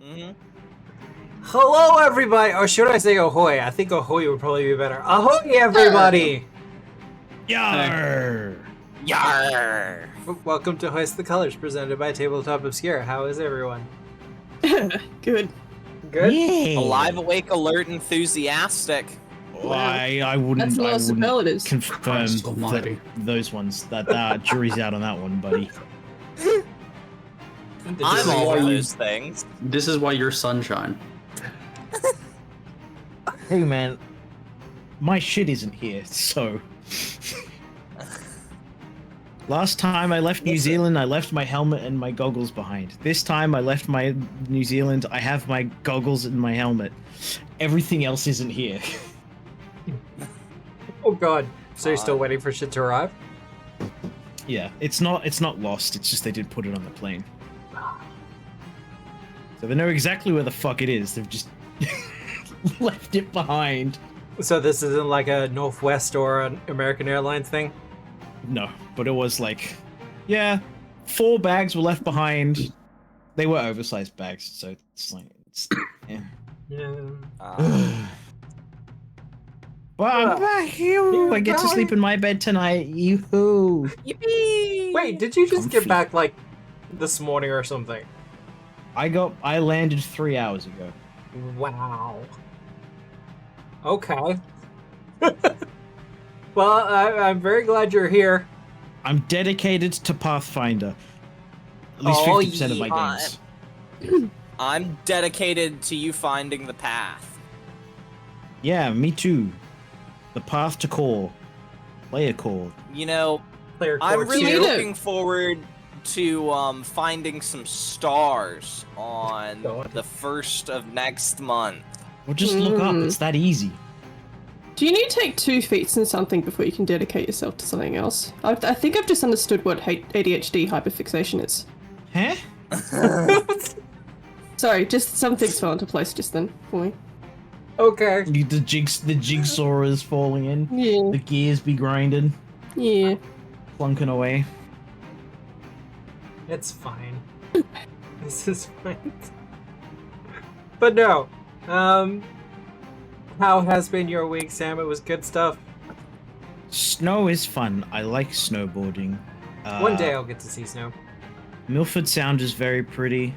Mm-hmm. Hello, everybody! Or should I say ahoy? I think ahoy would probably be better. Ahoy, everybody! Yarr! Yarr! Welcome to Hoist the Colors, presented by Tabletop Obscura. How is everyone? Good. Good? Yeah. Alive, awake, alert, enthusiastic. Well, I wouldn't. That's a lot I of wouldn't superlatives. confirm Christ almighty. those ones. That jury's out on that one, buddy. I'm all why of you- those things. This is why you're sunshine. Hey, man, my shit isn't here, so. Last time I left New Zealand, I left my helmet and my goggles behind. This time I left my New Zealand, I have my goggles and my helmet. Everything else isn't here. Oh god. So you're still waiting for shit to arrive? Yeah, it's not lost, it's just they did put it on the plane. So they know exactly where the fuck it is, they've just left it behind. So this isn't like a Northwest or an American Airlines thing? No, but it was like, yeah, 4 bags were left behind. They were oversized bags, so it's like, yeah. Yeah. Well, I'm back, you. I get to sleep in my bed tonight. Yoo-hoo. Yippee! Wait, did you just get Comfy. back like this morning or something? I landed 3 hours ago. Wow. Okay. Well, I'm very glad you're here. I'm dedicated to Pathfinder. At least Oh, 50% of my yeah. games. I'm dedicated to you finding the path. Yeah, me too. The path to core. Player core. You know, Player I'm core really two. need it. looking forward to finding some stars on God. the 1st of next month. Well, just look up. It's that easy. Do you need to take 2 feats in something before you can dedicate yourself to something else? I think I've just understood what ADHD hyperfixation is. Huh? Sorry, just some things fell into place just then for me. Okay. The jigsaw is falling in. Yeah. The gears be grinding. Yeah. Plunking away. It's fine. This is fine. But no. How has been your week, Sam? It was good stuff. Snow is fun. I like snowboarding. One day I'll get to see snow. Milford Sound is very pretty.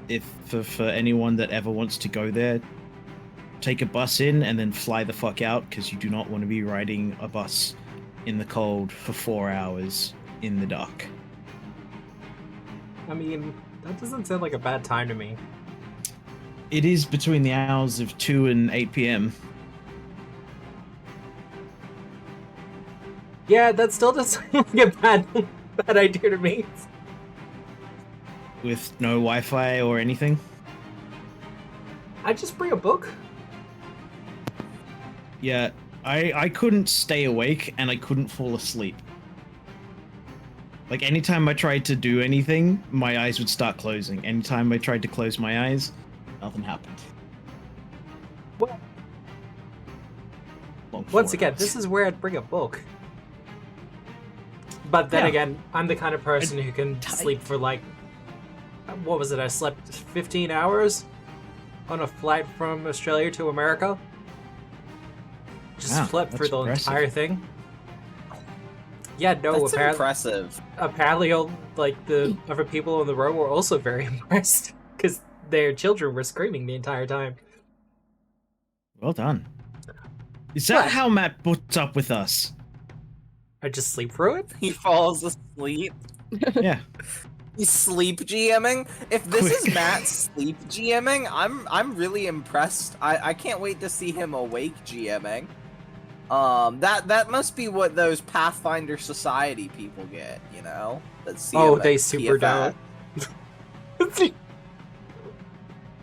If for anyone that ever wants to go there, take a bus in and then fly the fuck out, because you do not want to be riding a bus in the cold for 4 hours in the dark. I mean, that doesn't sound like a bad time to me. It is between the hours of 2 and 8 p.m. Yeah, that still doesn't sound like a bad idea to me. with no Wi-Fi or anything. I just bring a book. Yeah, I couldn't stay awake and I couldn't fall asleep. Like anytime I tried to do anything, my eyes would start closing. Anytime I tried to close my eyes, nothing happened. Well, Long once 4 again, hours. this is where I'd bring a book. But then Yeah. again, I'm the kind of person who can sleep for like, what was it? I slept 15 hours on a flight from Australia to America. Just Wow, slept for that's the impressive. entire thing. Yeah, no, That's impressive. apparently, like the other people on the road were also very impressed because their children were screaming the entire time. Well done. Is that What? how Matt puts up with us? I just sleep through it. He falls asleep. Yeah. He's sleep GMing. If this Quick. is Matt's sleep GMing, I'm really impressed. I can't wait to see him awake GMing. That must be what those Pathfinder Society people get, you know? That see Oh, him at they super PFF. don't.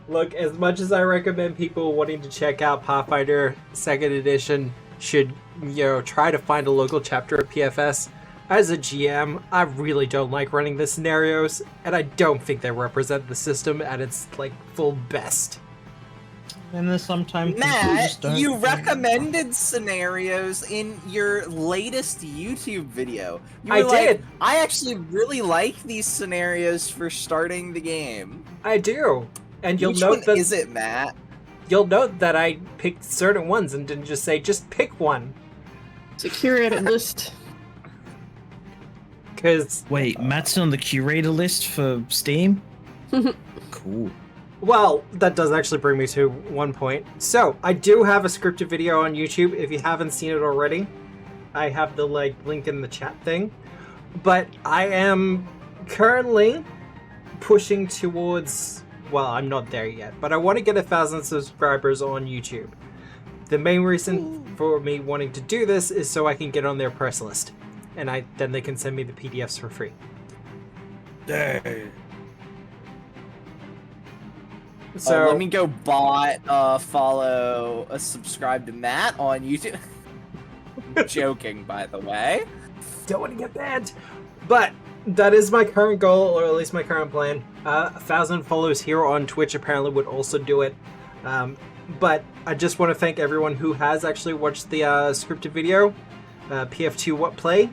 Look, as much as I recommend people wanting to check out Pathfinder 2nd Edition should, try to find a local chapter of PFS, as a GM, I really don't like running the scenarios, and I don't think they represent the system at its, full best. And then sometimes people just Matt, don't. you recommended scenarios in your latest YouTube video. You I were like, did. I actually really like these scenarios for starting the game. I do. And you'll Which note one that is it, Matt? you'll note that I picked certain ones and didn't just say just pick one. It's a curated list. Because, Wait, Matt's on the curator list for Steam? Cool. well, that does actually bring me to one point. So, I do have a scripted video on YouTube. If you haven't seen it already, I have the link in the chat thing. But I am currently pushing towards, well, I'm not there yet, but I want to get 1,000 subscribers on YouTube. The main reason for me wanting to do this is so I can get on their press list, and then they can send me the PDFs for free. Dang. So let me go follow, subscribe to Matt on YouTube. Joking, by the way. don't want to get banned, but that is my current goal, or at least my current plan. 1,000 follows here on Twitch apparently would also do it. But I just want to thank everyone who has actually watched the scripted video, PF2 What Play,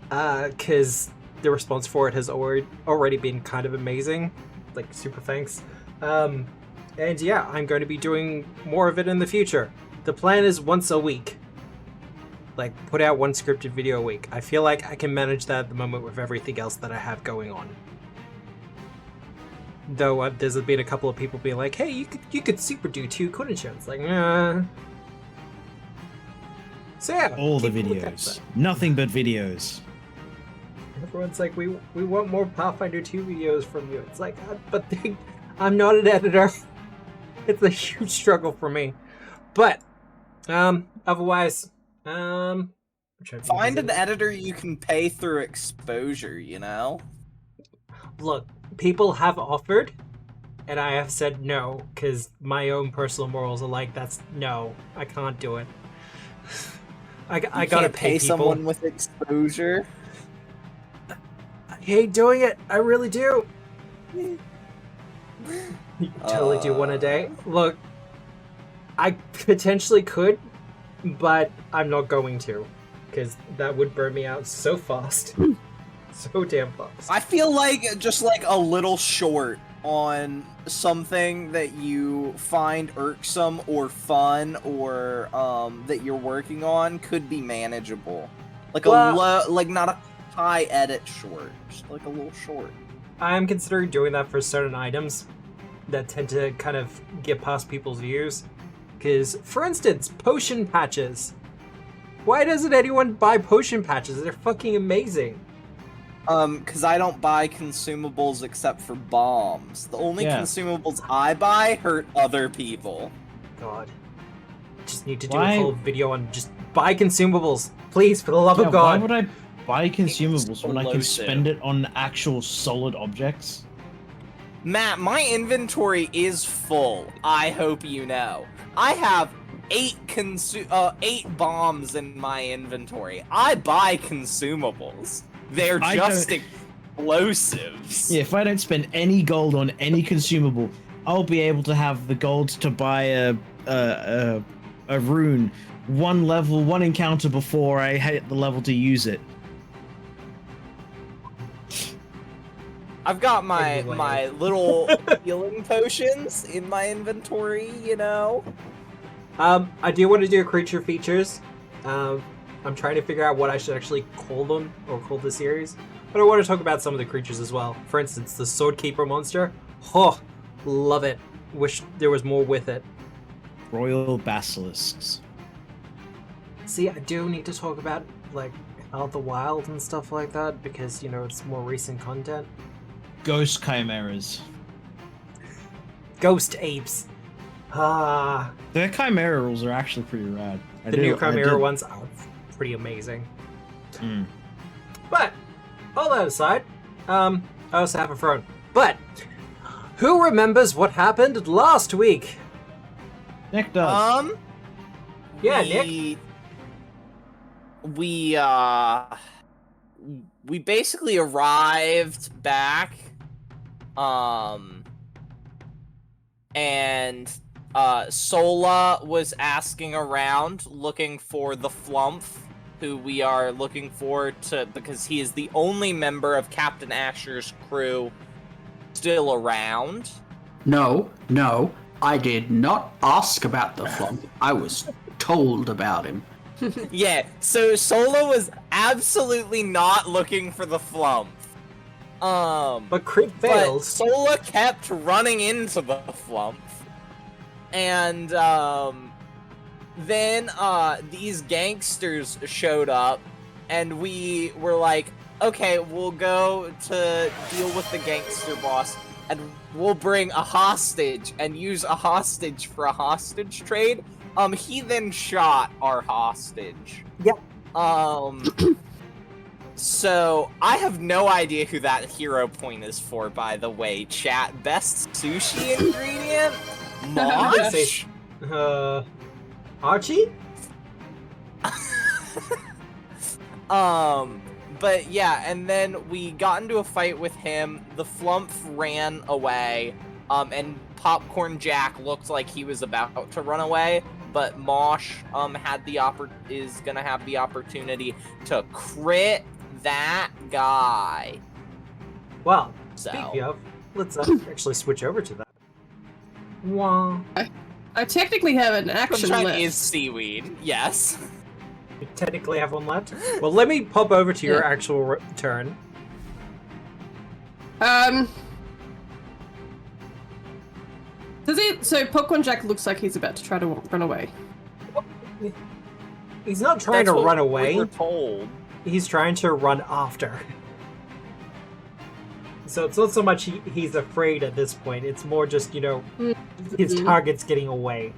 because the response for it has already been kind of amazing. Like, super thanks. And yeah, I'm going to be doing more of it in the future. The plan is once a week. Like, put out one scripted video a week. I feel like I can manage that at the moment with everything else that I have going on. Though there's been a couple of people being like, "Hey, you could super do too, couldn't you?" It's like, nah. So yeah, All the keep a look at videos. that. Nothing but videos. Everyone's like, we want more Pathfinder 2 videos from you. It's like, but I'm not an editor. It's a huge struggle for me. But otherwise, I'm trying to Find think. an editor you can pay through exposure, you know? Look, people have offered, and I have said no, because my own personal morals are like, no, I can't do it. I gotta can't pay people. someone with exposure. I hate doing it. I really do. You totally do one a day. Look, I potentially could, but I'm not going to, because that would burn me out so fast. So damn fast. I feel like just like a little short on something that you find irksome or fun or that you're working on could be manageable. Like like not a high edit short, just like a little short. I'm considering doing that for certain items that tend to kind of get past people's ears. Because, for instance, potion patches. Why doesn't anyone buy potion patches? They're fucking amazing. Because I don't buy consumables except for bombs. The only Yeah. consumables I buy hurt other people. God. Just need to do Why- a whole video on just buy consumables. Please, for the love Yeah, of why God. would I buy consumables when I can explosive. spend it on actual solid objects? Matt, my inventory is full. I hope you know. I have 8 bombs in my inventory. I buy consumables. They're I just don't- explosives. Yeah, if I don't spend any gold on any consumable, I'll be able to have the gold to buy a rune, one level, one encounter before I hit the level to use it. I've got my Anyway. my little healing potions in my inventory, you know. I do want to do creature features. I'm trying to figure out what I should actually call them, or call the series. But I want to talk about some of the creatures as well. For instance, the Swordkeeper monster. Oh, love it. Wish there was more with it. Royal basilisks. See, I do need to talk about, like, Out of the Wild and stuff like that, because, you know, it's more recent content. Ghost chimeras. Ghost apes. Ah, Their chimera rules are actually pretty rad. the new Chimera ones are pretty amazing. Mm. But, all that aside, I also have a throne. But, who remembers what happened last week? Nick does. Yeah, we, we basically arrived back, and Sola was asking around, looking for the Flumph, who we are looking for because he is the only member of Captain Asher's crew still around. No, I did not ask about the Flumph. I was told about him. Yeah, so Sola was absolutely not looking for the Flumph. But crit failed. But Sola kept running into the Flumph. And, then, these gangsters showed up, and we were like, okay, we'll go to deal with the gangster boss, and we'll bring a hostage, and use a hostage for a hostage trade. He then shot our hostage. Yep. So, I have no idea who that hero point is for, by the way, chat. Best sushi ingredient? Mosh? Archie? But yeah, and then we got into a fight with him. The Flumph ran away, and Popcorn Jack looked like he was about to run away, but Mosh is gonna have the opportunity to crit that guy. Well, So. speaking of, let's actually switch over to that. Wah. I technically have an action Sunshine left. is seaweed, yes. You technically have one left. Well, let me pop over to your actual turn. Does he? So Popcorn Jack looks like he's about to try to run away. He's not trying That's to what run away. We were told. He's trying to run after. So it's not so much he's afraid at this point. It's more just, his target's getting away.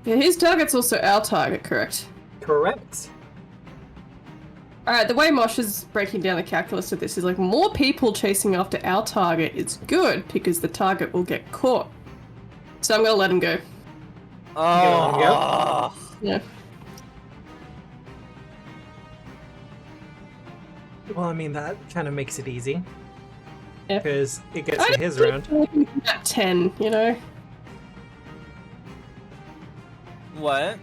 Yeah, his target's also our target, correct? Correct. Alright, the way Mosh is breaking down the calculus of this is like more people chasing after our target is good because the target will get caught. So I'm gonna let him go. Oh. Yeah. Well, I mean, that kind of makes it easy. Yeah. Because it gets to his round. At 10, you know? What?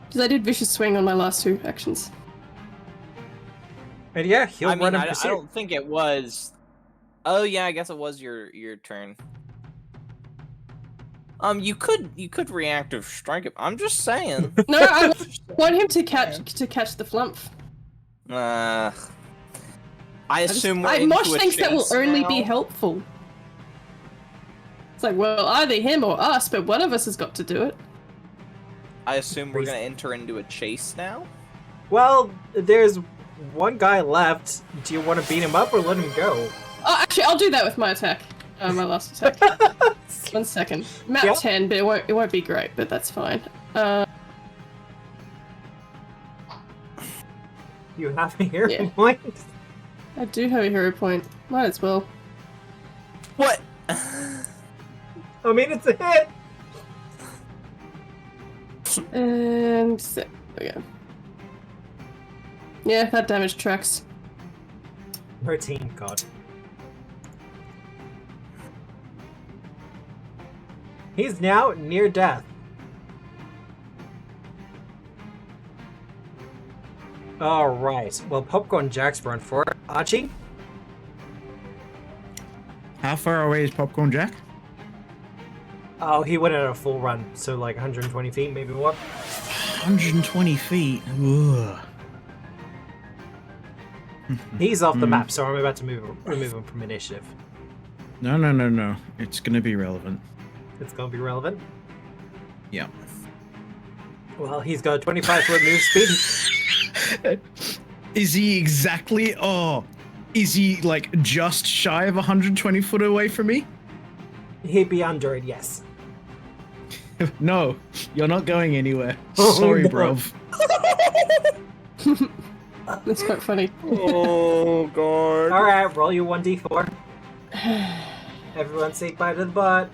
Because I did Vicious Swing on my last 2 actions. And yeah, he'll run in I pursuit. don't think it was. Oh yeah, I guess it was your turn. You could reactive strike it. I'm just saying. No, I want him to catch the Flumph. I assume we're into Mosh a thinks that will chase only now. be helpful. It's like, well, either him or us, but one of us has got to do it. I assume we're gonna enter into a chase now. Well, there's one guy left. Do you want to beat him up or let him go? Oh, actually, I'll do that with my attack. My last attack. 1 second. Map Yeah. 10, but it won't be great, but that's fine. You have a hero Yeah. point? I do have a hero point. Might as well. What? I mean, it's a hit! And there we go. Yeah, that damage tracks. 13, God. He's now near death. Alright, well, Popcorn Jack's run for it. Archie? How far away is Popcorn Jack? Oh, he went at a full run, so like 120 feet, maybe more. 120 feet. Ugh. He's off the map, so I'm about to remove him from initiative. No. It's gonna be relevant. It's gonna be relevant. Yeah. Well, he's got a 25-foot move speed. Is he exactly? Oh, is he like just shy of 120 foot away from me? He'd be under it, yes. No, you're not going anywhere. Oh, Sorry, no. bruv. That's quite funny. Oh god. Alright, roll your 1d4. Everyone say bye to the bot.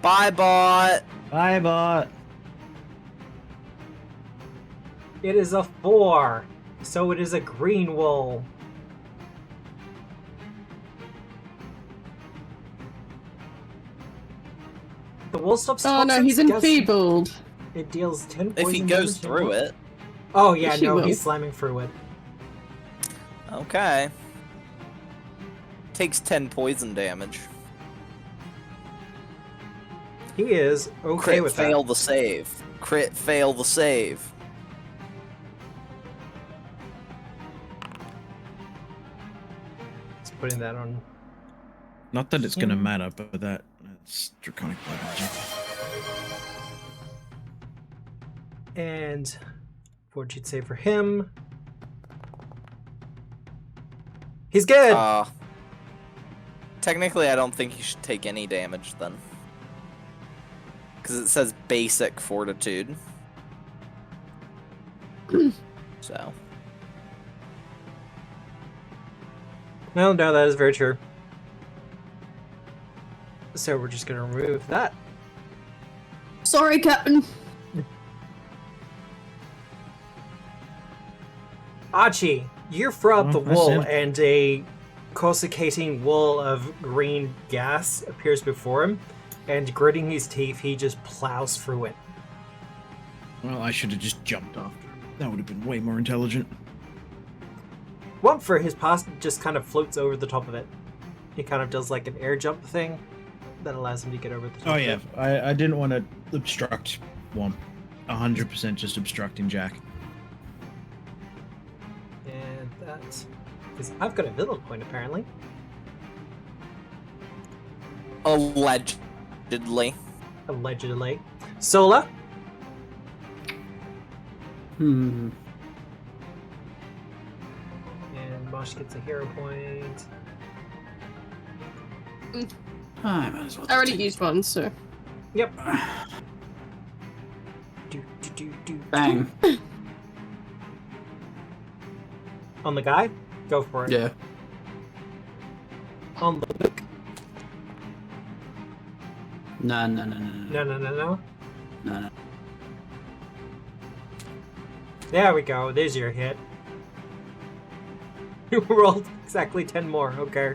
Bye, bot. Bye, bot. It is a 4, so it is a green wool. The wall stops. Oh no, he's enfeebled. It deals 10 poison If he goes damage through it. Oh yeah, He no, will. he's slamming through it. Okay. Takes 10 poison damage. He is okay Crit with fail that. the save. Crit fail the save. Just putting that on. Not that it's gonna matter, but that's draconic blood magic. And fortitude save for him. He's good. Technically, I don't think he should take any damage then. Because it says basic fortitude. So. No, that is very true. So we're just gonna remove that. Sorry, Captain. Archie, you throw up the I wall said- and a coruscating wall of green gas appears before him, and gritting his teeth, he just plows through it. Well, I should have just jumped after him. That would have been way more intelligent. Whomp, for his pass, just kind of floats over the top of it. He kind of does like an air jump thing that allows him to get over the top Oh of yeah, it. I didn't want to obstruct Whomp. 100% just obstructing Jack. And that... Because I've got a middle point, apparently. Allegedly. Allegedly. Sola? Hmm. And Mosh gets a hero point. I might as well. I already take- used one, so. Yep. Do. Bang. On the guy? Go for it. Yeah. On the book? No. No. No. There we go. There's your hit. You rolled exactly 10 more. Okay.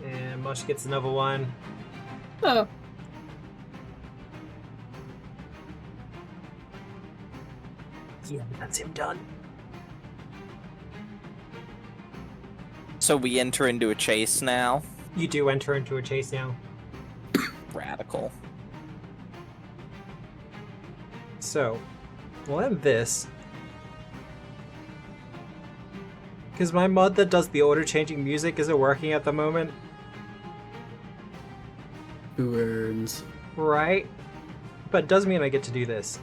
And Mush gets another one. Oh. Yeah, that's him done. So we enter into a chase now. You do enter into a chase now. Radical. So, we'll end this. Because my mod that does the order-changing music isn't working at the moment. Who earns? Right? But it does mean I get to do this.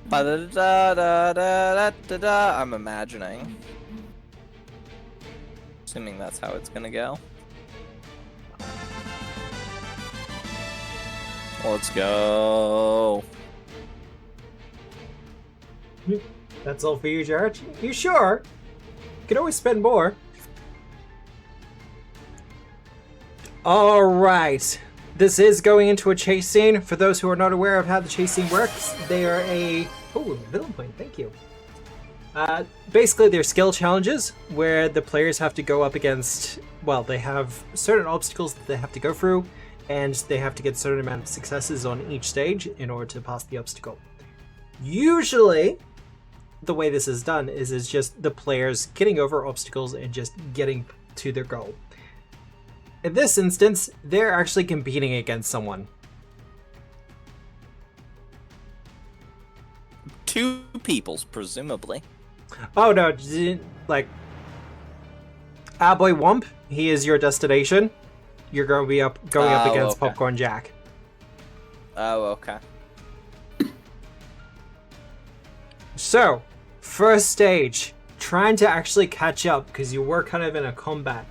Ba-da-da-da-da-da-da. I'm imagining. Assuming that's how it's gonna go. Let's go. That's all for you, Jared? You sure? You can always spend more. Alright. This is going into a chase scene. For those who are not aware of how the chase scene works, they are a... Oh, villain point, thank you. Basically, they're skill challenges where the players have to go up against... Well, they have certain obstacles that they have to go through, and they have to get a certain amount of successes on each stage in order to pass the obstacle. Usually, the way this is done is it's just the players getting over obstacles and just getting to their goal. In this instance, they're actually competing against someone. Two peoples, presumably. Oh no, like... Our boy Whomp, he is your destination. You're going to be going up against okay. Popcorn Jack. Oh, okay. So, first stage, trying to actually catch up because you were kind of in a combat.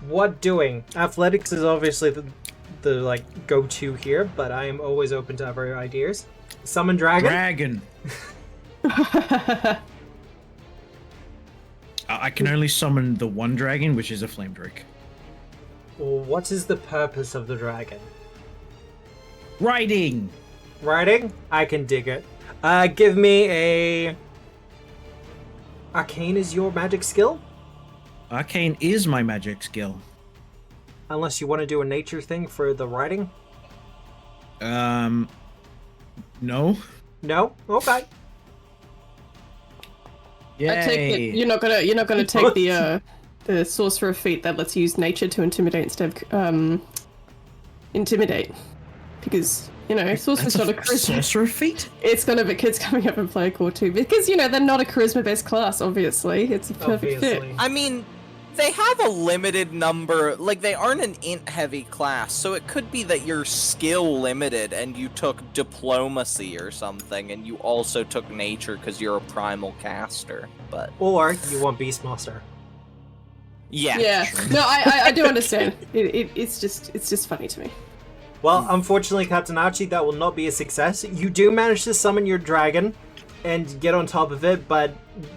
What doing? Athletics is obviously the like go-to here, but I am always open to other ideas. Summon dragon. Dragon. I can only summon the one dragon, which is a flame drake. What is the purpose of the dragon? Riding. Riding? I can dig it. Give me a... Arcane is your magic skill? Arcane is my magic skill. Unless you want to do a nature thing for the writing? No. No? Okay. Yay. I take it you're not gonna take the sorcerer feat that lets you use nature to intimidate instead of intimidate, because sorcerer's not a charisma. Sorcerer feat? It's gonna be kids coming up and play core too, because they're not a charisma based class. Obviously, it's a perfect fit. I mean, they have a limited number, like they aren't an int heavy class, so it could be that you're skill limited and you took diplomacy or something, and you also took nature because you're a primal caster. But Or you want Beastmaster. yeah. No, I do understand. It's just funny to me. Well, unfortunately, Captain Archie, that will not be a success. You do manage to summon your dragon and get on top of it, but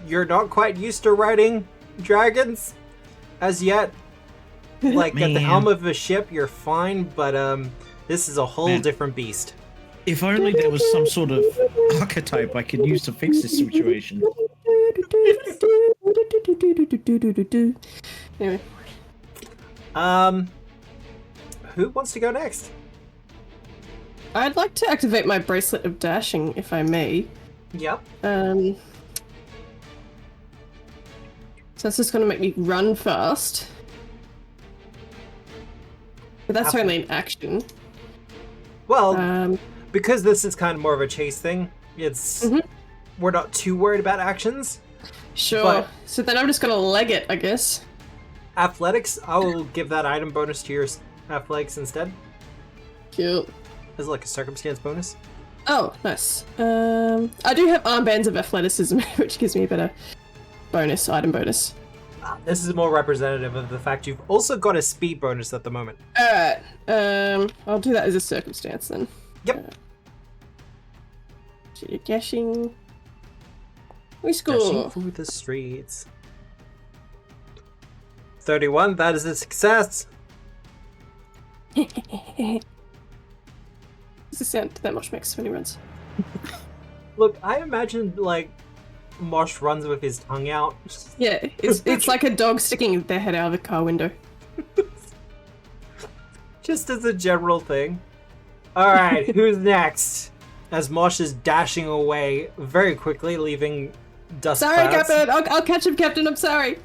you're not quite used to riding dragons as yet. Like, at the Man. helm of a ship, you're fine, but this is a whole Man. different beast. If only there was some sort of archetype I could use to fix this situation. Anyway, Who wants to go next? I'd like to activate my bracelet of dashing, if I may. Yep. So that's just going to make me run fast. But that's Okay. only an action. Well, because this is kind of more of a chase thing, it's we're not too worried about actions. Sure. But- So then I'm just going to leg it, I guess. Athletics, I will give that item bonus to your athletics instead, Cool. as like a circumstance bonus. Oh, nice. I do have armbands of athleticism, which gives me a better item bonus. This is more representative of the fact you've also got a speed bonus at the moment. Alright, I'll do that as a circumstance then. Yep. Dashing. We Dashing score. through the streets. 31, that is a success. Does the sound that Mosh makes when he runs? Look, I imagine, like, Mosh runs with his tongue out. Yeah, it's like a dog sticking their head out of a car window. Just as a general thing. Alright, who's next? As Mosh is dashing away very quickly, leaving dust Sorry, clouds. Captain. I'll catch him, Captain. I'm sorry.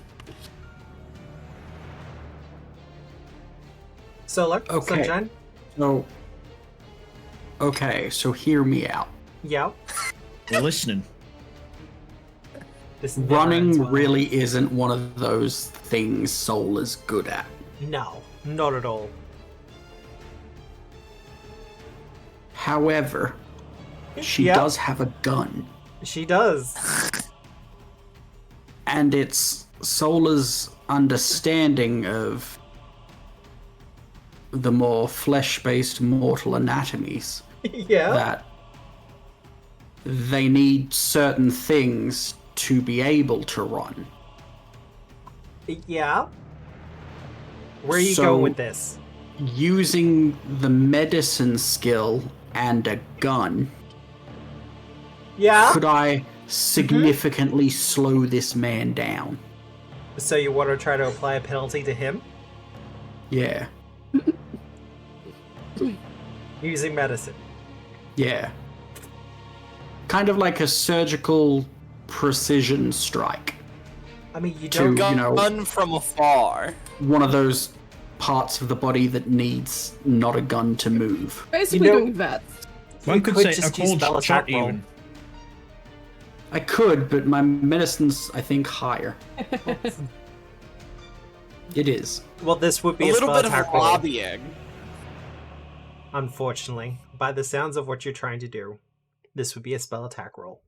Solar, Okay. Sunshine. So hear me out. Yeah. We're listening. This never ends Running well. really isn't one of those things Soul is good at. No, not at all. However, she Yeah. does have a gun. She does. And it's Solar's understanding of the more flesh-based mortal anatomies Yeah. that they need certain things to be able to run. Yeah. Where are you So- going with this? Using the medicine skill and a gun, Yeah. could I significantly slow this man down? So you want to try to apply a penalty to him Yeah, using medicine? yeah. Kind of like a surgical precision strike. I mean, you To- don't. you know- Gun from afar. One of those parts of the body that needs not a gun to move. Basically know- doing that. One could say a just use cold spell shot attack roll. even. I could, but my medicine's, I think, higher. It is. Well, this would be A a, little spell bit of attack roll. lobbying. Unfortunately, by the sounds of what you're trying to do, this would be a spell attack roll.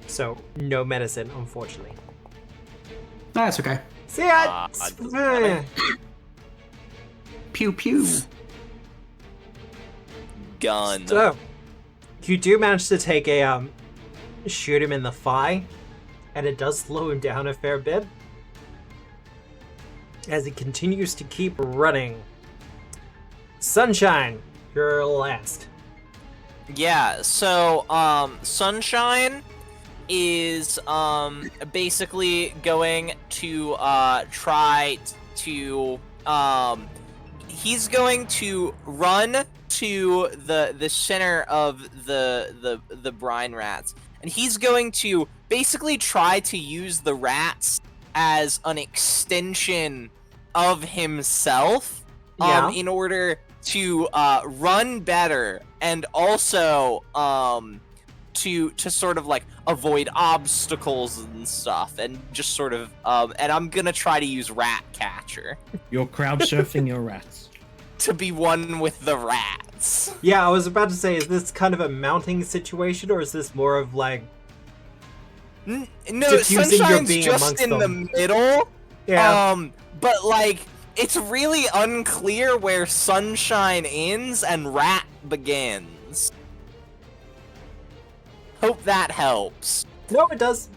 So, no medicine, unfortunately. That's okay. See, I... damn it. Pew pew. Gun. So, you do manage to take a, shoot him in the thigh, and it does slow him down a fair bit. as he continues to keep running. Sunshine, you're last. Yeah, so Sunshine is basically going to try to he's going to run to the center of the brine rats, and he's going to basically try to use the rats as an extension of himself in order to run better, and also to sort of like avoid obstacles and stuff, and just sort of and I'm gonna try to use Rat Catcher You're crowd surfing your rats. to be one with the rats. Yeah, I was about to say, is this kind of a mounting situation, or is this more of like No, diffusing your Sunshine's being just amongst in them? the middle. Yeah. But like it's really unclear where Sunshine ends and Rat begins. Hope that helps. No, it does. This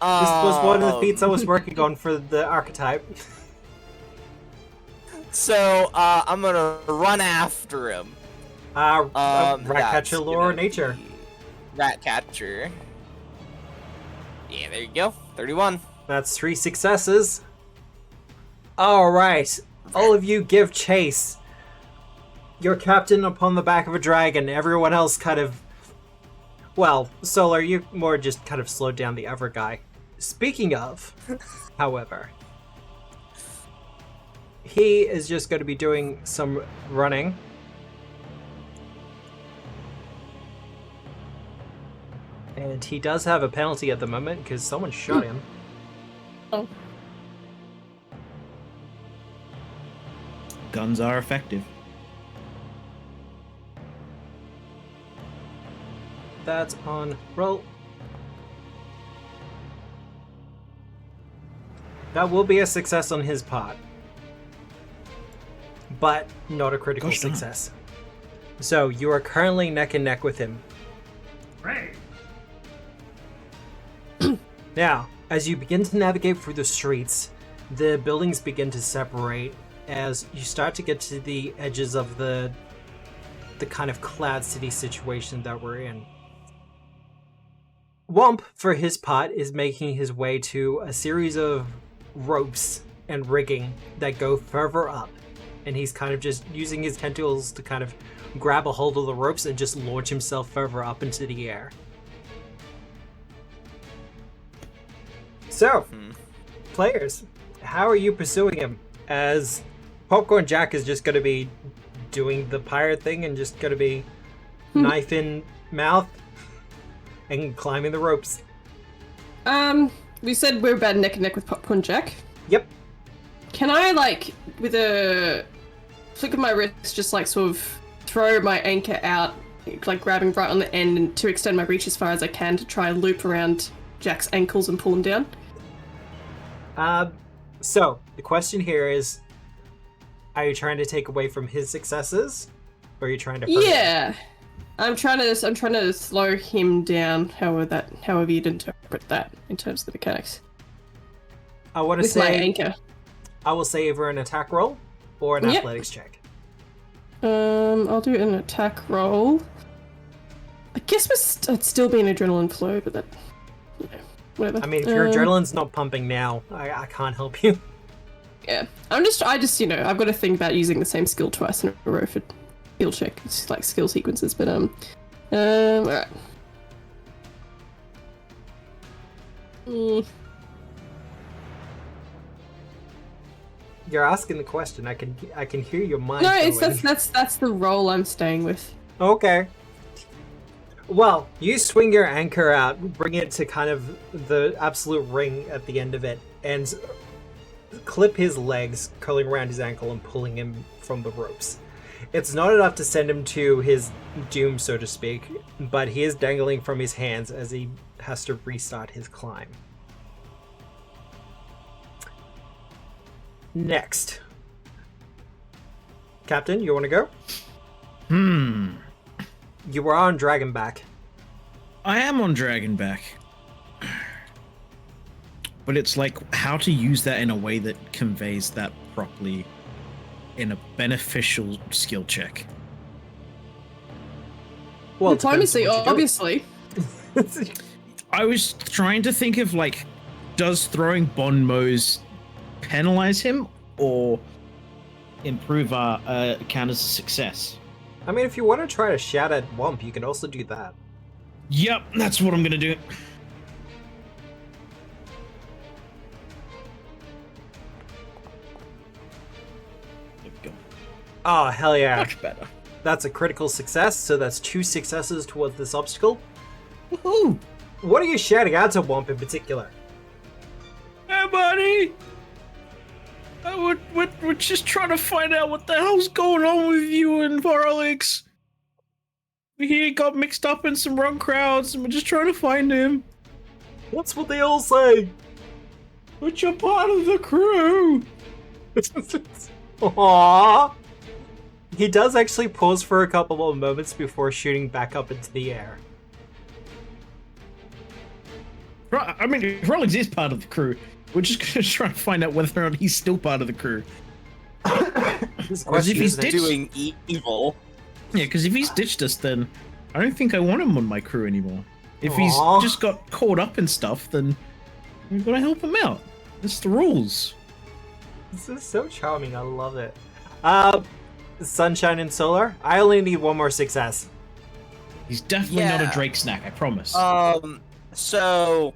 was one of the feats I was working on for the archetype. So I'm gonna run after him. Ratcatcher that's lore or gonna nature? be Ratcatcher. Yeah, there you go. 31. That's 3 successes. Alright, all of you give chase. Your captain upon the back of a dragon, everyone else kind of... Well, Solar, you more just kind of slowed down the other guy. Speaking of, however, he is just going to be doing some running. And he does have a penalty at the moment because someone shot him. Oh. Guns are effective. That's on roll. That will be a success on his part. But not a critical Gosh darn. success. So you are currently neck and neck with him. Right. Now, as you begin to navigate through the streets, the buildings begin to separate as you start to get to the edges of the kind of cloud city situation that we're in. Whomp, for his part, is making his way to a series of ropes and rigging that go further up. And he's kind of just using his tentacles to kind of grab a hold of the ropes and just launch himself further up into the air. So, players, how are you pursuing him? As Popcorn Jack is just going to be doing the pirate thing and just going to be knife in mouth and climbing the ropes. We said we're about neck and neck with Popcorn Jack. Yep. Can I, like, with a flick of my wrist, just like sort of throw my anchor out, like grabbing right on the end, and to extend my reach as far as I can to try and loop around Jack's ankles and pull him down? So the question here is, are you trying to take away from his successes, or are you trying to? Yeah, I'm trying to slow him down. However you'd interpret that in terms of the mechanics. I want to With my say, anchor. I will say either an attack roll or an Yep. athletics check. I'll do an attack roll. I guess I'd still be an adrenaline flow, but that, you know, whatever. I mean, if your adrenaline's not pumping now, I can't help you. Yeah, I just you know, I've got to think about using the same skill twice in a row for skill check. It's like skill sequences, but all right. You're asking the question. I can hear your mind. No, it's going. that's the roll I'm staying with. Okay. Well, you swing your anchor out, bring it to kind of the absolute ring at the end of it, and clip his legs, curling around his ankle and pulling him from the ropes. It's not enough to send him to his doom, so to speak, but he is dangling from his hands as he has to restart his climb. Next. Captain, you want to go? You were on Dragonback. I am on Dragonback. but it's like how to use that in a way that conveys that properly in a beneficial skill check. Well, it depends Diplomacy, what you do. obviously. I was trying to think of like, does throwing Bon Mo's penalize him or improve our count as a success? I mean, if you want to try to shout at Whomp, you can also do that. Yep, that's what I'm gonna do. There we go. Oh, hell yeah. Much better. That's a critical success, so that's 2 successes towards this obstacle. Woohoo! What are you shouting out to Whomp in particular? Hey, buddy! We're just trying to find out what the hell's going on with you and Varlix. He got mixed up in some wrong crowds, and we're just trying to find him. That's what they all say. But you're part of the crew. Aww. He does actually pause for a couple of moments before shooting back up into the air. I mean, Varlix is part of the crew. We're just gonna try to find out whether or not he's still part of the crew. This Because if he's isn't it? Doing evil. Yeah, because if he's ditched us, then I don't think I want him on my crew anymore. If Aw. he's just got caught up in stuff, then we've got to help him out. It's the rules. This is so charming. I love it. Sunshine and Solar. I only need 1 more success. He's definitely not Yeah. a Drake snack, I promise. So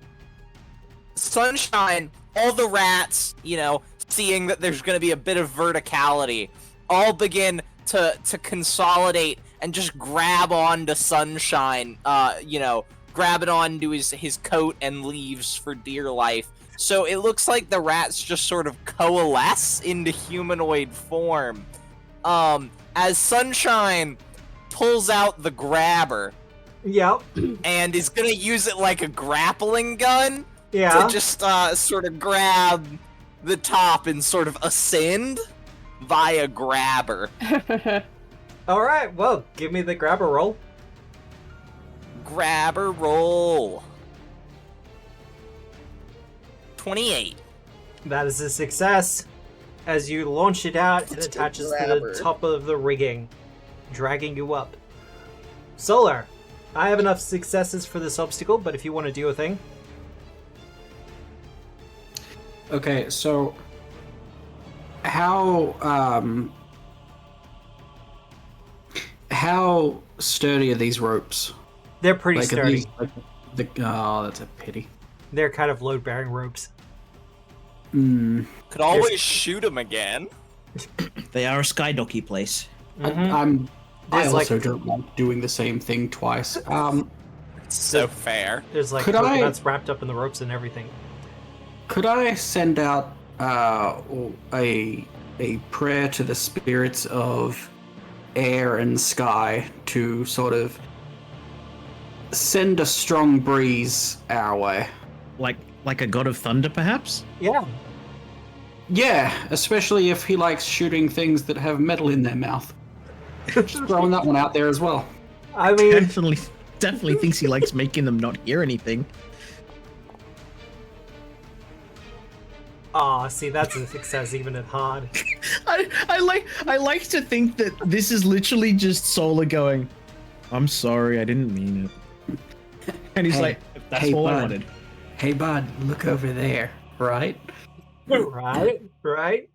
Sunshine, all the rats, seeing that there's going to be a bit of verticality, all begin to consolidate and just grab onto Sunshine, grab it onto his coat and leaves for dear life. So it looks like the rats just sort of coalesce into humanoid form. As Sunshine pulls out the grabber Yep. and is gonna use it like a grappling gun Yeah. to just sort of grab the top and sort of ascend via grabber. Alright, well, give me the grabber roll. Grabber roll. 28. That is a success. As you launch it out, it Let's go attaches to grabber. the top of the rigging, dragging you up. Solar, I have enough successes for this obstacle, but if you want to do a thing. Okay, so how sturdy are these ropes? They're pretty Are sturdy. these, oh, that's a pity. They're kind of load-bearing ropes. Hmm. Could always shoot him again. They are a skydocky place. I There's also don't like doing the same thing twice. So fair. There's like Could I- coconuts wrapped up in the ropes and everything. Could I send out a prayer to the spirits of air and sky to sort of send a strong breeze our way? Like a god of thunder, perhaps? Yeah. Yeah, especially if he likes shooting things that have metal in their mouth. Just throwing that one out there as well. I mean, Definitely thinks he likes making them not hear anything. aw, see, that's a success even at hard. I like to think that this is literally just Solar going, I'm sorry, I didn't mean it. And he's Hey, like, that's hey, all I bud. wanted. Hey, bud, look over there, right? Right?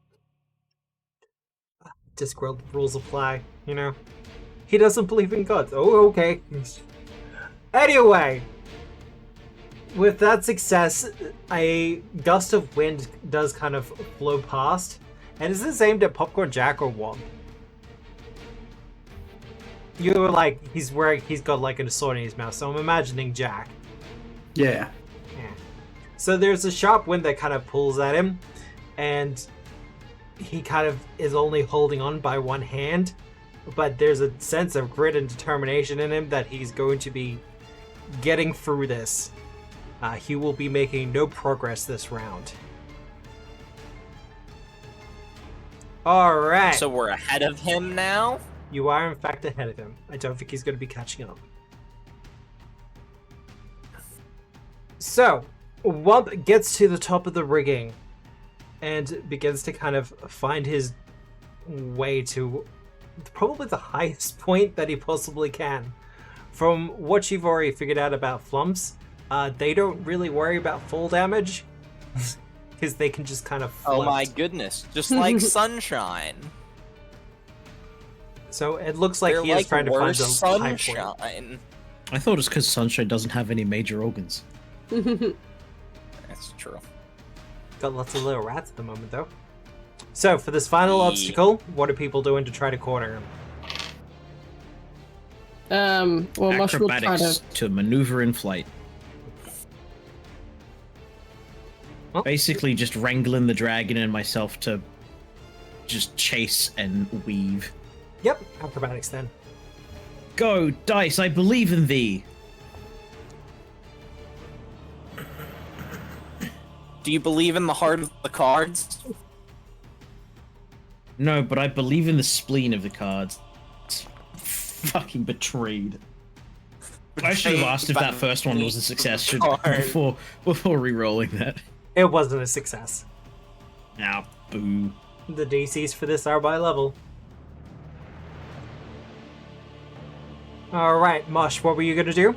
Discworld rules apply, you know? He doesn't believe in gods. Oh, okay. Anyway, with that success, a gust of wind does kind of blow past. And is this aimed at Popcorn Jack or Whomp? You were like, he's got like a sword in his mouth, so I'm imagining Jack. Yeah. Yeah. So there's a sharp wind that kind of pulls at him, and he kind of is only holding on by one hand, but there's a sense of grit and determination in him that he's going to be getting through this. He will be making no progress this round. Alright. So we're ahead of him now? You are in fact ahead of him. I don't think he's going to be catching up. So, Whomp gets to the top of the rigging and begins to kind of find his way to probably the highest point that he possibly can. From what you've already figured out about Flumphs, they don't really worry about fall damage because they can just kind of float. Oh my goodness, just like sunshine. So it looks like They're he is like trying to find worse the high point. sunshine. I thought it's because Sunshine doesn't have any major organs. That's true. Got lots of little rats at the moment, though. So, for this final obstacle, what are people doing to try to corner him? Well, Mosh will try Acrobatics to... to maneuver in flight. Oh. Basically, just wrangling the dragon and myself to just chase and weave. Yep, acrobatics then. Go, dice! I believe in thee. Do you believe in the heart of the cards? No, but I believe in the spleen of the cards. Fucking betrayed. I should have asked if that first one was a success before re-rolling that. It wasn't a success. Ah, boo. The DCs for this are by level. Alright, Mosh, what were you gonna do?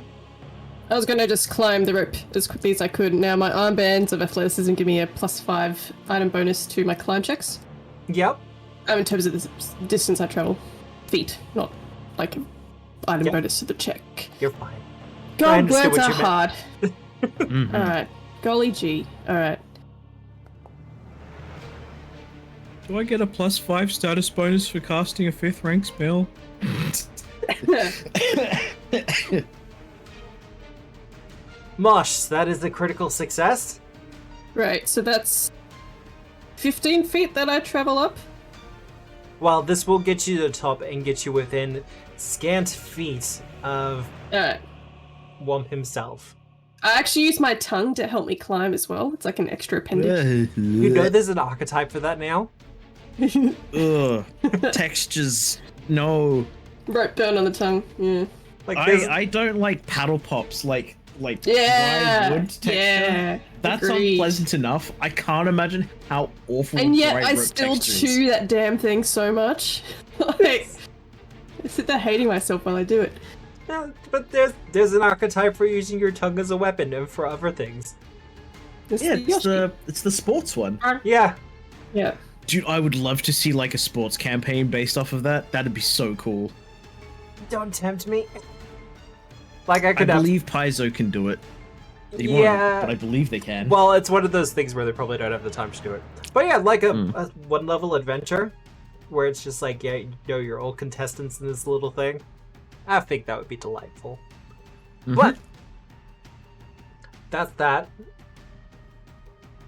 I was gonna just climb the rope as quickly as I could. Now my armbands of athleticism give me a +5 item bonus to my climb checks. Yep. In terms of the distance I travel. Feet, not like an item Yep. bonus to the check. You're fine. I God, understood words what are you meant. hard. Mhm. Alright. Golly gee. Alright. Do I get a +5 status bonus for casting a 5th rank spell? Mosh, that is a critical success. Right, so that's 15 feet that I travel up. Well, this will get you to the top and get you within scant feet of Alright. Whomp himself. I actually use my tongue to help me climb as well. It's like an extra appendage. You know there's an archetype for that now? Ugh. Textures. No. Rope burn on the tongue. Yeah. Like there's, I don't like paddle pops like Yeah. dry wood texture. Yeah. That's Agreed. unpleasant enough. I can't imagine how awful And yet dry I rope still texture chew is. that damn thing so much. Like, I sit there hating myself while I do it. no, but there's an archetype for using your tongue as a weapon and for other things. It's Yeah, the it's Yoshi. the sports one. Yeah. Yeah. Dude, I would love to see like a sports campaign based off of that. That'd be so cool. Don't tempt me. Like I I could have. believe Paizo can do it. They Yeah. won't, but I believe they can. Well, it's one of those things where they probably don't have the time to do it. But yeah, like a one level adventure where it's just like, yeah, you know, you're all contestants in this little thing. I think that would be delightful. Mhm. But that's that.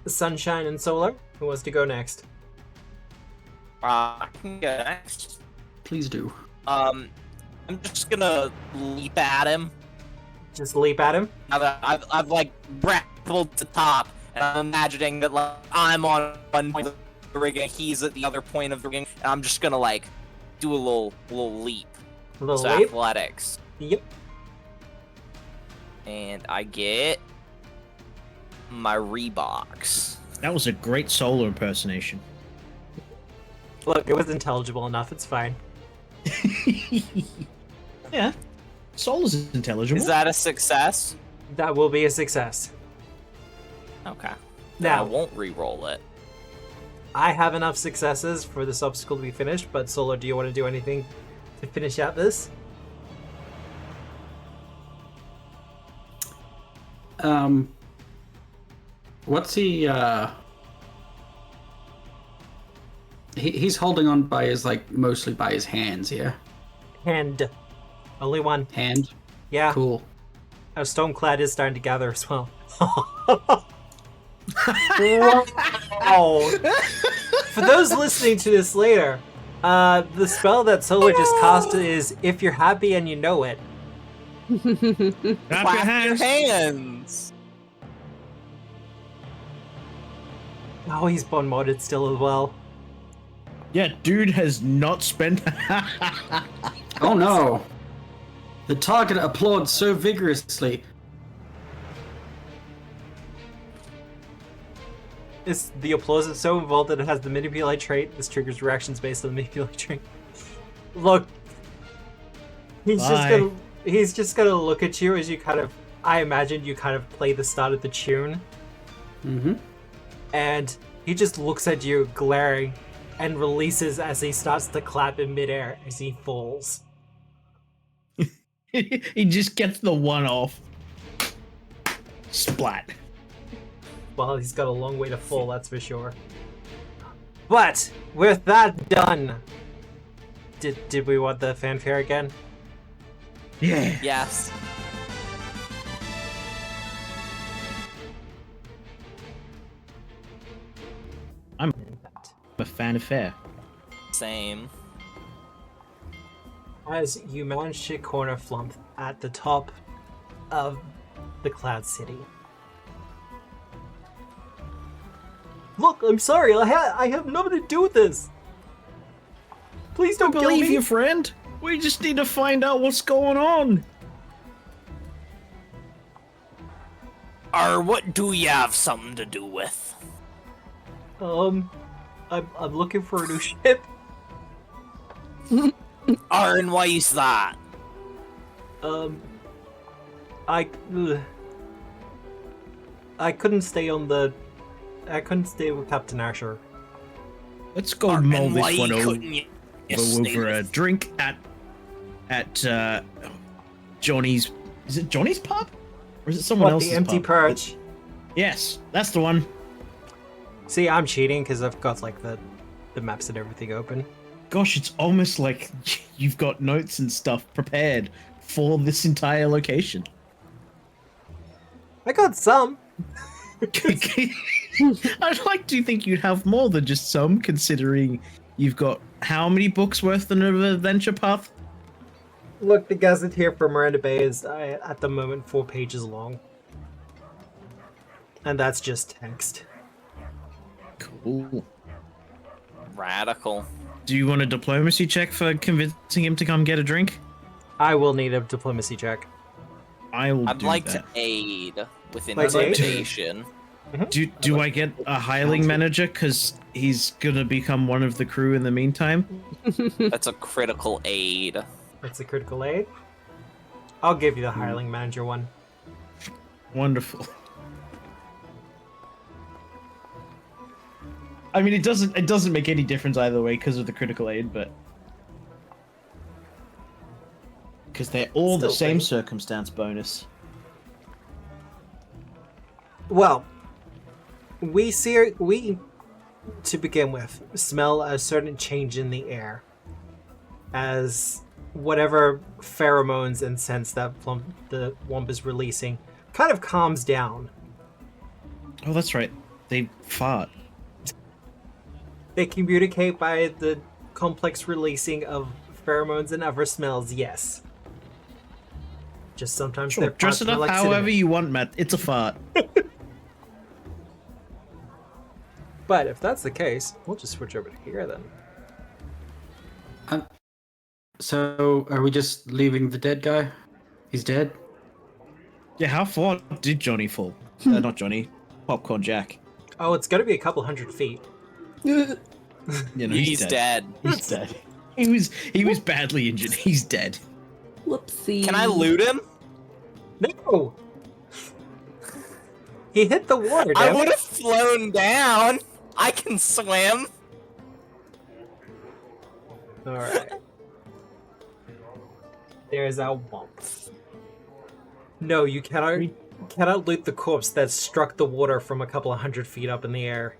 Sunshine and Solar. Who wants to go next? I can go next. Please do. I'm just gonna leap at him. Just leap at him. Now that I've like grappled to the top, and I'm imagining that like I'm on one point of the rigging, he's at the other point of the rigging, and I'm just gonna like do a little leap. A little So leap. athletics, Yep. and I get my Reeboks. That was a great solo impersonation. Look, it was intelligible enough. It's fine. Yeah. Solo's intelligible. Is that a success? That will be a success. Okay. Then I Now, won't re-roll it. I have enough successes for this obstacle to be finished, but Solo, do you want to do anything to finish out this? What's he, he's holding on by his, like, mostly by his hands, yeah? Hand. Only one. Hand? Yeah. Cool. Our Stoneclad is starting to gather as well. Wow. For those listening to this later, the spell that Solo just cast is If You're Happy and You Know It. Clap your Clap your hands. hands! Oh, he's bone modded still as well. Yeah, dude has not spent. Oh no! The target applauds so vigorously. the applause is so involved that it has the manipulate trait. This triggers reactions based on the manipulate trait. Look, he's just gonna look at you as you kind of. I imagine you kind of play the start of the tune. Mm-hmm. And he just looks at you, glaring, and releases as he starts to clap in midair as he falls. He just gets the one off. Splat. Well, he's got a long way to fall, that's for sure. But with that done, did we want the fanfare again? Yeah. Yes. I'm a fan of fair. Same. As you manage to corner Flumph at the top of the Cloud City. Look, I'm sorry, I have nothing to do with this. Please don't kill Believe me. you, friend. We just need to find out what's going on. Or what do you have something to do with? I'm looking for a new ship. And why is that? I couldn't stay with Captain Asher. Let's go mull And why this one couldn't you stay over a with- drink at Johnny's. Is it Johnny's pub? Or is it someone What, else's the empty pub? perch? Yes, that's the one. See, I'm cheating because I've got like the maps and everything open. Gosh, it's almost like you've got notes and stuff prepared for this entire location. I got some. I'd like to think you'd have more than just some, considering you've got how many books worth of an adventure path? Look, the gazette here for Miranda Bay is at the moment 4 pages long. And that's just text. Cool. Radical. Do you want a diplomacy check for convincing him to come get a drink? I will need a diplomacy check. I will I'd do like that. to aid with Like to aid? intimidation. Do I get a hireling manager because he's gonna become one of the crew in the meantime? That's a critical aid. That's a critical aid. I'll give you the hireling manager one. Wonderful. I mean, it doesn't make any difference either way because of the critical aid, but because they're all the Still same big. circumstance bonus. Well, we to begin with smell a certain change in the air as whatever pheromones and scents that the Whomp is releasing kind of calms down. Oh, that's right. They fart. They communicate by the complex releasing of pheromones and other smells, yes. Just sometimes Sure, their dress farts it smell up like however cinnamon. you want, Matt. It's a fart. But if that's the case, we'll just switch over to here then. So, are we just leaving the dead guy? He's dead? Yeah, how far did Johnny fall? Not Johnny. Popcorn Jack. Oh, it's gonna be a couple 100 feet. You know, He's dead. He's dead. He was badly injured. He's dead. Whoopsie. Can I loot him? No! He hit the water, I damn would it. have flown down. I can swim. Alright. There's our Whomp. No, you cannot loot the corpse that struck the water from a couple of 100 feet up in the air.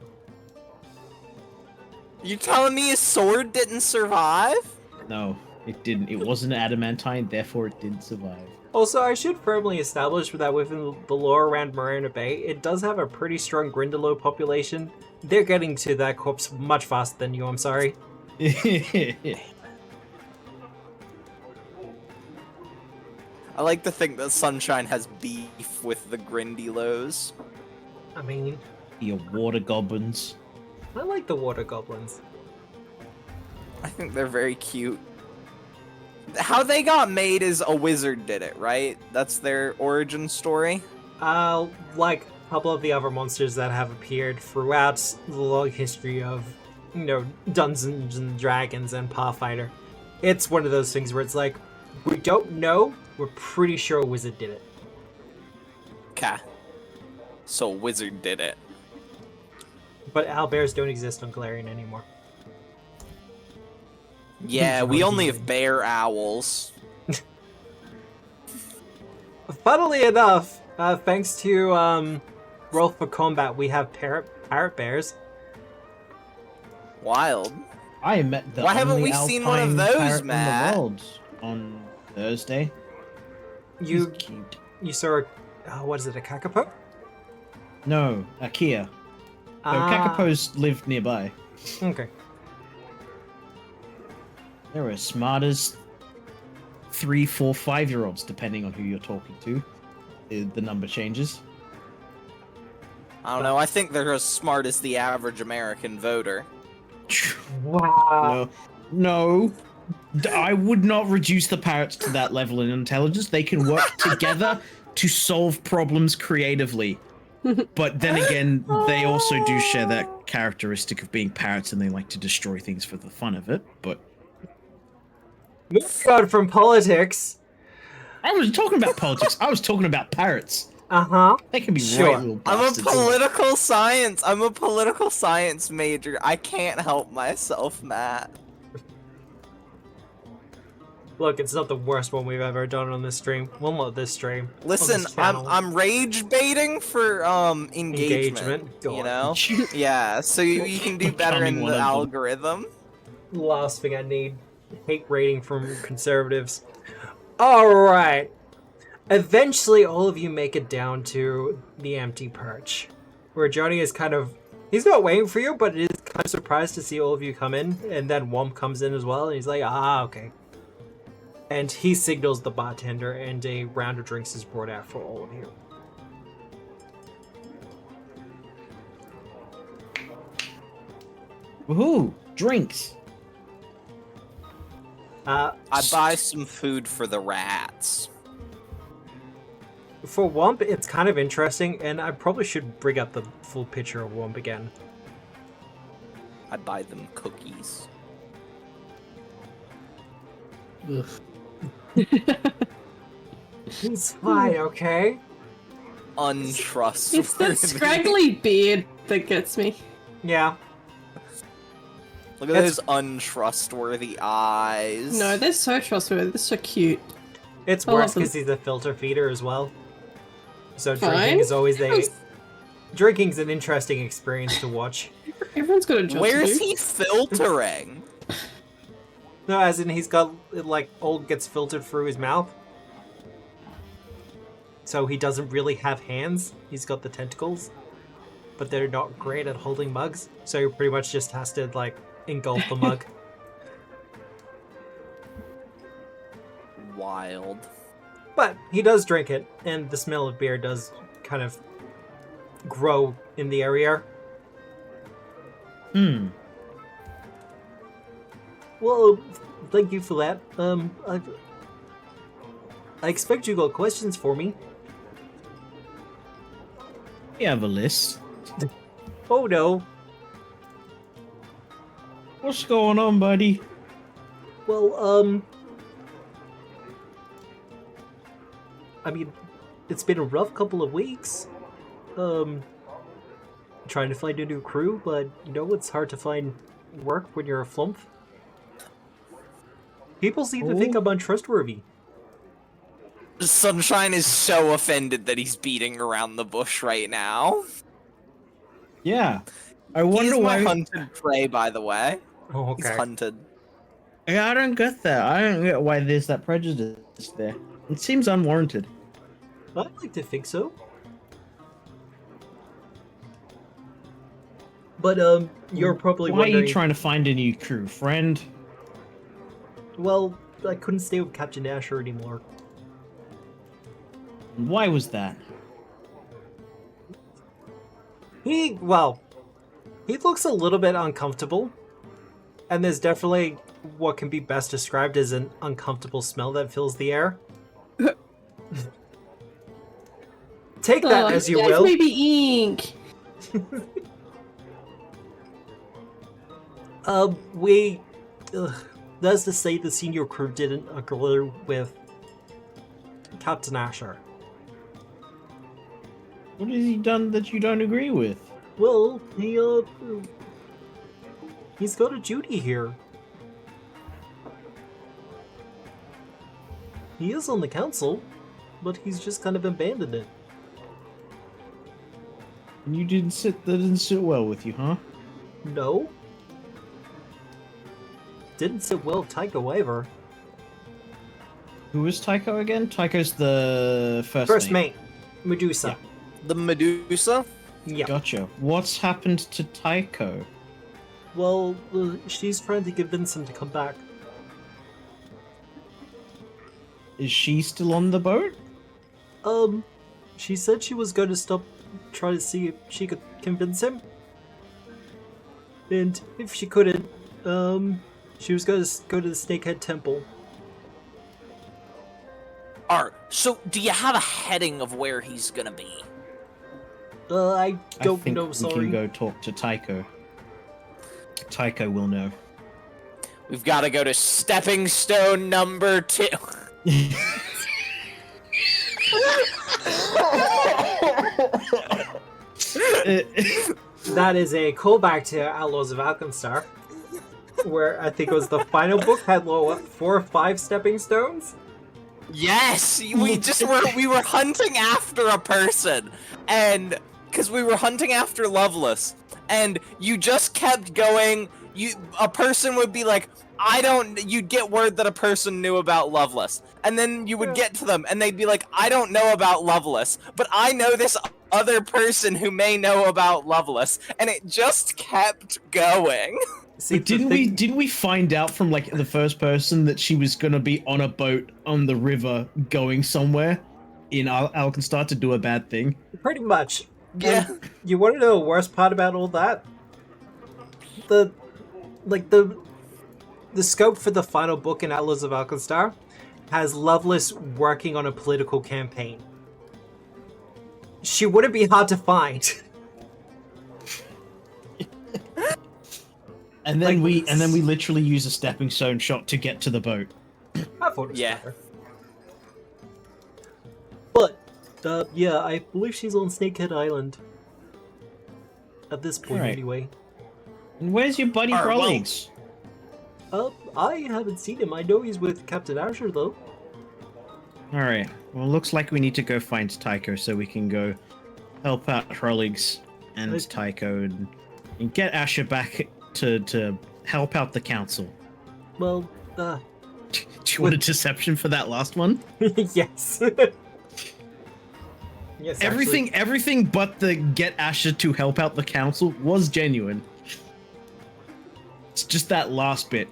You telling me his sword didn't survive? No, it didn't. It wasn't adamantine, therefore it didn't survive. Also, I should firmly establish that within the lore around Marina Bay, it does have a pretty strong Grindylow population. They're getting to that corpse much faster than you, I'm sorry. I like to think that Sunshine has beef with the Grindylows. I mean, Your water goblins. I like the water goblins. I think they're very cute. How they got made is a wizard did it, right? That's their origin story. Like a couple of the other monsters that have appeared throughout the long history of, Dungeons and Dragons and Pathfinder. It's one of those things where it's like, we don't know, we're pretty sure a wizard did it. Okay. So wizard did it. But owlbears don't exist on Galarian anymore. Yeah, we only have bear owls. Funnily enough, thanks to Roll for Combat, we have parrot bears. Wild. I met the Why haven't only we seen one of alpine those, parrot Matt? in the world on Thursday. You He's cute. you saw what is it, a kakapo? No, a Kia. No, Kakapos live nearby. Okay. They're as smart as 3, 4, 5-year-olds, depending on who you're talking to. The number changes. I don't know, I think they're as smart as the average American voter. Wow. No. I would not reduce the parrots to that level in intelligence. They can work together to solve problems creatively. But then again, they also do share that characteristic of being parrots and they like to destroy things for the fun of it, but... Moving on from politics. I wasn't talking about politics, I was talking about parrots. Uh-huh. They can be Sure. right little I'm a bastards. political science major. I can't help myself, Matt. Look, it's not the worst one we've ever done on this stream. Well, not this stream. on Listen, this channel. I'm rage baiting for engagement. Go You on. know? Yeah, so you can do better in Becoming one the of them. algorithm. Last thing I need. Hate rating from conservatives. Alright. Eventually, all of you make it down to the empty perch. Where Johnny is kind of... He's not waiting for you, but is kind of surprised to see all of you come in. And then Whomp comes in as well, and he's like, okay. And he signals the bartender, and a round of drinks is brought out for all of you. Woohoo! Drinks! I buy some food for the rats. For Whomp, it's kind of interesting, and I probably should bring up the full picture of Whomp again. I buy them cookies. Ugh. He's fine, okay? Untrustworthy. It's the scraggly beard that gets me. Yeah. Look at those untrustworthy eyes. No, they're so trustworthy. They're so cute. It's I love worse them. because he's a filter feeder as well. So Fine. drinking is always Everyone's- drinking's an interesting experience to watch. Everyone's got a job Where's to do. he filtering? No, as in he's got, like, all gets filtered through his mouth. So he doesn't really have hands. He's got the tentacles. But they're not great at holding mugs. So he pretty much just has to, like, engulf the mug. Wild. But he does drink it, and the smell of beer does kind of grow in the area. Hmm. Well, thank you for that. I expect you got questions for me. You have a list. Oh no. What's going on, buddy? Well, I mean, it's been a rough couple of weeks. Trying to find a new crew, but you know it's hard to find work when you're a Flumph. People seem to think I'm untrustworthy. Sunshine is so offended that he's beating around the bush right now. Yeah. I wonder He's my why... hunted prey, by the way. Oh, He's okay. hunted. Yeah, I don't get that. I don't get why there's that prejudice there. It seems unwarranted. I'd like to think so. But, you're probably Why are wondering... you trying to find a new crew, friend? Well, I couldn't stay with Captain Asher anymore. Why was that? He looks a little bit uncomfortable. And there's definitely what can be best described as an uncomfortable smell that fills the air. Take that as you yes, will. baby ink. That's to say the senior crew didn't agree with Captain Asher. What has he done that you don't agree with? Well, he's got a duty here. He is on the council, but he's just kind of abandoned it. And that didn't sit well with you, huh? No. Didn't sit well with Tycho either. Who is Tycho again? Tycho's the First name. mate, Medusa. Yeah. The Medusa? Yeah. Gotcha. What's happened to Tycho? Well, she's trying to convince him to come back. Is she still on the boat? She said she was going to try to see if she could convince him. And if she couldn't, she was going to go to the Snakehead Temple. So do you have a heading of where he's gonna be? I don't think know, we sorry. can go talk to Tycho. Tycho will know. We've got to go to stepping stone number 2. That is a callback to Outlaws of Alkenstar, where I think it was the final book had 4 or 5 stepping stones. Yes, we were hunting after a person, and because we were hunting after Loveless, and you just kept going. A person would be like, you'd get word that a person knew about Loveless, and then you would get to them, and they'd be like, I don't know about Loveless, but I know this other person who may know about Loveless, and it just kept going. See, didn't we find out from like the first person that she was gonna be on a boat on the river going somewhere in Alkenstar to do a bad thing? Pretty much. Yeah. And you want to know the worst part about all that? The scope for the final book in Outlaws of Alkenstar has Lovelace working on a political campaign. She wouldn't be hard to find. And then we literally use a stepping stone shot to get to the boat. I thought it was Yeah. better. But yeah, I believe she's on Snakehead Island. At this point, Alright. anyway. And where's your buddy Alright, well- Rollings? I haven't seen him. I know he's with Captain Asher, though. Alright, well, looks like we need to go find Tycho so we can go help out Rollings and Right. Tycho and get Asher back to help out the council. Well, Do you want a deception for that last one? yes. Yes, Everything but the get Asher to help out the council was genuine. It's just that last bit.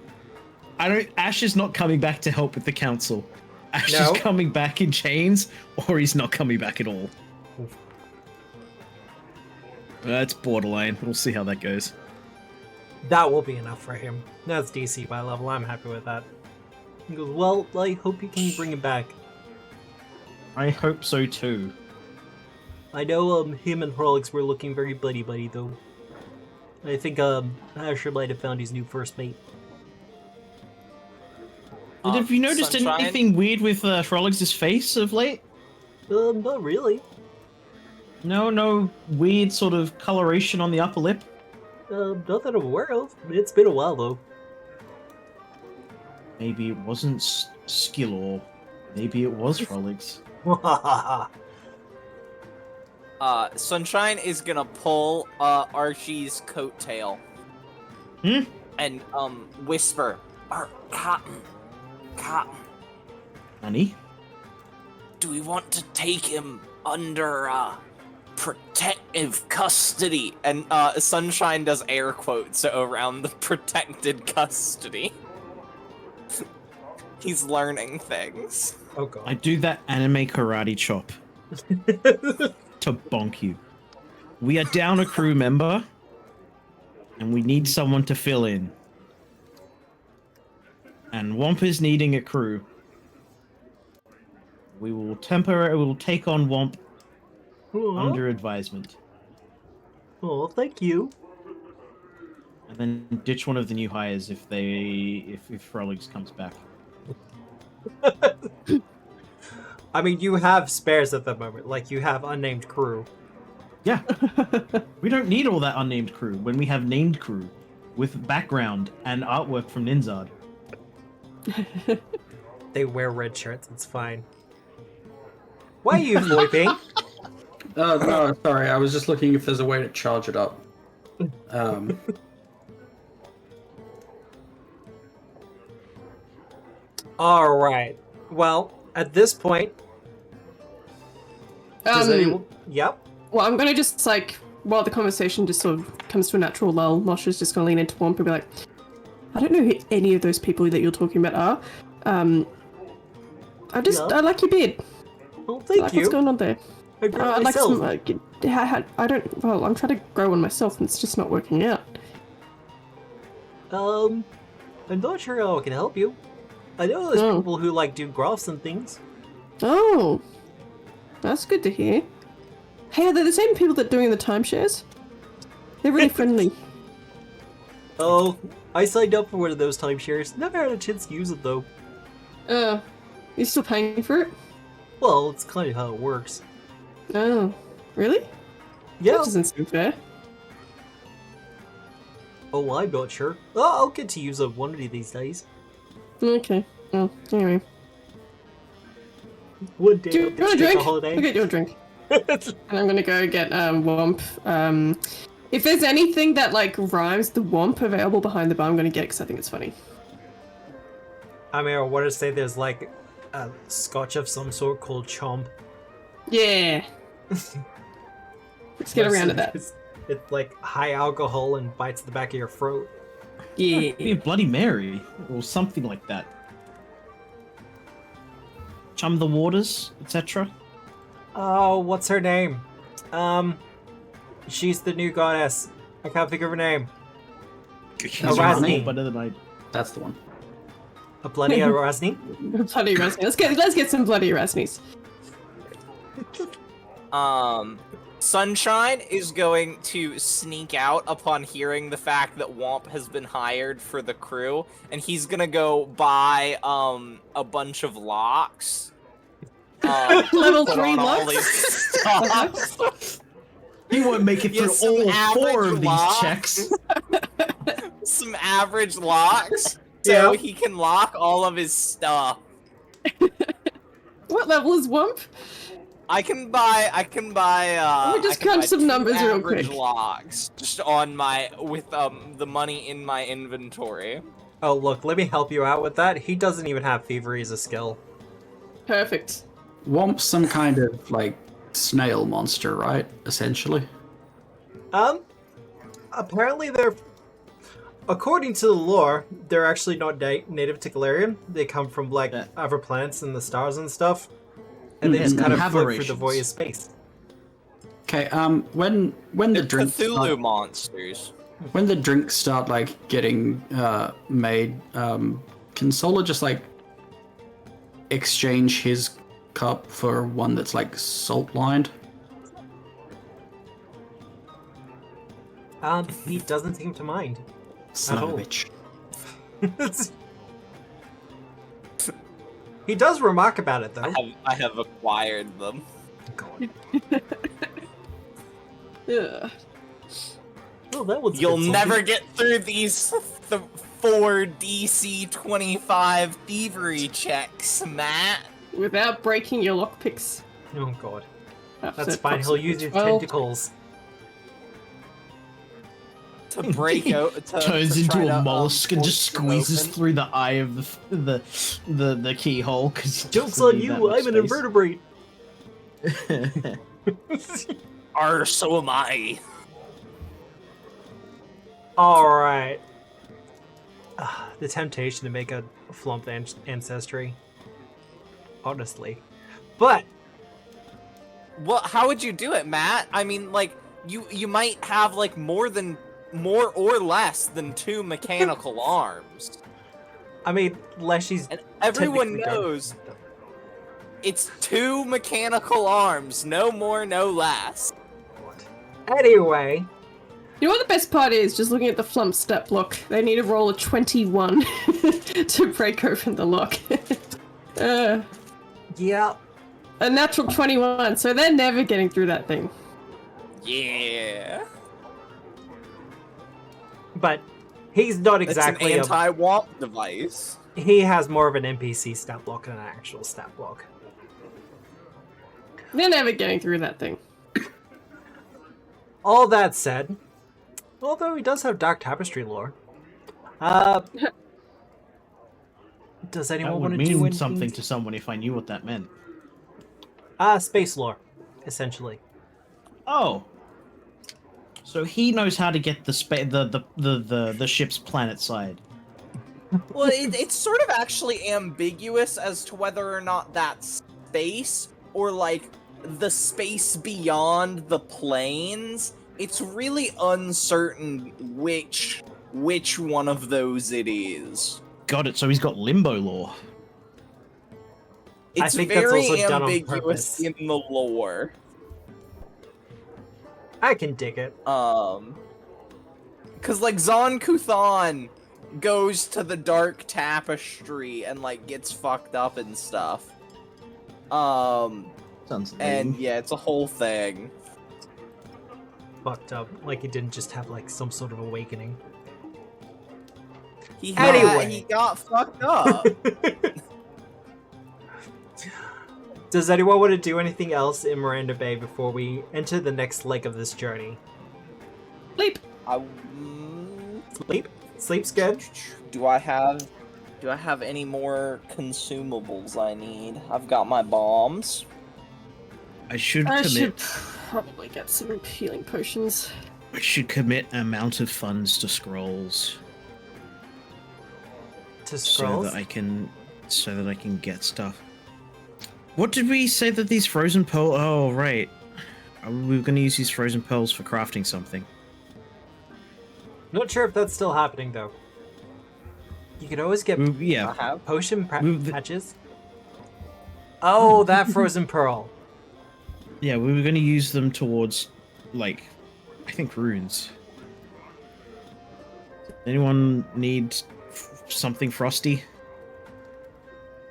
Asher's not coming back to help with the council. Asher's No. coming back in chains, or he's not coming back at all. That's borderline. We'll see how that goes. That will be enough for him. That's DC by level. I'm happy with that. He goes, well, I hope you can bring him back. I hope so too. I know him and Horlicks were looking very buddy-buddy, though. I think Asher might have found his new first mate. And have you noticed Sunshine? anything weird with Frolics' face of late? Not really. No weird sort of coloration on the upper lip? Not that I'm aware of. It's been a while, though. Maybe it wasn't skill, or maybe it was Frolics. Sunshine is gonna pull Archie's coattail. And whisper, Cotton, Honey? do we want to take him under protective custody? And Sunshine does air quotes around the protected custody. He's learning things. Oh I god. do that anime karate chop to bonk you. We are down a crew member, and we need someone to fill in. And Whomp is needing a crew. We will take on Whomp under advisement. Oh, thank you. And then ditch one of the new hires if Frolix comes back. I mean, you have spares at the moment. Like, you have unnamed crew. Yeah. We don't need all that unnamed crew when we have named crew with background and artwork from Ninzard. They wear red shirts. It's fine. Why are you VoIPing? No, sorry. I was just looking if there's a way to charge it up. All right. Well, at this point, does anyone? Yep. Well, I'm gonna just like, while the conversation just sort of comes to a natural lull, Mosha's just gonna lean into Whomp and be like, I don't know who any of those people that you're talking about are. I like your beard. Well, thank you. What's going on there? I grew I'd like myself. some. I don't. Well, I'm trying to grow one myself, and it's just not working out. I'm not sure how I can help you. I know there's people who like do grafts and things. Oh, that's good to hear. Hey, are they the same people that are doing the timeshares? They're really friendly. Oh, I signed up for one of those timeshares. Never had a chance to use it though. You still paying for it? Well, it's kind of how it works. Oh, really? Yeah. That doesn't seem fair. Oh, I'm not sure. Oh, I'll get to use it one of these days. Okay. Well, anyway. One day Do you I'll get want to a take drink? a holiday. I'll get you a drink. And I'm gonna go get Whomp. If there's anything that like rhymes the Whomp available behind the bar, I'm gonna get it because I think it's funny. I mean, I want to say there's like a scotch of some sort called Chomp. Yeah. Let's get around to that. It's like high alcohol and bites the back of your throat. Yeah. Be a Bloody Mary or something like that. Chum the waters, etc. Oh, what's her name? She's the new goddess. I can't think of her name. Erasni. Better than I. That's the one. A bloody Erasni? Bloody Erasmus. Let's get some bloody Erasmus. Sunshine is going to sneak out upon hearing the fact that Whomp has been hired for the crew, and he's gonna go buy a bunch of locks. Level put 3 on all locks? these stuff. He won't make it Yeah, through some all 4 average of these locks. checks. Some average locks, so he can lock all of his stuff. What level is Whomp? I can buy. Let me just crunch some 2 numbers real average quick. locks, just on my with the money in my inventory. Oh, look, let me help you out with that. He doesn't even have thievery as a skill. Perfect. Whomp's some kind of, like, snail monster, right? Essentially. Apparently they're... According to the lore, they're actually not native to Galarian. They come from, like, other planets and the stars and stuff. And they just kind of float through the void of space. Okay, when the drinks Cthulhu monsters. when the drinks start like getting made, can Solar just like exchange his cup for one that's like salt lined? He doesn't seem to mind. Son At of a all. bitch. He does remark about it, though. I have acquired them. God. Ugh. Oh, that was You'll never get through these 4 DC 25 thievery checks, Matt. Without breaking your lockpicks. Oh, God. Perhaps That's a fine. He'll use his tentacles. To break out, Turns to into try a to, mollusk and just force them squeezes open. through the eye of the keyhole. Because Joke's on you, I'm an invertebrate. Arr, so am I. Alright. The temptation to make a Flumph ancestry. Honestly. But, Well, how would you do it, Matt? I mean, like, you might have like more or less than 2 mechanical arms. I mean, Leshy's And everyone technically knows It's 2 mechanical arms, no more, no less. Anyway, You know what the best part is? Just looking at the Flumph stat block. They need to roll a 21 to break open the lock. yeah, A natural 21, so they're never getting through that thing. Yeah. but he's not exactly It's an anti-womp device. he has more of an NPC stat block than an actual stat block. They're never getting through that thing. All that said, although he does have Dark Tapestry lore, does That anyone want would to do mean anything? something to someone if I knew what that meant. Space lore, essentially. Oh. So he knows how to get the ship's planet side. Well, it's sort of actually ambiguous as to whether or not that's space or like the space beyond the planes. It's really uncertain which one of those it is. Got it. So he's got limbo lore. It's think that's very also done on ambiguous purpose. in the lore. I can dig it. Cause like Zon Kuthan goes to the Dark Tapestry and like gets fucked up and stuff. Sounds And lame. yeah, it's a whole thing. Fucked up. Like he didn't just have like some sort of awakening. He got fucked up. Does anyone want to do anything else in Miranda Bay before we enter the next leg of this journey? Leap! Sleep? Sleep's good. Do I have any more consumables I need? I've got my bombs. I should I commit. should probably get some healing potions. I should commit an amount of funds to scrolls To so scrolls? that I can get stuff. What did we say that these frozen pearls? Oh right, we were going to use these frozen pearls for crafting something. Not sure if that's still happening though. You could always get Yeah, I have. potion Move patches. Oh, that frozen pearl. yeah, we were going to use them towards, like, I think runes. Anyone need something frosty?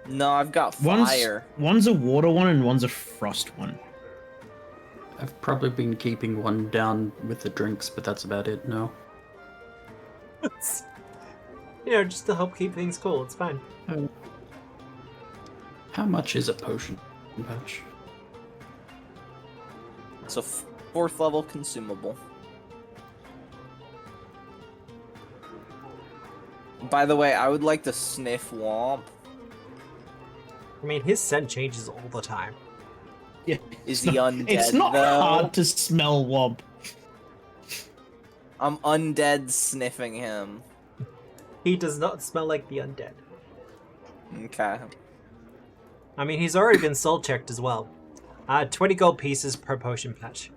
No, I've got fire. One's a water one and one's a frost one. I've probably been keeping one down with the drinks, but that's about it. No. You know, just to help keep things cool. It's fine. How much is a potion patch? It's a 4th level consumable. By the way, I would like to sniff Whomp. I mean, his scent changes all the time. Yeah, Is he undead, It's not though? hard to smell Whomp. I'm undead sniffing him. He does not smell like the undead. Okay. I mean, he's already been soul checked as well. 20 gold pieces per potion patch.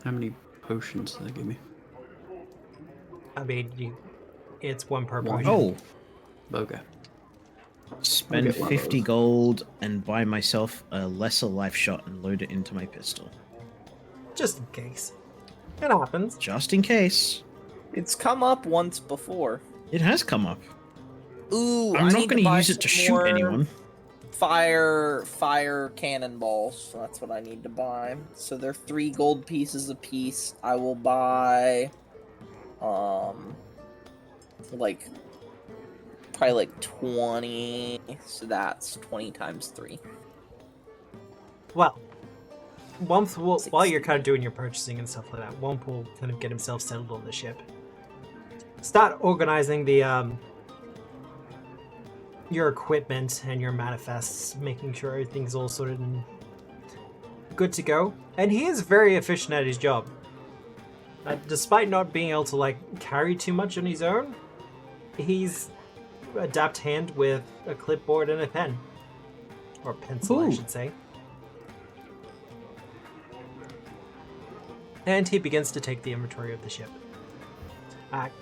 How many potions do they give me? I mean, it's one per One. potion. Oh, Okay. spend get one of 50 those. gold and buy myself a lesser life shot and load it into my pistol. Just in case. It happens. Just in case. It's come up once before. It has come up. Ooh, I'm I not need going to buy use it to some shoot more anyone. Fire cannonballs. So that's what I need to buy. So they're 3 gold pieces a piece. I will buy, like, probably like 20. So that's 20 times 3. Well, Whomp will, Six. while you're kind of doing your purchasing and stuff like that, Whomp will kind of get himself settled on the ship. Start organizing the your equipment and your manifests, making sure everything's all sorted and good to go. And he is very efficient at his job. Despite not being able to like carry too much on his own, he's a deft hand with a clipboard and a pen. Or pencil, I Ooh. should say. And he begins to take the inventory of the ship.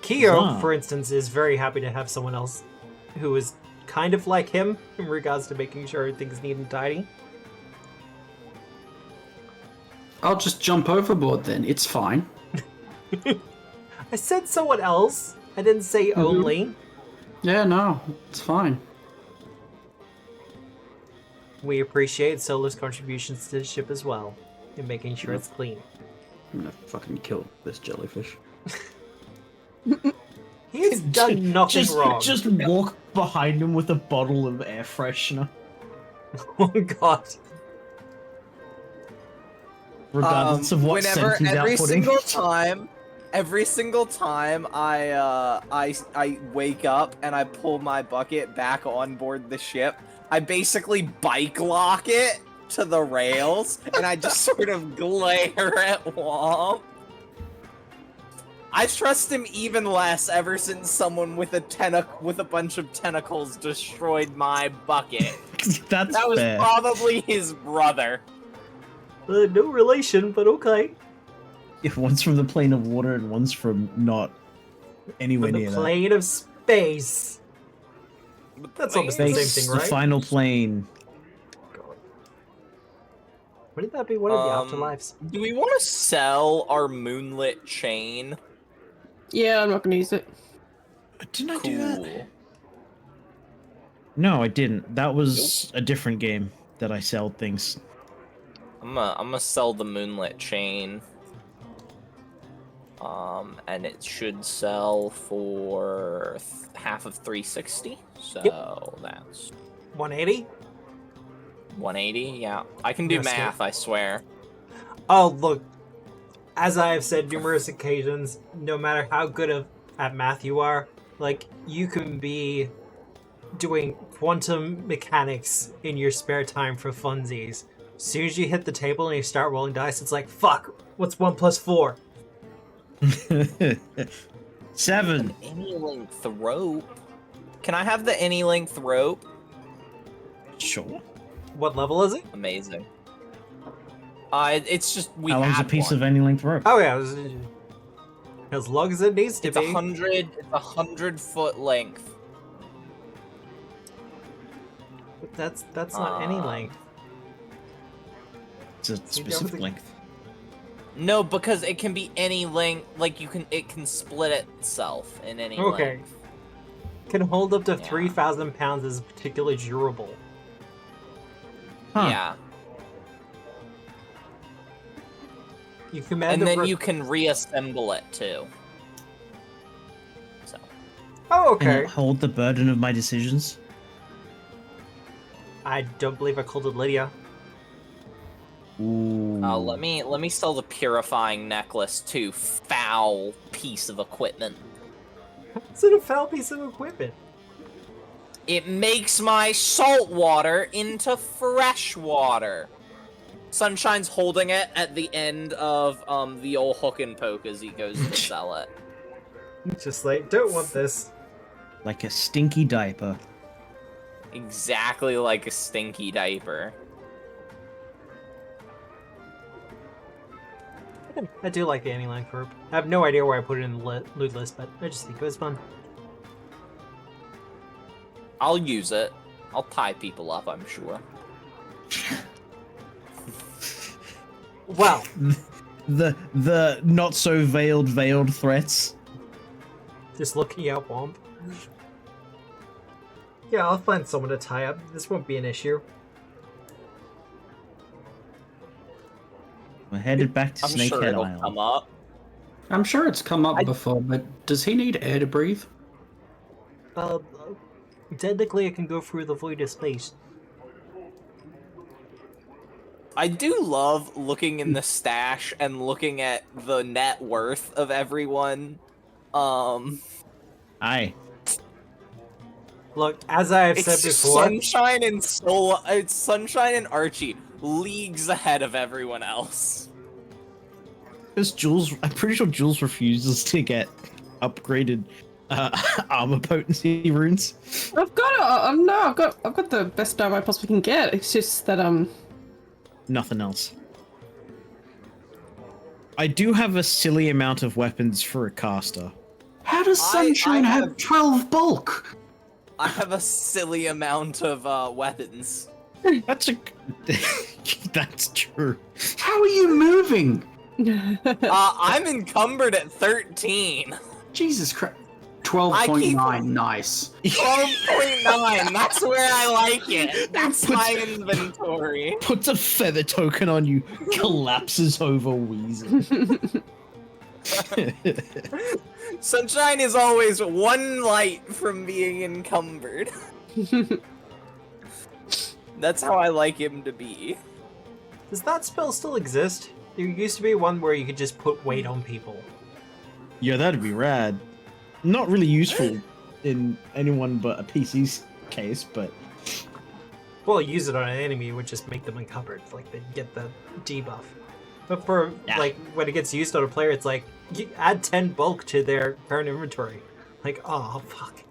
Kyo, Huzzah. for instance, is very happy to have someone else who is kind of like him in regards to making sure things neat and tidy. I'll just jump overboard then. It's fine. I said someone else. I didn't say only. Yeah, no, it's fine. We appreciate Solar's contributions to the ship as well, in making sure it's clean. I'm gonna fucking kill this jellyfish. He's done nothing wrong. Just walk behind him with a bottle of air freshener. Oh god. Regardless of what scent he's outputting. Every single time I wake up and I pull my bucket back on board the ship, I basically bike lock it to the rails and I just sort of glare at Whomp. I trust him even less ever since someone with a bunch of tentacles destroyed my bucket. That was fair. probably his brother. No relation, but okay. If one's from the plane of water and one's from not anywhere From near the that. plane of space. That's almost the Space, same thing, the right? final plane. God. Wouldn't that be one of the afterlives? Do we want to sell our moonlit chain? Yeah, I'm not gonna use it. Didn't I do that? No, I didn't. That was a different game that I sold things. I'm gonna sell the moonlit chain. And it should sell for half of 360. So that's 180? 180. Yeah, I can do Yes, math. I swear. Oh, look. As I have said numerous occasions, no matter how good at math you are, like, you can be doing quantum mechanics in your spare time for funsies. As soon as you hit the table and you start rolling dice, it's like, fuck, what's 1 plus 4? 7. Any length rope. Can I have the any length rope? Sure. What level is it? Amazing. It's just How long's a piece of any length rope? Oh yeah, as long as it needs to It's be. 100. It's 100-foot length. But that's not any length. It's a specific length. No, because it can be any length. Like it can split itself in any Okay. length. Can hold up to Yeah. 3,000 pounds, is particularly durable. Huh. Yeah, You command and the then you can reassemble it too. So Oh, Can okay. it hold the burden of my decisions? I don't believe I called it Lydia. Ooh. let me sell the purifying necklace too. Foul piece of equipment. It's a foul piece of equipment. It makes my salt water into fresh water. Sunshine's holding it at the end of the old hook and poke as he goes to sell it. Just like, don't want this. Like a stinky diaper. Exactly like a stinky diaper. I do like the any-length rope. I have no idea where I put it in the loot list, but I just think it was fun. I'll use it. I'll tie people up, I'm sure. Wow. The not so veiled threats. Just looking out, Whomp. Yeah, I'll find someone to tie up. This won't be an issue. We're headed back to I'm sure Snakehead it'll Isle. come up. I'm sure it's come up before, but does he need air to breathe? Technically it can go through the void of space. I do love looking in the stash and looking at the net worth of everyone. Aye. Look, as I have said It's before, Sunshine and Archie leagues ahead of everyone else. Because Jules, I'm pretty sure Jules refuses to get upgraded armor potency runes. I've got I've got the best armor I possibly can get. It's just that Nothing else. I do have a silly amount of weapons for a caster. How does Sunshine have 12 bulk? I have a silly amount of weapons. That's true. How are you moving? I'm encumbered at 13. Jesus Christ. 12.9, nice. 12.9, that's where I like it. That's my inventory. Puts a feather token on you, collapses over wheezing. Sunshine is always one light from being encumbered. That's how I like him to be. Does that spell still exist? There used to be one where you could just put weight on people. Yeah, that'd be rad. Not really useful in anyone but a PC's case, but... Well, use it on an enemy would just make them encumbered, like they get the debuff. But for, like, when it gets used on a player, it's like, you add 10 bulk to their current inventory. Like, oh, fuck.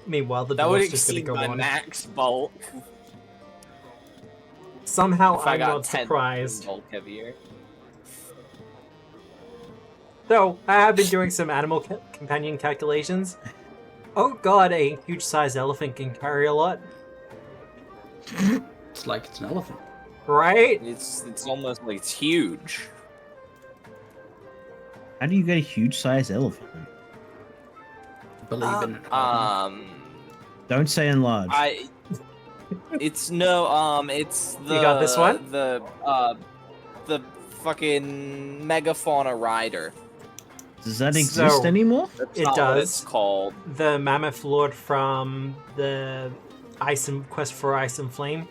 Meanwhile, the that would dwarf's just gonna exceed go my on. max bulk. Somehow If I I'm got not 10 surprised. bulk heavier. Though, I have been doing some animal companion calculations. Oh god, a huge-sized elephant can carry a lot. It's like it's an elephant. Right? It's almost like it's huge. How do you get a huge-sized elephant? Believe in it. Don't say enlarged. It's the You got this one? The fucking megafauna rider. Does that exist anymore? That's It not what does. it's called. The mammoth lord from the Quest for Ice and Flame.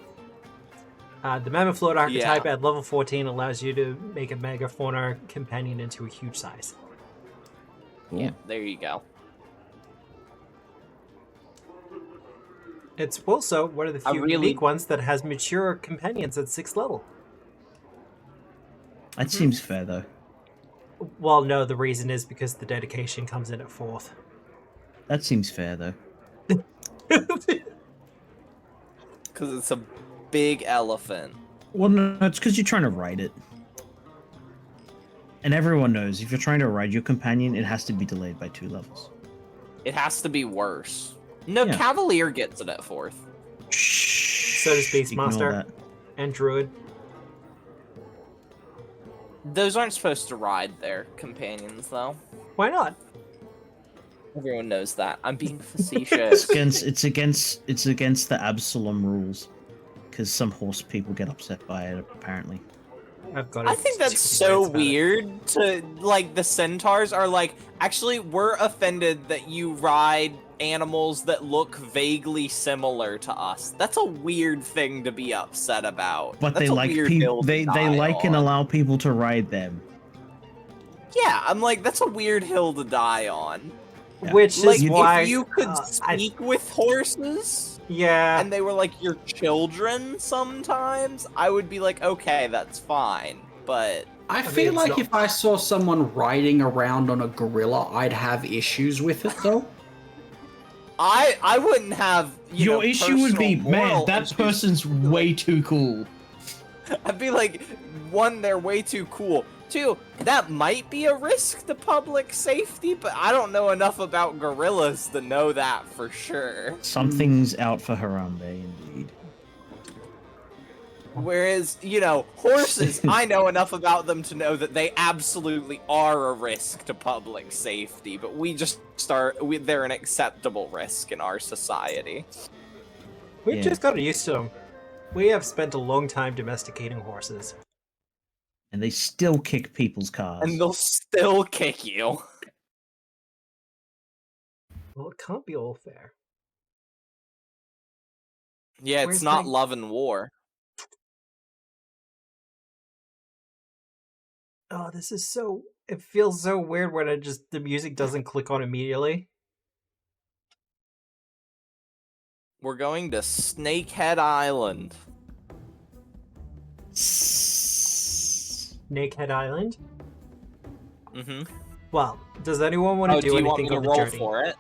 The mammoth lord archetype at level 14 allows you to make a megafauna companion into a huge size. Cool. Yeah, there you go. It's also one of the few unique ones that has mature companions at 6th level. That seems fair, though. Well, no, the reason is because the dedication comes in at 4th. That seems fair, though. Because it's a big elephant. Well, no, it's because you're trying to ride it. And everyone knows, if you're trying to ride your companion, it has to be delayed by 2 levels. It has to be worse. No, Yeah. Cavalier gets it at 4th. So does Ignore Beastmaster that. and Druid. Those aren't supposed to ride their companions, though. Why not? Everyone knows that. I'm being facetious. It's against the Absalom rules. Because some horse people get upset by it, apparently. I've got. I think that's so weird to, like, the centaurs are like, actually, we're offended that you ride animals that look vaguely similar to us. That's a weird thing to be upset about. But That's they a like weird people. hill to They die like and on. allow people to ride them. Yeah, I'm like, that's a weird hill to die on. Yeah. Which Like, is why if you could I- speak with horses, yeah. and they were like your children sometimes, I would be like, okay, that's fine. But I mean, feel it's like not- if I saw someone riding around on a gorilla, I'd have issues with it, though. I wouldn't have. Your issue would be, personal man, moral that issues. person's way too cool. I'd be like, one, they're way too cool. Two, that might be a risk to public safety, but I don't know enough about gorillas to know that for sure. Something's out for Harambe, indeed. Whereas, you know, horses, I know enough about them to know that they absolutely are a risk to public safety, but they're an acceptable risk in our society. We've Yeah. just gotten used to them. We have spent a long time domesticating horses. And they still kick people's cars. And they'll still kick you. Well, it can't be all fair. Yeah, it's Where's not my- love and war. Oh, this is so. It feels so weird when the music doesn't click on immediately. We're going to Snakehead Island. Snakehead Island. Mm-hmm. Well, does anyone want to do you want anything me to on the roll journey? for it?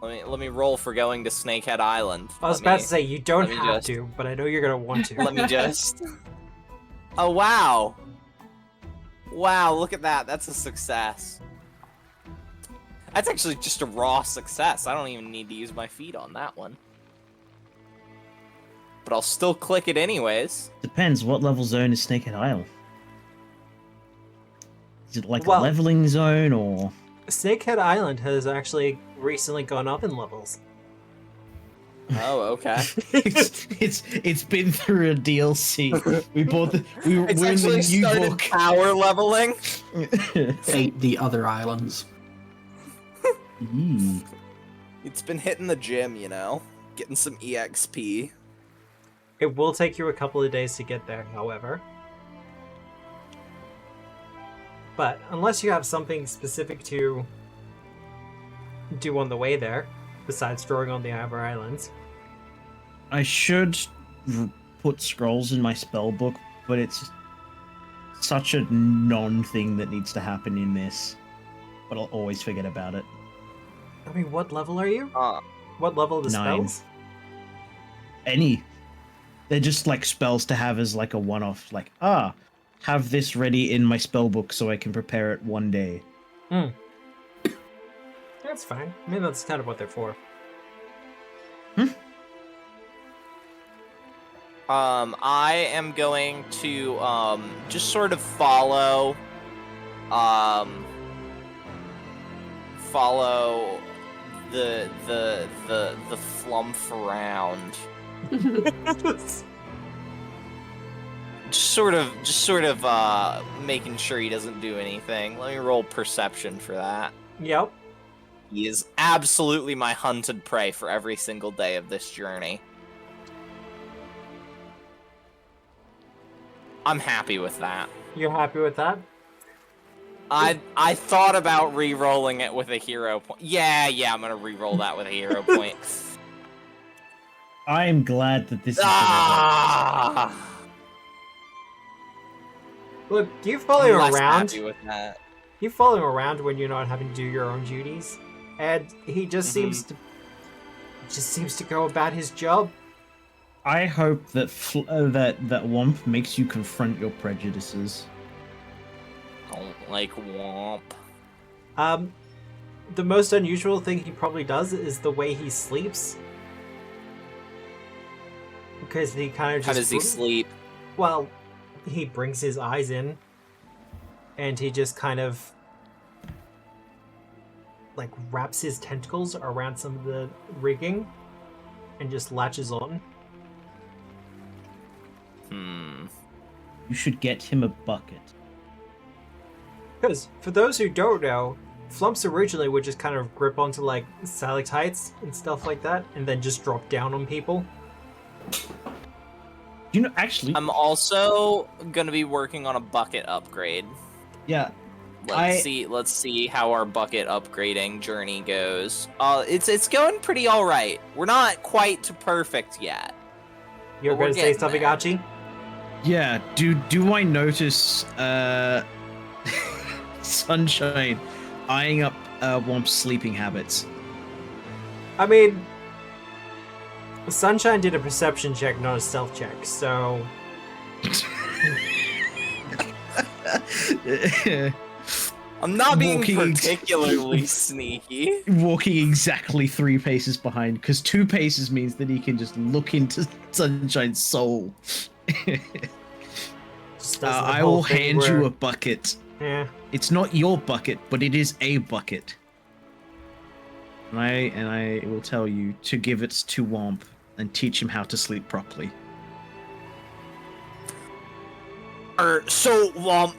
Let me roll for going to Snakehead Island. I was Let about me- to say you don't let me have just- to, but I know you're gonna want to. Let me just. Oh wow! Wow, look at that. That's a success. That's actually just a raw success. I don't even need to use my feet on that one. But I'll still click it anyways. Depends. What level zone is Snakehead Isle? Is it like Well- a leveling zone or? Snakehead Island has actually recently gone up in levels. Oh, okay. It's been through a DLC. We bought the we're in actually the new started book. power leveling. Ate the other islands. It's been hitting the gym, you know, getting some EXP. It will take you a couple of days to get there, however. But unless you have something specific to do on the way there, besides drawing on the Outer Islands. I should put scrolls in my spell book, but it's such a non-thing that needs to happen in this. But I'll always forget about it. I mean, what level are you? Uh, What level are the 9. spells? Any. They're just like spells to have as like a one-off, like, have this ready in my spell book so I can prepare it one day. That's fine. I mean, that's kind of what they're for. I am going to just sort of follow the Flumph around. Just sort of making sure he doesn't do anything. Let me roll perception for that. Yep. He is absolutely my hunted prey for every single day of this journey. I'm happy with that. You're happy with that? I thought about re-rolling it with a hero point. Yeah, I'm gonna re-roll that with a hero point. I'm glad that this is Look, do you follow him I'm less around? happy with that. You follow him around when you're not having to do your own duties, and he just seems to go about his job. I hope that that Whomp makes you confront your prejudices. Don't like Whomp. The most unusual thing he probably does is the way he sleeps. Because he kind of just... How does he sleep? Well, he brings his eyes in, and he just kind of like wraps his tentacles around some of the rigging and just latches on. You should get him a bucket. Because, for those who don't know, Flumps originally would just kind of grip onto, like, stalactites and stuff like that, and then just drop down on people. You know, actually, I'm also gonna be working on a bucket upgrade. yeah, Let's see how our bucket upgrading journey goes. It's going pretty all right. We're not quite to perfect yet. You're But we're going to say getting something, there. Archie? yeah. Do I notice Sunshine eyeing up Whomp's sleeping habits? I mean, Sunshine did a perception check, not a stealth check, so... I'm not being Walking- particularly sneaky. Walking exactly 3 paces behind, because 2 paces means that he can just look into Sunshine's soul. Just does the I whole will thing hand you where- a bucket. Yeah. It's not your bucket, but it is a bucket. And I will tell you to give it to Whomp and teach him how to sleep properly. So,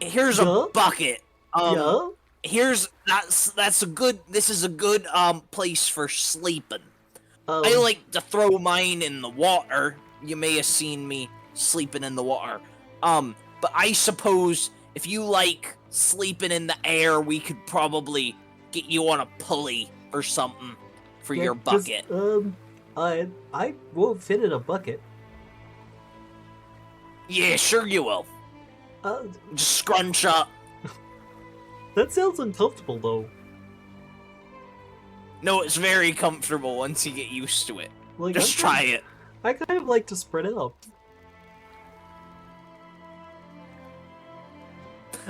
here's Yeah? a bucket. Yeah? This is a good place for sleeping. Um, I like to throw mine in the water. You may have seen me sleeping in the water. But I suppose if you like sleeping in the air, we could probably get you on a pulley or something for yeah, your 'cause, bucket. I won't fit in a bucket. Yeah, sure you will. Just scrunch up. That sounds uncomfortable, though. No, it's very comfortable once you get used to it. Like, Just I try kind- it. I kind of like to spread out.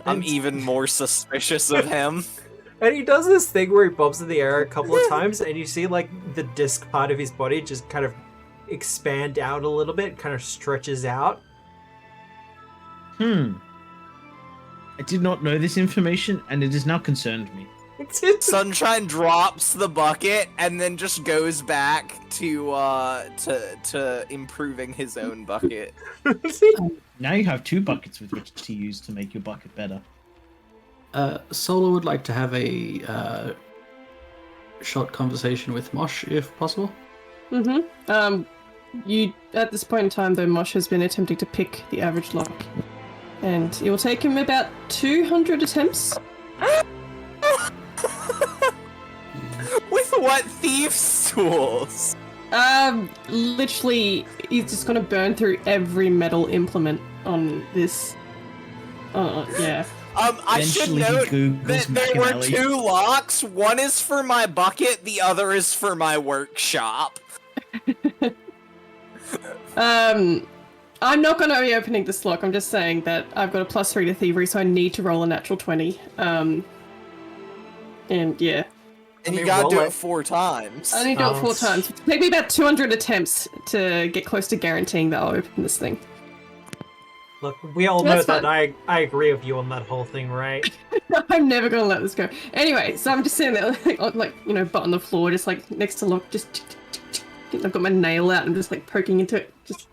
I'm And- even more suspicious of him. And he does this thing where he bumps in the air a couple of times, and you see like the disc part of his body just kind of expand out a little bit, kind of stretches out. I did not know this information, and it has now concerned me. Sunshine drops the bucket and then just goes back to improving his own bucket. Now you have 2 buckets with which to use to make your bucket better. Solo would like to have a short conversation with Mosh, if possible. You at this point in time, though, Mosh has been attempting to pick the average lock, and it will take him about 200 attempts. With what thieves' tools? Literally, he's just gonna burn through every metal implement on this. Yeah. I should note that there were 2 locks. One is for my bucket, the other is for my workshop. I'm not gonna be opening this lock. I'm just saying that I've got a +3 to thievery, so I need to roll a natural 20. And yeah. And you gotta do it 4 times. I need to do it 4 times. It'll take me about 200 attempts to get close to guaranteeing that I'll open this thing. Look, we all know that I agree with you on that whole thing, right? I'm never gonna let this go. Anyway, so I'm just sitting there, like butt on the floor, just like next to lock, just. I've got my nail out and just like poking into it. Just.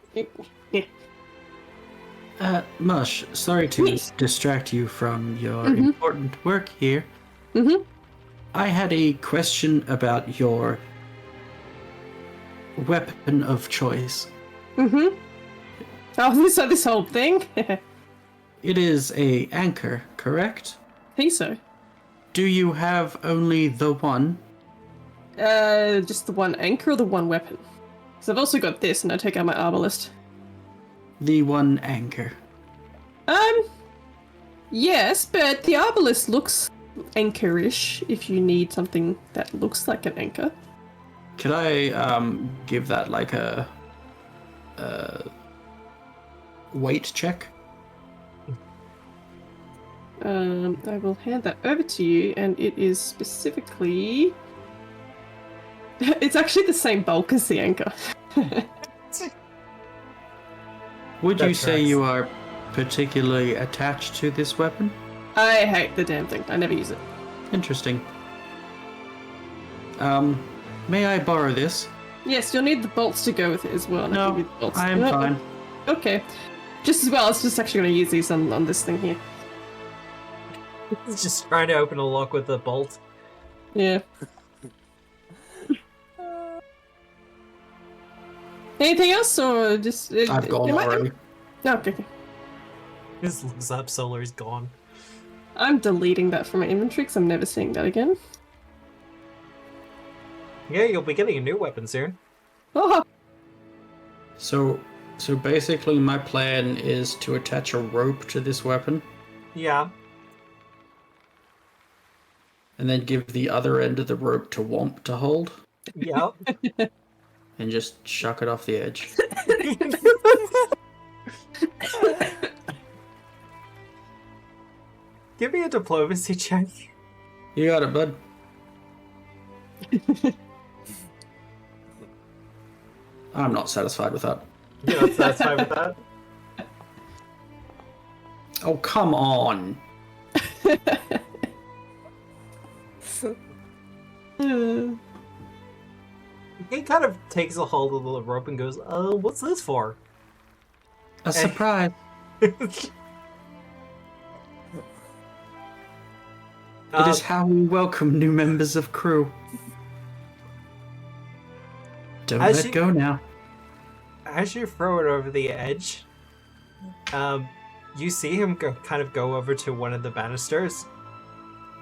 Yeah. Mush, sorry to distract you from your important work here. I had a question about your weapon of choice. Oh, so this whole thing? It is a anchor, correct? I think so. Do you have only the one? Just the one anchor or the one weapon? Because I've also got this, and I take out my arbalist. The one anchor. Yes, but the arbalist looks anchorish if you need something that looks like an anchor. Could I give that like a weight check? I will hand that over to you, and it is specifically... It's actually the same bulk as the anchor. Would you say you are particularly attached to this weapon? I hate the damn thing. I never use it. Interesting. May I borrow this? Yes, you'll need the bolts to go with it as well. And No, I am fine. Okay. Just as well, I was just actually going to use these on this thing here. He's just trying to open a lock with a bolt. Yeah. Anything else, or just... I've gone already. Oh, okay. This looks up, Solar's gone. I'm deleting that from my inventory because I'm never seeing that again. Yeah, you'll be getting a new weapon soon. Oh! So basically my plan is to attach a rope to this weapon. Yeah. And then give the other end of the rope to Whomp to hold. Yep. And just chuck it off the edge. Give me a diplomacy check. You got it, bud. I'm not satisfied with that. You're not satisfied with that? Oh, come on. He kind of takes a hold of the rope and goes, what's this for? A surprise. It is how we welcome new members of crew. Don't let go now. As you throw it over the edge, you see him kind of go over to one of the banisters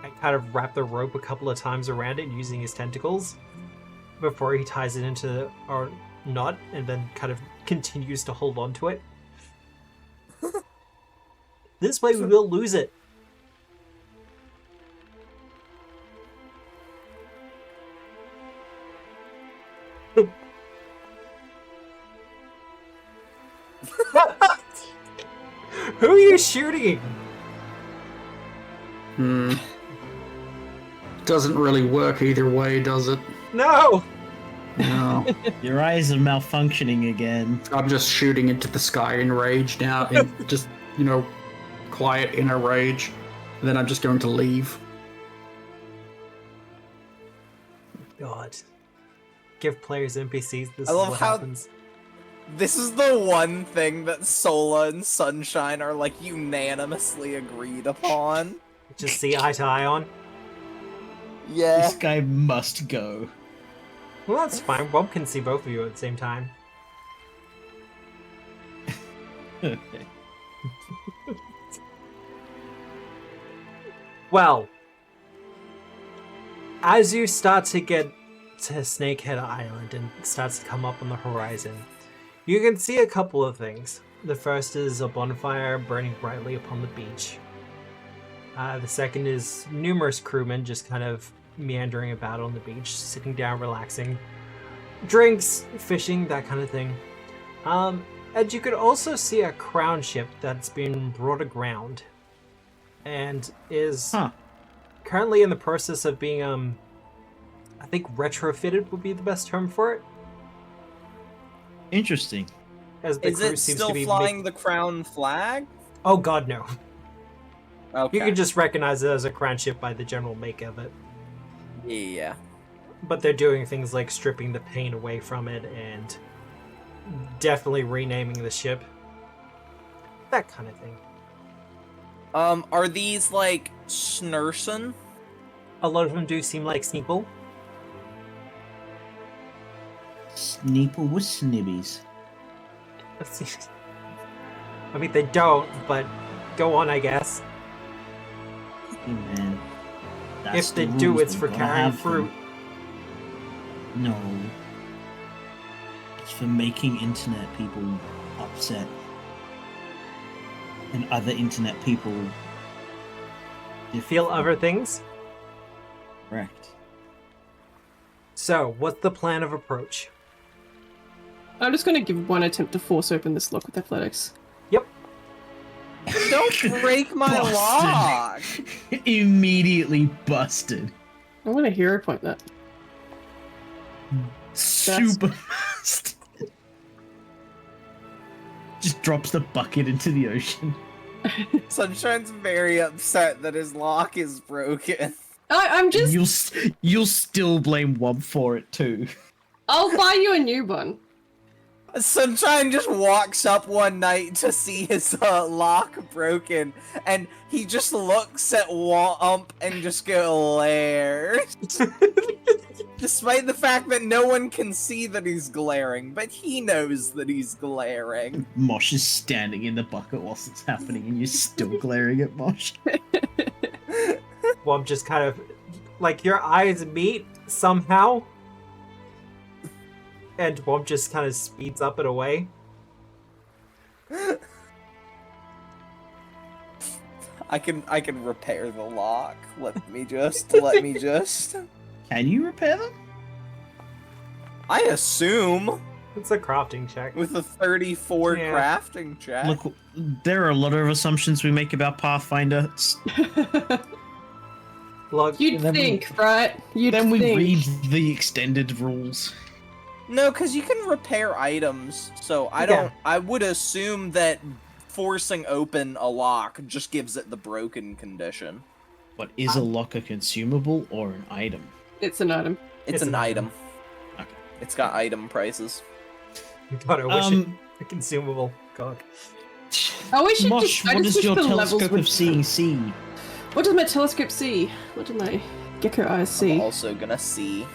and kind of wrap the rope a couple of times around it using his tentacles before he ties it into a knot and then kind of continues to hold on to it. This way we will lose it. Who are you shooting? Doesn't really work either way, does it? No! No. Your eyes are malfunctioning again. I'm just shooting into the sky in rage now, and just, quiet inner rage. And then I'm just going to leave. God. Give players NPCs, this I is love what how- happens. This is the one thing that Sola and Sunshine are like unanimously agreed upon. Just see eye to eye on. Yeah. This guy must go. Well, that's fine. Whomp can see both of you at the same time. Well, as you start to get to Snakehead Island and it starts to come up on the horizon, you can see a couple of things. The first is a bonfire burning brightly upon the beach. The second is numerous crewmen just kind of meandering about on the beach, sitting down, relaxing. Drinks, fishing, that kind of thing. And you could also see a crown ship that's been brought aground and is currently in the process of being, I think retrofitted would be the best term for it. Interesting. As the Is crew it seems still to be flying the crown flag? Oh god, no. Okay. You can just recognize it as a crown ship by the general make of it. Yeah. But they're doing things like stripping the paint away from it and definitely renaming the ship. That kind of thing. Are these like Snursen? A lot of them do seem like Sneeple. Sneeple with snibbies. I mean, they don't, but go on, I guess. Hey, man. If they do, it's for carrying fruit. No. It's for making internet people upset. And other internet people... You feel other things? Correct. So, what's the plan of approach? I'm just going to give one attempt to force open this lock with athletics. Yep. Don't break my Busted. lock! Immediately busted. I want to hero point that. Super fast. Just drops the bucket into the ocean. Sunshine's very upset that his lock is broken. I'm just... You'll still blame Whomp for it too. I'll buy you a new one. Sunshine just walks up one night to see his lock broken, and he just looks at Whomp and just glares. Despite the fact that no one can see that he's glaring, but he knows that he's glaring. Mosh is standing in the bucket whilst it's happening, and you're still glaring at Mosh. Whomp just kind of... Like, your eyes meet somehow. And Whomp just kind of speeds up and away. I can repair the lock. Let me just. Can you repair them? I assume It's a crafting check. with a 34 Yeah. crafting check. Look, there are a lot of assumptions we make about Pathfinder. Look, You'd Then we- think, right? You'd Then we think. read the extended rules. No, because you can repair items. So I Yeah. don't. I would assume that forcing open a lock just gives it the broken condition. But is a lock a consumable or an item? It's an item. It's an item. Okay. It's got item prices. God, I wish it a consumable. God. I wish it Mosh, just. I what just does wish your the levels telescope would. of seeing see? What does my telescope see? What do my gecko eyes see? I'm also gonna see.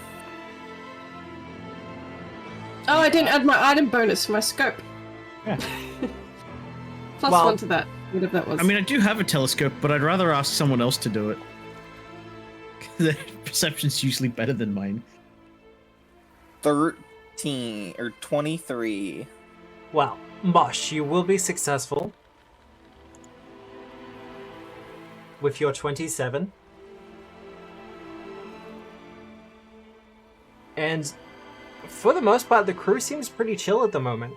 Oh, I didn't add my item bonus for my scope. Yeah. Plus Well- one to that, whatever that was. I mean, I do have a telescope, but I'd rather ask someone else to do it. Their perception's usually better than mine. 13 or 23. Well, Mosh, you will be successful with your 27. And for the most part, the crew seems pretty chill at the moment.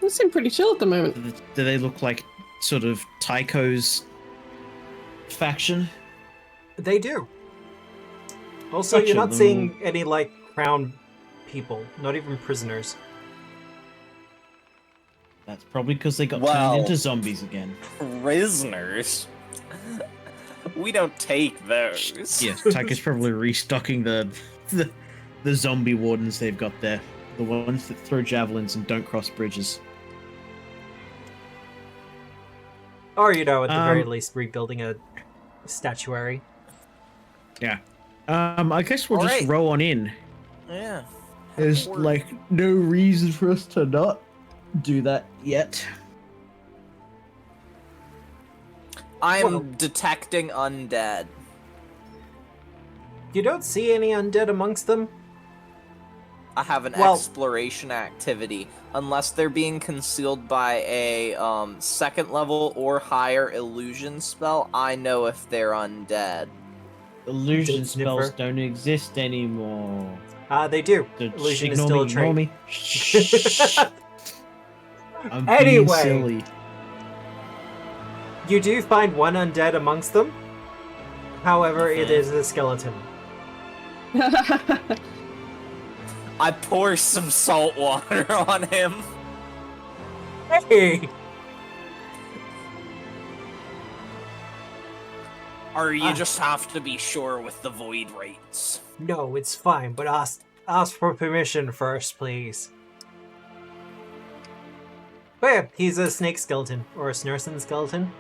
They seem pretty chill at the moment. Do they look like sort of Tycho's faction? They do. Also, Gotcha, you're not then seeing any, like, crowned people. Not even prisoners. That's probably because they got Well. turned into zombies again. Prisoners? We don't take those. Yes, Tycho's probably restocking the zombie wardens they've got there. The ones that throw javelins and don't cross bridges. Or, at the very least, rebuilding a statuary. Yeah. I guess we'll just Alright. roll on in. Yeah. There's, like, no reason for us to not do that yet. I'm detecting undead. You don't see any undead amongst them? I have an Well- exploration activity. Unless they're being concealed by a second level or higher illusion spell, I know if they're undead. Illusion Didn't spells sniffer. don't exist anymore. They do. So Illusion is ignore still a me, trait. Shh. I'm being Anyway. silly. You do find one undead amongst them. However, it is a skeleton. I pour some salt water on him. Hey! Or you just have to be sure with the void rates. No, it's fine, but ask for permission first, please. But yeah, he's a snake skeleton, or a Snursen skeleton.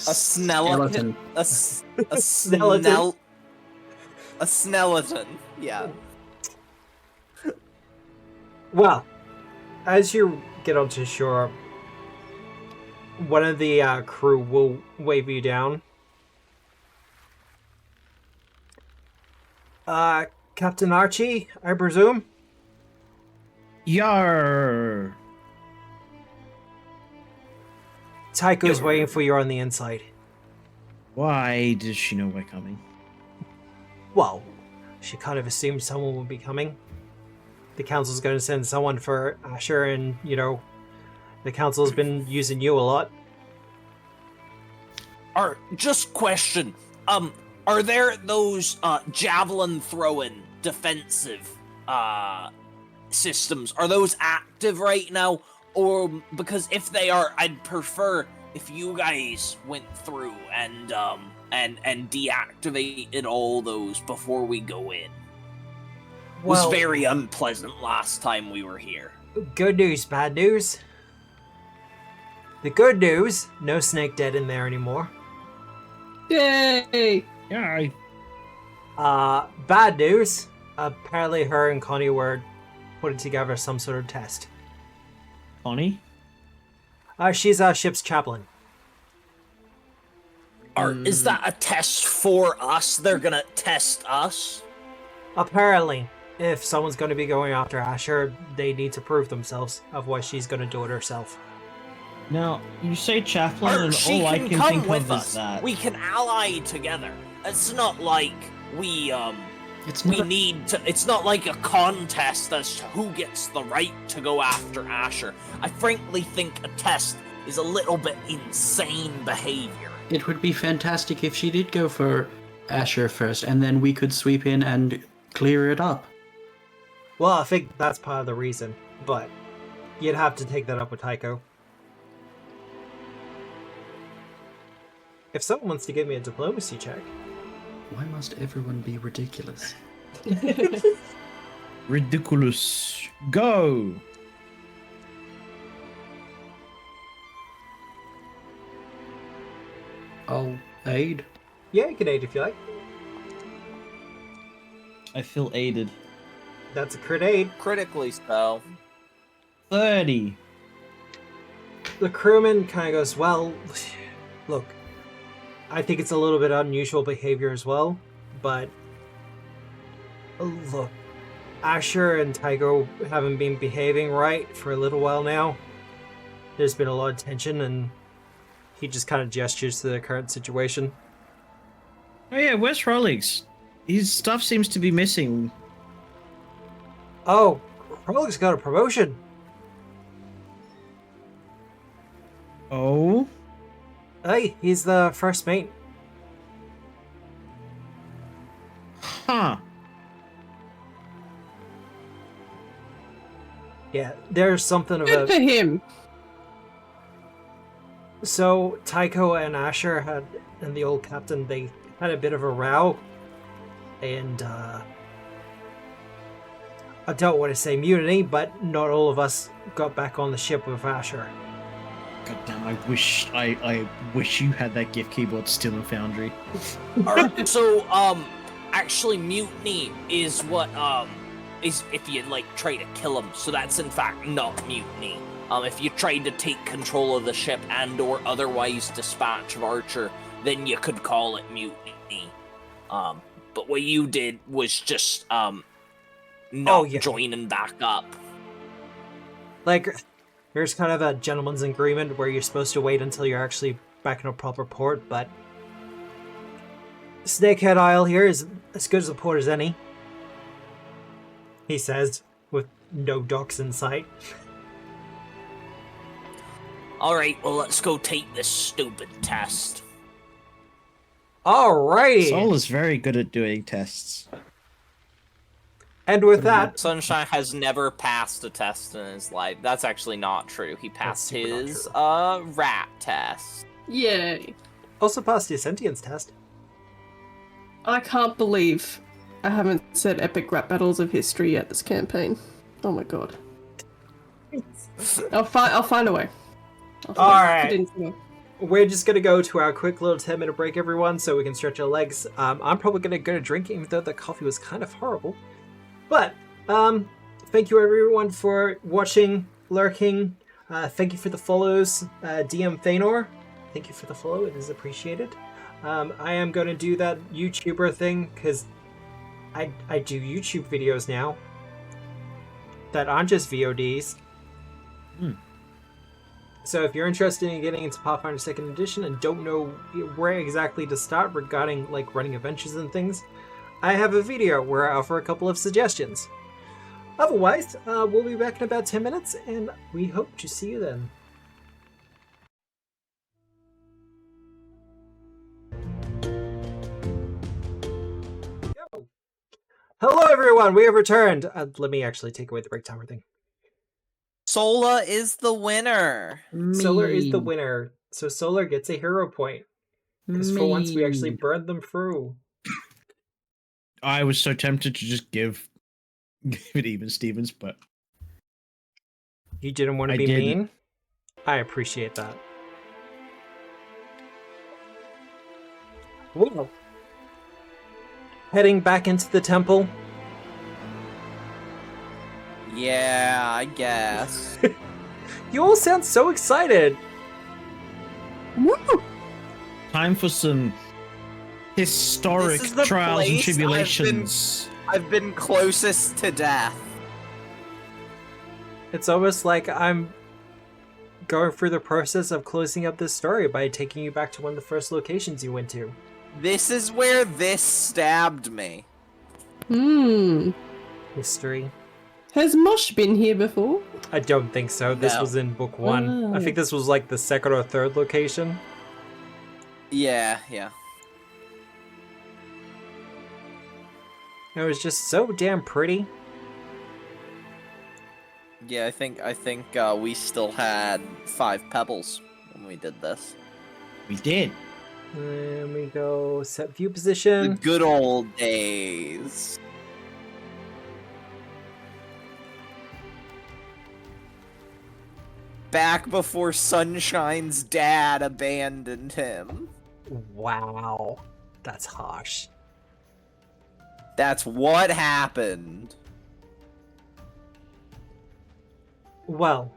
A Skeleton. A Sneleton. A sneleton. Yeah. Well, as you get onto shore, one of the crew will wave you down. Captain Archie, I presume? Yar. Tycho's waiting for you on the inside. Why does she know we're coming? Well, she kind of assumed someone would be coming. The council's going to send someone for Asher, and, the council's been using you a lot. Just question. Are there those javelin throwing defensive systems? Are those active right now? Or because if they are, I'd prefer if you guys went through and deactivated all those before we go in. Well, Was very unpleasant last time we were here. good news, bad news. The good news, no snake dead in there anymore. Yay! Yeah, Bad news, apparently her and Connie were putting together some sort of test. Connie? She's our ship's chaplain. Is that a test for us? They're gonna test us? Apparently, if someone's going to be going after Asher, they need to prove themselves, otherwise she's going to do it herself. Now, you say chaplain, and She all I can can come think with of us. is that. We can ally together. It's not like It's we not. need to. It's not like a contest as to who gets the right to go after Asher. I frankly think a test is a little bit insane behavior. It would be fantastic if she did go for Asher first, and then we could sweep in and clear it up. Well, I think that's part of the reason, but you'd have to take that up with Tycho. If someone wants to give me a diplomacy check. Why must everyone be ridiculous? Ridiculous. Go! I'll aid. Yeah, you can aid if you like. I feel aided. That's a crit aid. Critically so. 30. The crewman kind of goes, well, look, I think it's a little bit unusual behavior as well, but look, Asher and Tycho haven't been behaving right for a little while now. There's been a lot of tension, and he just kind of gestures to the current situation. Oh yeah, where's Rolex? His stuff seems to be missing. Oh, Rolig's got a promotion. Oh? Hey, he's the first mate. Yeah, there's something of Good a... for him. So, Tycho and Asher and the old captain, they had a bit of a row. And, I don't want to say mutiny, but not all of us got back on the ship with Asher. God damn, I wish you had that gift keyboard still in Foundry. Alright, so, actually mutiny is what, is if you, like, try to kill him. So that's, in fact, not mutiny. If you tried to take control of the ship and or otherwise dispatch of Archer, then you could call it mutiny. But what you did was just, not joining back up. Like, there's kind of a gentleman's agreement where you're supposed to wait until you're actually back in a proper port, but Snakehead Isle here is as good as a port as any, he says, with no docks in sight. Alright, well, let's go take this stupid test. Alrighty! Sol is very good at doing tests. And with that... Sunshine has never passed a test in his life. That's actually not true. He passed super not his, true. rat test. Yay. Also passed your sentience test. I can't believe I haven't said epic rap battles of history yet this campaign. Oh my god. I'll find a way. Alright. We're just gonna go to our quick little 10-minute break, everyone, so we can stretch our legs. I'm probably gonna go to drink, even though the coffee was kind of horrible. But, thank you everyone for watching, lurking. Thank you for the follows, DM Thanor. Thank you for the follow, it is appreciated. I am going to do that YouTuber thing, because I do YouTube videos now that aren't just VODs. So if you're interested in getting into Pathfinder 2nd Edition and don't know where exactly to start regarding like running adventures and things, I have a video where I offer a couple of suggestions. Otherwise, we'll be back in about 10 minutes, and we hope to see you then. Hello everyone, we have returned. Let me actually take away the break timer thing. Sola is the winner. Solar is the winner, so Solar gets a hero point. Because for once we actually burned them through. I was so tempted to just give it even Stevens, but you didn't want to be mean? I appreciate that. Whoa. Heading back into the temple. Yeah, I guess. You all sound so excited. Woo! Time for some historic This is the trials and place tribulations. I've been closest to death. It's almost like I'm going through the process of closing up this story by taking you back to one of the first locations you went to. This is where this stabbed me. History. Has Mosh been here before? I don't think so. This was in book 1. I think this was like the second or third location. Yeah. It was just so damn pretty. Yeah, I think we still had 5 pebbles when we did this. We did. And we go set view The position. good old days. Back before Sunshine's dad abandoned him. Wow. That's harsh. That's what happened. Well.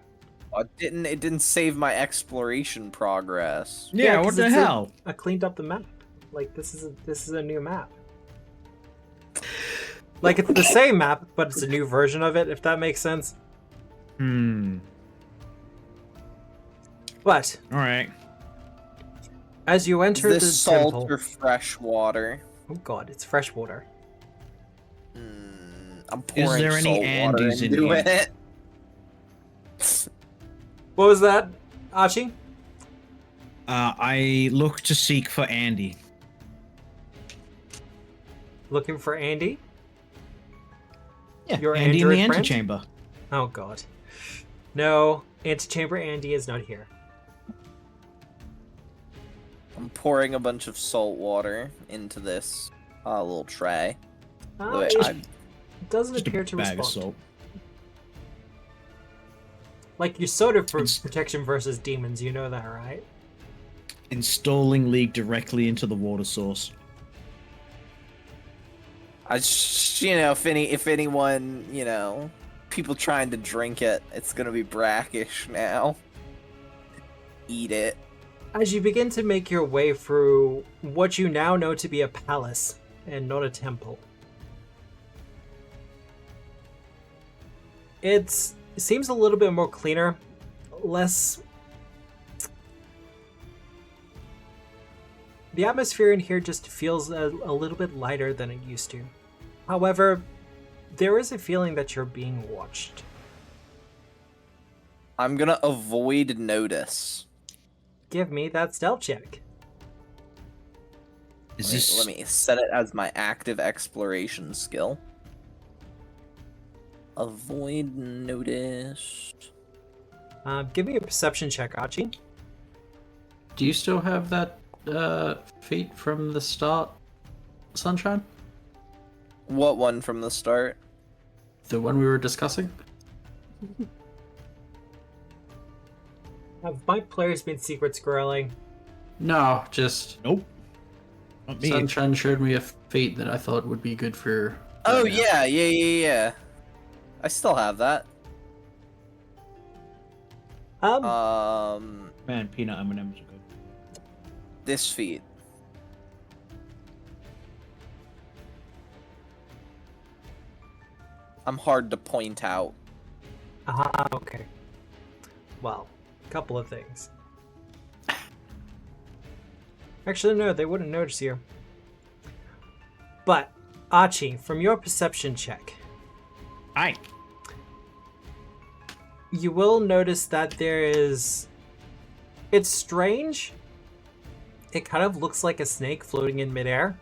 It didn't save my exploration progress. Yeah, what 'cause the it's hell? I cleaned up the map. Like this is a new map. Like it's the same map, but it's a new version of it, if that makes sense. But Alright. as you enter Is this the salt temple, or fresh water? oh god, it's fresh water. I'm pouring there any salt water Andes in into here? it. What was that, Archie? I look to seek for Andy. Looking for Andy? Yeah, Your Andy in the android friend? antechamber. Oh god. No, Antechamber Andy is not here. I'm pouring a bunch of salt water into this little tray. Wait, It doesn't Just appear a to bag of respond. salt. Like, you're sort of for It's- protection versus demons, you know that, right? Installing leak directly into the water source. If anyone, people trying to drink it, it's gonna be brackish now. Eat it. As you begin to make your way through what you now know to be a palace and not a temple, it seems a little bit more cleaner, less... The atmosphere in here just feels a little bit lighter than it used to. However, there is a feeling that you're being watched. I'm gonna avoid notice. Give me that stealth check. Let me set it as my active exploration skill. Avoid notice. Give me a perception check, Archie. Do you still have that feat from the start, Sunshine? What one from the start? The one we were discussing? Have my players been secret squirreling? No, just Nope. Not me. Sunshine showed me a feat that I thought would be good for. Oh right now. yeah. I still have that. Man, peanut M&Ms are good. This feat. I'm hard to point out. Okay. Well, a couple of things. Actually, no, they wouldn't notice you. But, Archie, from your perception check, Aye. you will notice that there is... It's strange. It kind of looks like a snake floating in midair.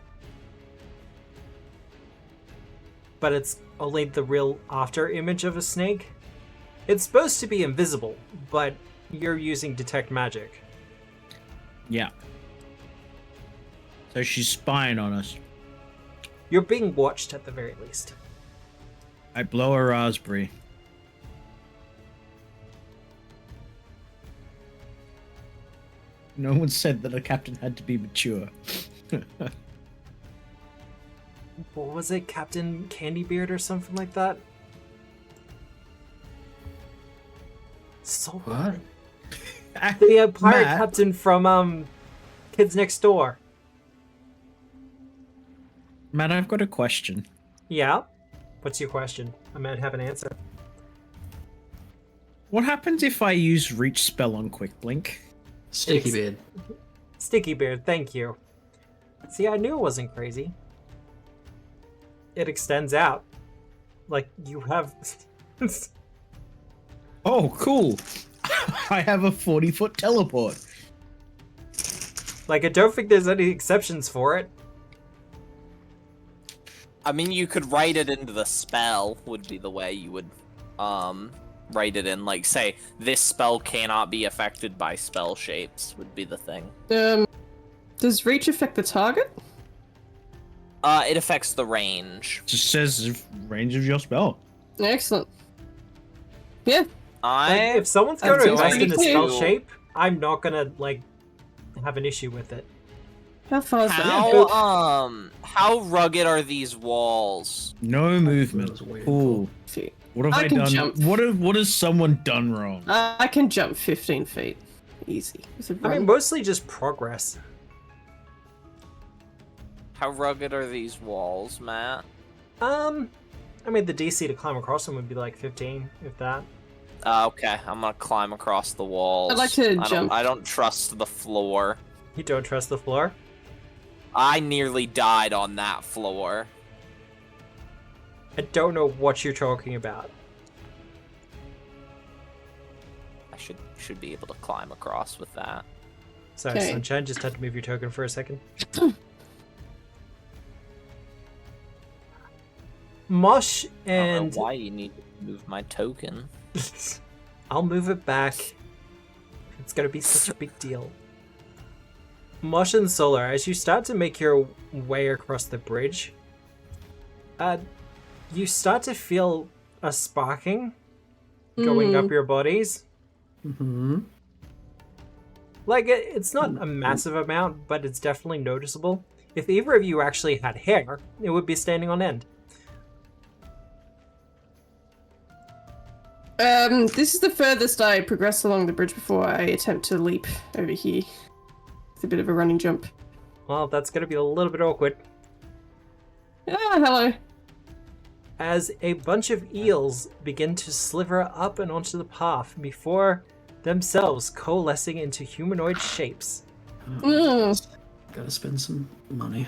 But it's only the real after image of a snake. It's supposed to be invisible, but you're using detect magic. Yeah. So she's spying on us. You're being watched at the very least. I blow a raspberry. No one said that a captain had to be mature. What was it, Captain Candybeard or something like that? So What? the pirate Matt, captain from Kids Next Door. Matt, I've got a question. Yeah. What's your question? I might have an answer. What happens if I use reach spell on quick blink? Sticky beard. Sticky Beard, thank you. See, I knew it wasn't crazy. It extends out. Like, you have... Oh, cool. I have a 40-foot teleport. Like, I don't think there's any exceptions for it. I mean, you could write it into the spell, would be the way you would, write it in. Like, say, this spell cannot be affected by spell shapes, would be the thing. Does reach affect the target? It affects the range. Just says range of your spell. Excellent. Yeah. If someone's going to I'm invest in a going spell to- shape, I'm not gonna, like, have an issue with it. How far is that? How rugged are these walls? No movement. was weird. Cool. See. What have I I can done? jump. What has someone done wrong? I can jump 15 feet. Easy. It's a I mean, run. mostly just progress. How rugged are these walls, Matt? I mean, the DC to climb across them would be like 15, if that. Okay, I'm gonna climb across the walls. I'd like to I jump. I don't trust the floor. You don't trust the floor? I nearly died on that floor. I don't know what you're talking about. I should be able to climb across with that. Sorry, Okay. Sunshine, just had to move your token for a second. Mosh I don't and know why you need to move my token. I'll move it back. It's gonna be such a big deal. Mosh and Solar, as you start to make your way across the bridge, you start to feel a sparking going up your bodies. Mm-hmm. Like, it's not a massive amount, but it's definitely noticeable. If either of you actually had hair, it would be standing on end. This is the furthest I progress along the bridge before I attempt to leap over here. It's a bit of a running jump. Well, that's gonna be a little bit awkward. Ah, hello. As a bunch of eels begin to sliver up and onto the path before themselves coalescing into humanoid shapes. Mm. Gotta spend some money.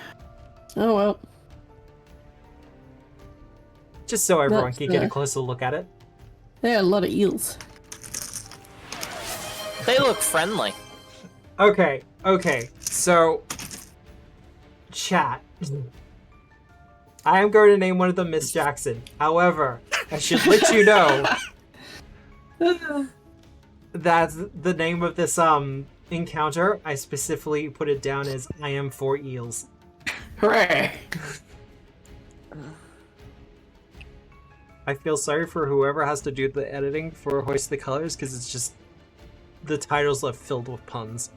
Oh well. Just so everyone That's can get a fair. closer look at it. There are a lot of eels. They look friendly. Okay, so... Chat. I am going to name one of them Miss Jackson. However, I should let you know that the name of this encounter, I specifically put it down as I am 4 eels. Hooray! I feel sorry for whoever has to do the editing for Hoist the Colors, because it's just... the titles are filled with puns.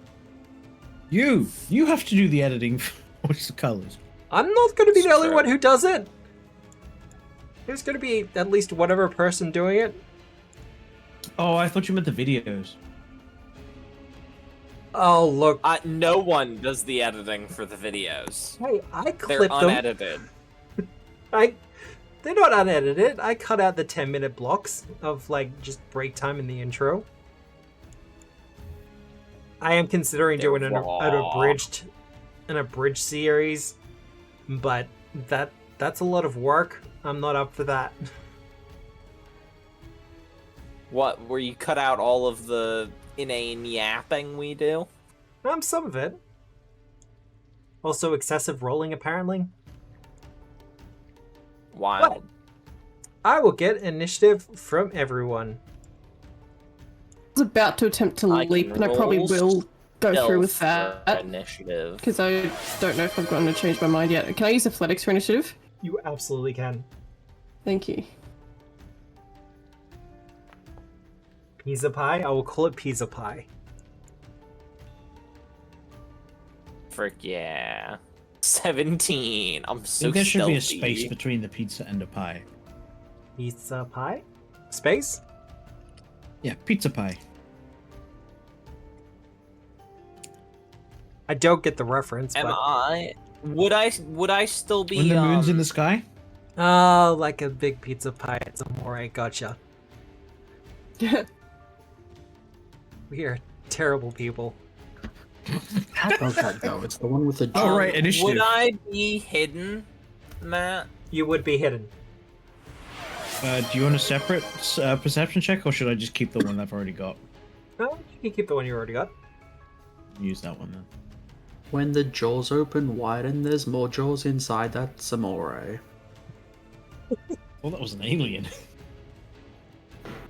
You have to do the editing for Hoist the Colors. I'm not going to be the only Sure. one who does it! There's going to be at least one other person doing it. Oh, I thought you meant the videos. Oh, look. No one does the editing for the videos. Hey, I They're clipped them. unedited. They're not unedited. I cut out the 10-minute blocks of, like, just break time in the intro. I am considering They're doing an raw. abridged series, but that's a lot of work. I'm not up for that. What, where you cut out all of the inane yapping we do? Some of it. Also, excessive rolling, apparently. Wild. What? I will get initiative from everyone. I was about to attempt to I leap, can and I probably roll will go through with Stealth that. for initiative. Because I don't know if I've gotten to change my mind yet. Can I use athletics for initiative? You absolutely can. Thank you. Pizza pie? I will call it pizza pie. Frick yeah. 17. I'm I so think there should be a stealthy. space between the pizza and a pie. Pizza pie? Space? Yeah, pizza pie. I don't get the reference, Am but... I? Would I still be When the moon's in the sky? Oh, like a big pizza pie. It's amore. Gotcha. We are terrible people. How does that go? It's the one with the. Oh, right, initiative. Would I be hidden, Matt? You would be hidden. Do you want a separate perception check, or should I just keep the one I've already got? No, you can keep the one you already got. Use that one then. When the jaws open wide and there's more jaws inside, that's amore. Well, that was an alien.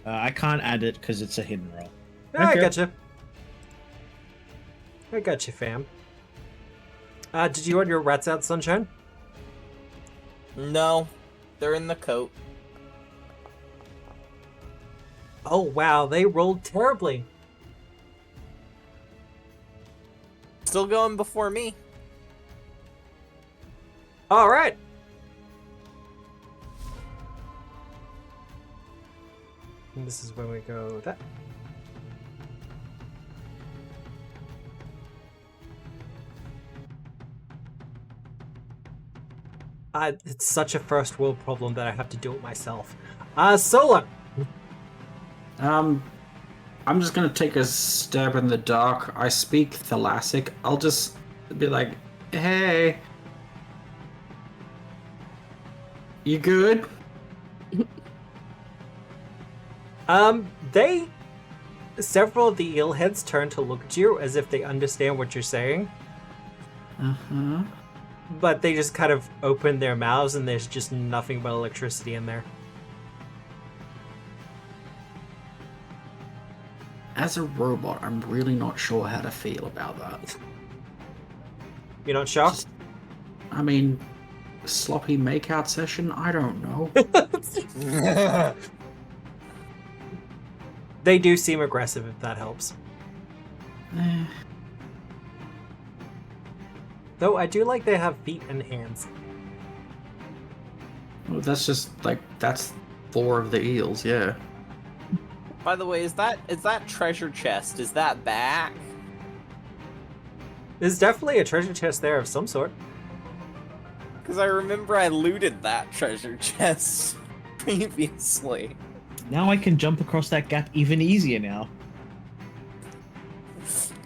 I can't add it because it's a hidden roll. Yeah, I Okay. gotcha. I gotcha, fam. Did you want your rats out, Sunshine? No, they're in the coat. Oh, wow, they rolled terribly. Still going before me. Alright. And this is when we go that. It's such a first world problem that I have to do it myself. Solar! I'm just gonna take a stab in the dark. I speak Thalassic. I'll just be like, hey. You good? Several of the eelheads turn to look at you as if they understand what you're saying, Uh-huh. but they just kind of open their mouths and there's just nothing but electricity in there. as a robot, I'm really not sure how to feel about that. You're not shocked? I mean, sloppy makeout session? I don't know. They do seem aggressive, if that helps. Eh, Though I do like they have feet and hands. well, that's just that's 4 of the eels, yeah. By the way, is that treasure chest? Is that back? There's definitely a treasure chest there of some sort. Because I remember I looted that treasure chest previously. Now I can jump across that gap even easier now.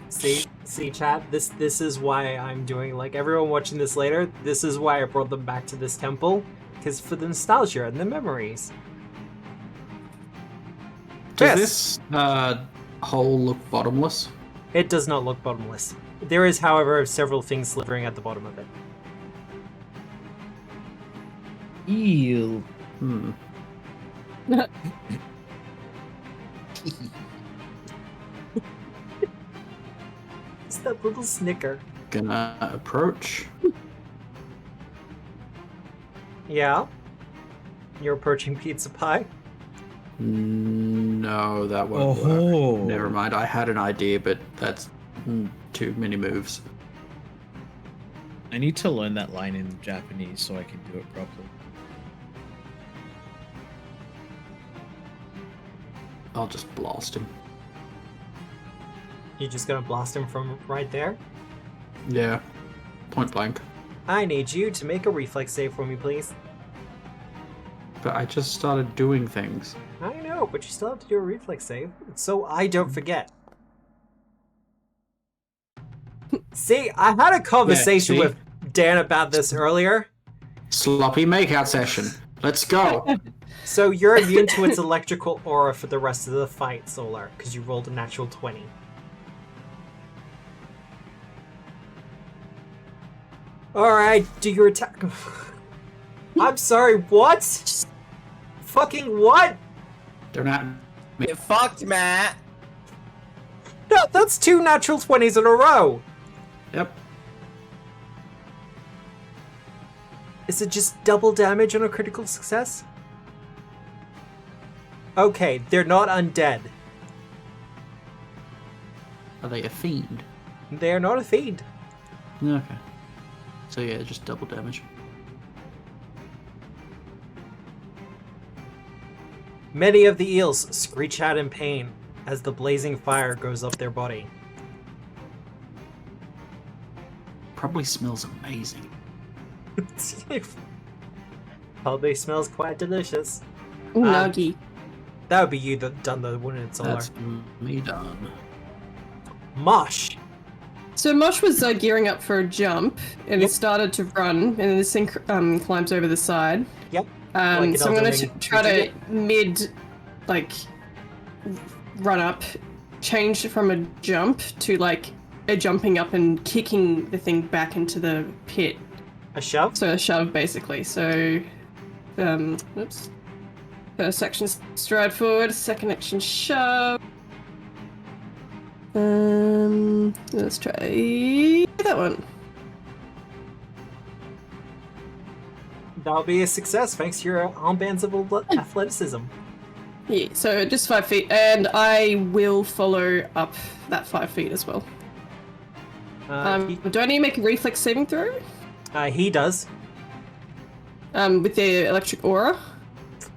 See, chat. This is why I'm doing, like, everyone watching this later. This is why I brought them back to this temple, because for the nostalgia and the memories. Does Yes. this hole look bottomless? It does not look bottomless. There is, however, several things slithering at the bottom of it. Eel. Hmm. It's that little snicker. Gonna approach. Yeah. You're approaching Pizza Pie. No, that won't Oh. work. Never mind. I had an idea, but that's too many moves. I need to learn that line in Japanese so I can do it properly. I'll just blast him. You're just gonna blast him from right there? Yeah. Point blank. I need you to make a reflex save for me, please. But I just started doing things. I know, but you still have to do a reflex save, so I don't forget. See, I had a conversation see? with Dan about this earlier. Sloppy makeout session. Let's go. So you're immune to its electrical aura for the rest of the fight, Solar, because you rolled a natural 20. Alright, do your attack. I'm sorry, what? Fucking what? They're not. Get fucked, Matt. No, that's 2 natural 20s in a row. Yep. Is it just double damage on a critical success? Okay, they're not undead. Are they a fiend? They're not a fiend. Okay. So yeah, just double damage. Many of the eels screech out in pain as the blazing fire goes up their body. Probably smells amazing. Probably smells quite delicious. Nuggy. That would be you that done the wounded Solar. That's me done. Mosh! So Mosh was gearing up for a jump, and Yep. it started to run, and then this thing climbs over the side. Yep. Like an So I'm going Elden to Ring try creature to run up, change from a jump to a jumping up and kicking the thing back into the pit. A shove? So a shove, basically. So, oops. First action stride forward, second action shove. Let's try that one. That'll be a success thanks to your armbands of athleticism. Yeah, so just 5 feet, and I will follow up that 5 feet as well. Do I need to make a reflex saving throw? He does. With the electric aura?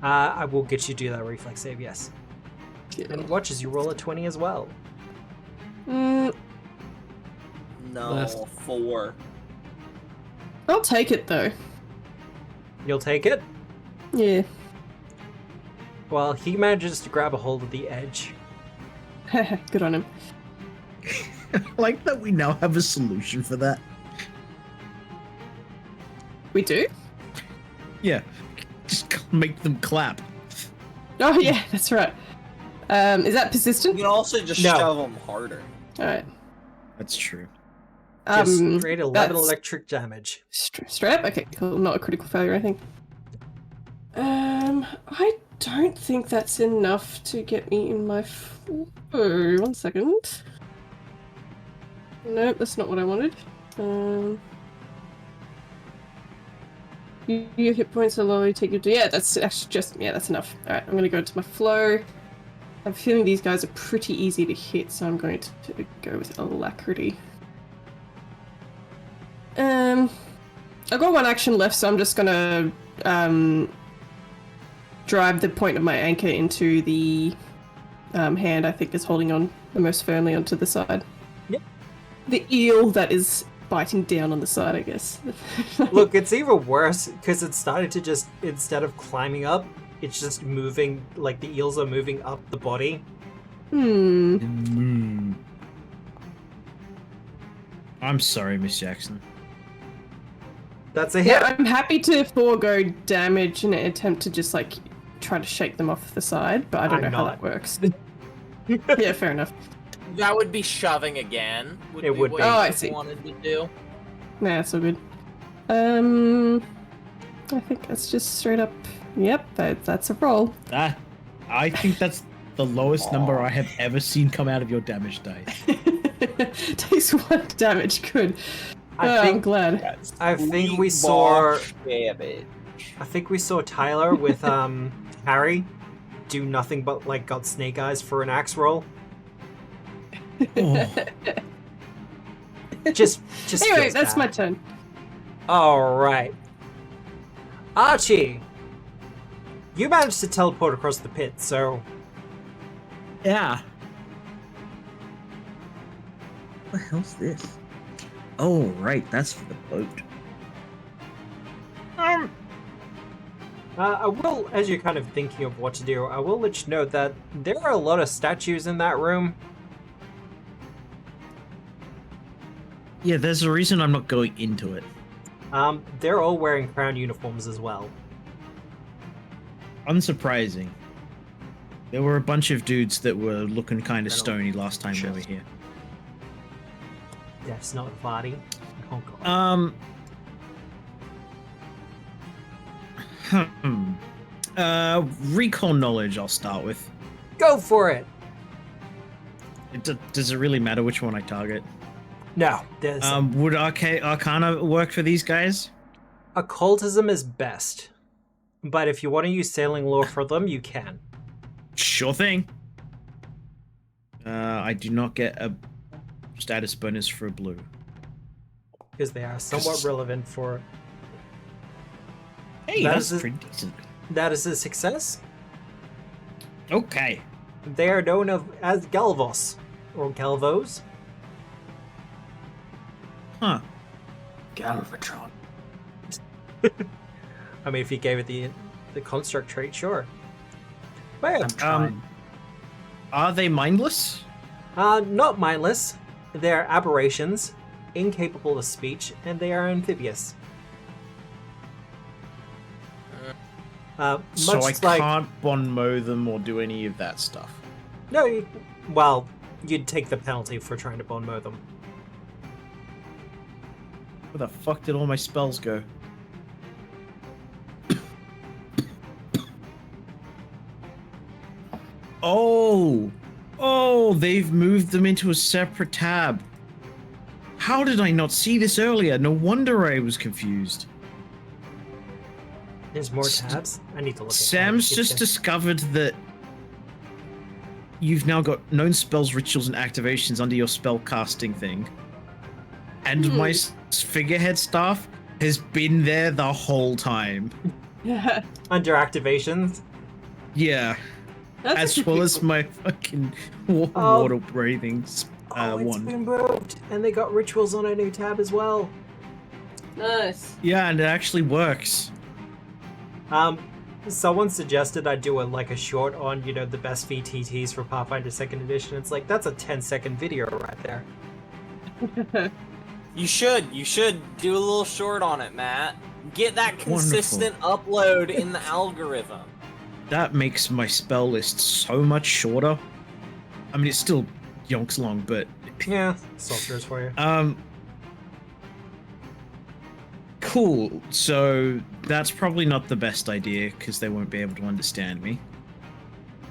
I will get you to do that reflex save, yes. And watch as you roll a 20 as well. No, Left. 4. I'll take it though. You'll take it? Yeah. Well, he manages to grab a hold of the edge. Good on him. I like that we now have a solution for that. We do? Yeah, just make them clap. Oh yeah, that's right. Is that You persistent? can also just No. shove them harder. Alright. That's true. Just straight 11 that's electric damage. straight up? Okay, cool. Not a critical failure, I think. I don't think that's enough to get me in my flow. 1 second. Nope, that's not what I wanted. Your hit points are low, you take your... Yeah, that's actually just... Yeah, that's enough. Alright, I'm gonna go into my flow. I have a feeling these guys are pretty easy to hit, so I'm going to go with alacrity. I've got 1 action left, so I'm just gonna drive the point of my anchor into the hand I think is holding on the most firmly onto the side. Yep. The eel that is biting down on the side, I guess. Look, it's even worse because it's starting to just, instead of climbing up, it's just moving, like the eels are moving up the body. I'm sorry, Miss Jackson. That's a hit. Yeah, I'm happy to forego damage in an attempt to just like try to shake them off the side, but I don't know how that works. Yeah, fair enough. That would be shoving again. It would what be. you Oh, I see. Wanted to do. Nah, that's all good. I think that's just straight up. Yep, that's a roll. I think that's the lowest number I have ever seen come out of your damage dice. Takes 1 damage. Good. I'm glad. I think we saw. Damage. I think we saw Tyler with Harry do nothing but like got snake eyes for an axe roll. Oh. Just. Anyway, feels that's bad. my turn. All right, Archie. You managed to teleport across the pit, so Yeah. What the hell's this? Oh, right, that's for the boat. I will, as you're kind of thinking of what to do, I will let you know that there are a lot of statues in that room. Yeah, there's a reason I'm not going into it. They're all wearing crown uniforms as well. Unsurprising. There were a bunch of dudes that were looking kind of stony last time we were here. That's not Vardy. Oh god. Recall knowledge I'll start with. Go for it! Does it really matter which one I target? No, there's Would Arcana work for these guys? occultism is best. But if you want to use sailing lore for them, you can. Sure thing. I do not get a status bonus for a blue. Because they are somewhat relevant for... Hey, That that's is a- pretty decent. That is a success. Okay. They are known as Galvos. Or Galvos. Huh. Galvatron. I mean, if you gave it the construct trait, sure. But yeah, I'm trying. Are they mindless? not mindless. They're aberrations, incapable of speech, and they are amphibious. So I Much like can't bon mow them or do any of that stuff. no, well, you'd take the penalty for trying to bon mow them. Where the fuck did all my spells go? Oh, they've moved them into a separate tab. How did I not see this earlier? No wonder I was confused. There's more tabs. I need to look. Sam's at just discovered that you've now got known spells, rituals, and activations under your spell casting thing. And my figurehead staff has been there the whole time. under activations. Yeah. That's As actually well as cool. my fucking Oh. water breathing It's wand. been moved, and they got rituals on a new tab as well. Nice. Yeah, and it actually works. Someone suggested I do a short on, the best VTTs for Pathfinder 2nd Edition. It's like, that's a 10-second video right there. You should do a little short on it, Matt. Get that consistent upload in the algorithm. That makes my spell list so much shorter. I mean, it's still yonks long, but Yeah, sorcerers for you. Cool. So that's probably not the best idea because they won't be able to understand me.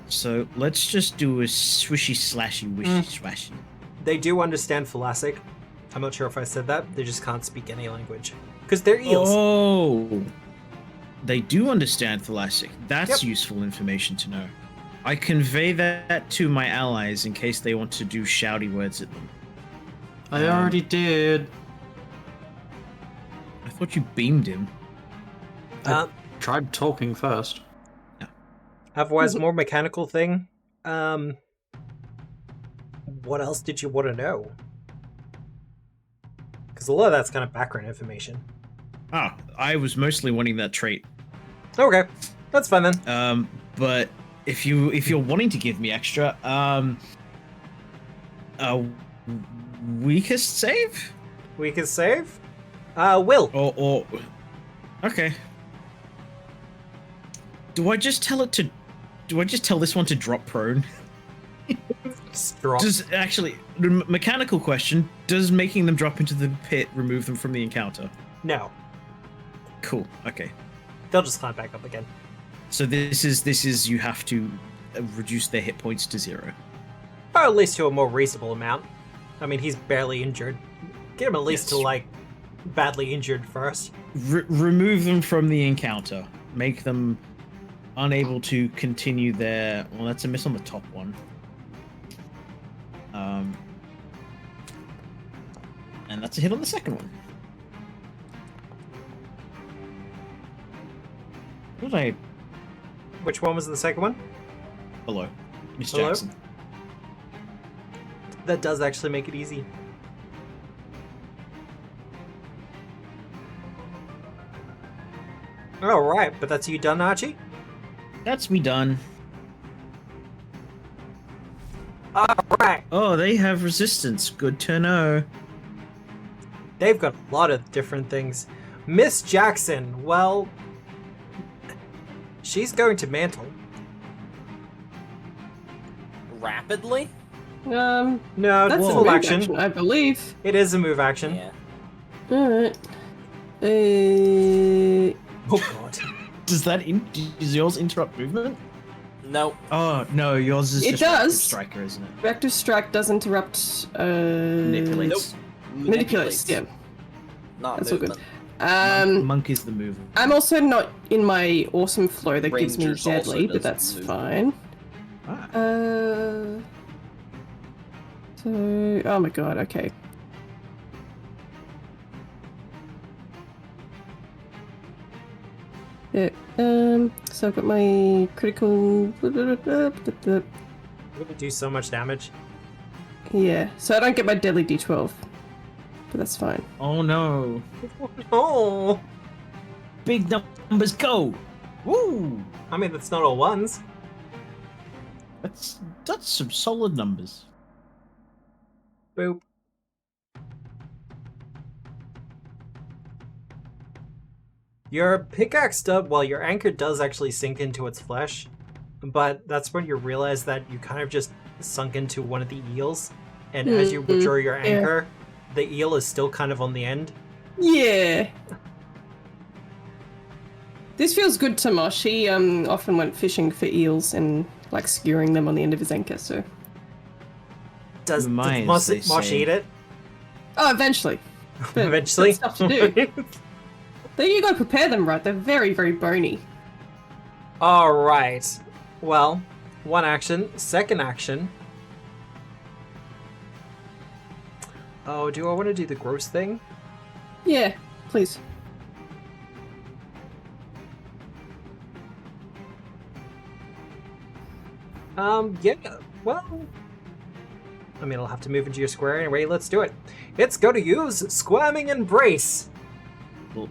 So let's just do a swishy slashy wishy swashy. They do understand Thalassic. I'm not sure if I said that. They just can't speak any language. Because they're eels. Oh, they do understand Thalassic. That's Yep. useful information to know. I convey that to my allies in case they want to do shouty words at them. I already did. I thought you beamed him. Tried talking first. Otherwise, more mechanical thing. What else did you want to know? Because a lot of that's kind of background information. Ah, I was mostly wanting that trait. Okay, that's fine then. But if you're wanting to give me extra, a weakest save? Weakest save? Will. Or okay. Do I just tell this one to drop prone? Strong. Mechanical question, does making them drop into the pit remove them from the encounter? No, Cool, okay. they'll just climb back up again. So this is you have to reduce their hit points to 0. Or at least to a more reasonable amount. I mean, he's barely injured. Get him at least Yes. to, like, badly injured first. Remove them from the encounter. Make them unable to continue their... Well, that's a miss on the top one. And that's a hit on the second one. What did I... Which one was the second one? Hello. Miss Hello? Jackson. That does actually make it easy. Alright, but that's you done, Archie? That's me done. Alright. Oh, they have resistance. Good to know. They've got a lot of different things. Miss Jackson, well... she's going to mantle. Rapidly? No, That's it's a full move action. I believe. It is a move action. Yeah. Alright. Oh god. Does yours interrupt movement? Nope. Oh, no, yours is It just Rapid does. Striker, isn't it? Reactive Strike does interrupt. Manipulates. Manipulates, yeah. Not That's all good. movement. Monk is the mover. I'm also not in my awesome flow that gives me Rangers also deadly, but doesn't that's move. fine. Ah. So, oh my god, okay. Yeah, so I've got my critical. We're gonna do so much damage. Yeah, so I don't get my deadly d12, but that's fine. Oh no. Oh! Big numbers go! Woo! I mean, that's not all ones. That's some solid numbers. Boop. Your pickaxe does, well, your anchor does actually sink into its flesh, but that's when you realize that you kind of just sunk into one of the eels, and as you withdraw your anchor, the eel is still kind of on the end. Yeah. This feels good to Mosh. He often went fishing for eels and like skewering them on the end of his anchor, so. Does Mine, Mosh they say. eat it? Oh, eventually. But Eventually? that's stuff to do. Then you gotta prepare them right. They're very, very bony. Alright. Well, one action. Second action. Oh, do I want to do the gross thing? Yeah, please. Yeah, well... I mean, I'll have to move into your square anyway. Let's do it. It's going to use Squirming Embrace. Well,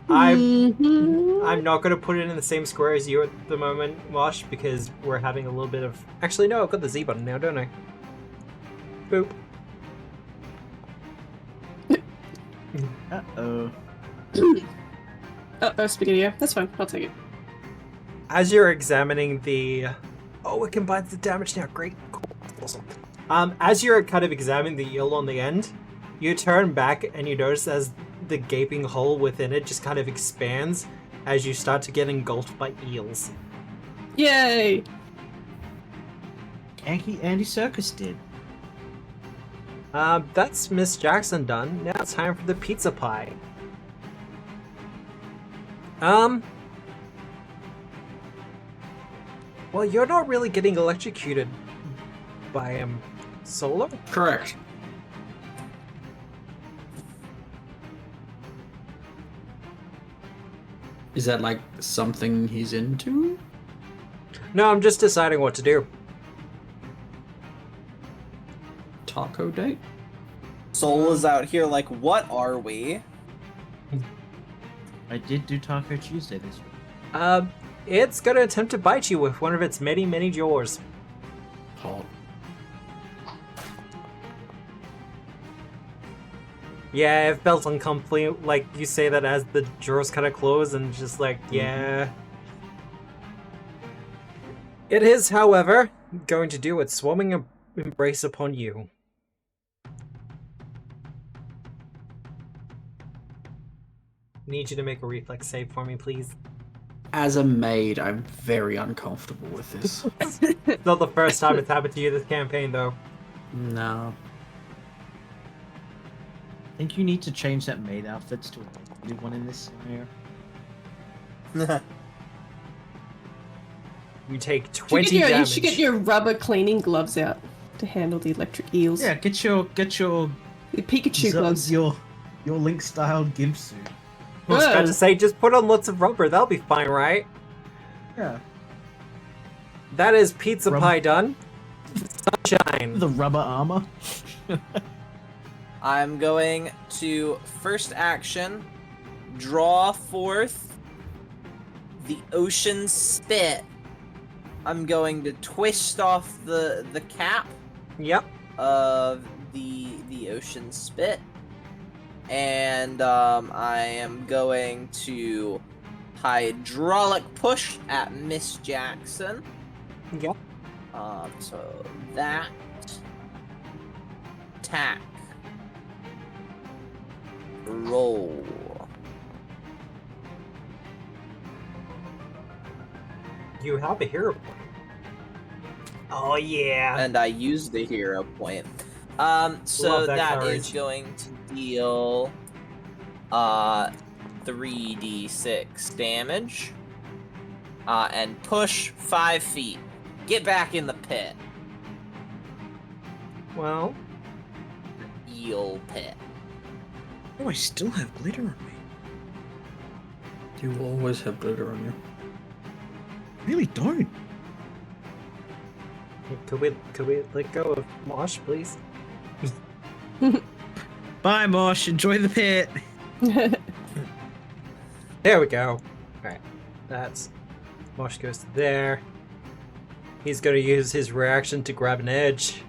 I'm not going to put it in the same square as you at the moment, Mosh, because we're having a little bit of... Actually, no, I've got the Z button now, don't I? Boop. Uh-oh. Oh, spaghetti. That's fine. I'll take it. As you're examining the... Oh, it combines the damage now. Great. Cool. Awesome. As you're kind of examining the eel on the end, you turn back and you notice as the gaping hole within it just kind of expands as you start to get engulfed by eels. Yay! Andy Circus did. That's Miss Jackson done. Now it's time for the pizza pie. Well, you're not really getting electrocuted by him, Solo? Correct. Is that like something he's into? No, I'm just deciding what to do. Taco date? Soul is out here like, what are we? I did do Taco Tuesday this week. It's gonna attempt to bite you with one of its many, many jaws. Hot. Yeah, it felt uncomfortable. Like, you say that as the jaws kind of close and just like, yeah. It is, however, going to do its swarming embrace upon you. Need you to make a reflex save for me, please. As a maid, I'm very uncomfortable with this. It's not the first time it's happened to you this campaign, though. No. I think you need to change that maid outfits to a new one in this scenario. You take 20 You damage. should get your rubber cleaning gloves out to handle the electric eels. Yeah, get your The Pikachu gloves. your Link style gimp suit. I was about to say, just put on lots of rubber. That'll be fine, right? Yeah. That is pizza Rub- pie done. Sunshine. The rubber armor. I'm going to first action draw forth the ocean spit. I'm going to twist off the cap Yep. of the ocean spit, and I am going to hydraulic push at Miss Jackson. Yep. So that attack roll. You have a hero point. Oh yeah. And I used the hero point. So Love that that courage. is going to deal 3d6 damage. And push 5 feet. Get back in the pit. Well, Eel pit. Oh, I still have glitter on me. You always have glitter on you. Really don't. could we let go of Mosh, please? Bye, Mosh. Enjoy the pit. There we go. Alright. That's Mosh goes to there. He's gonna use his reaction to grab an edge.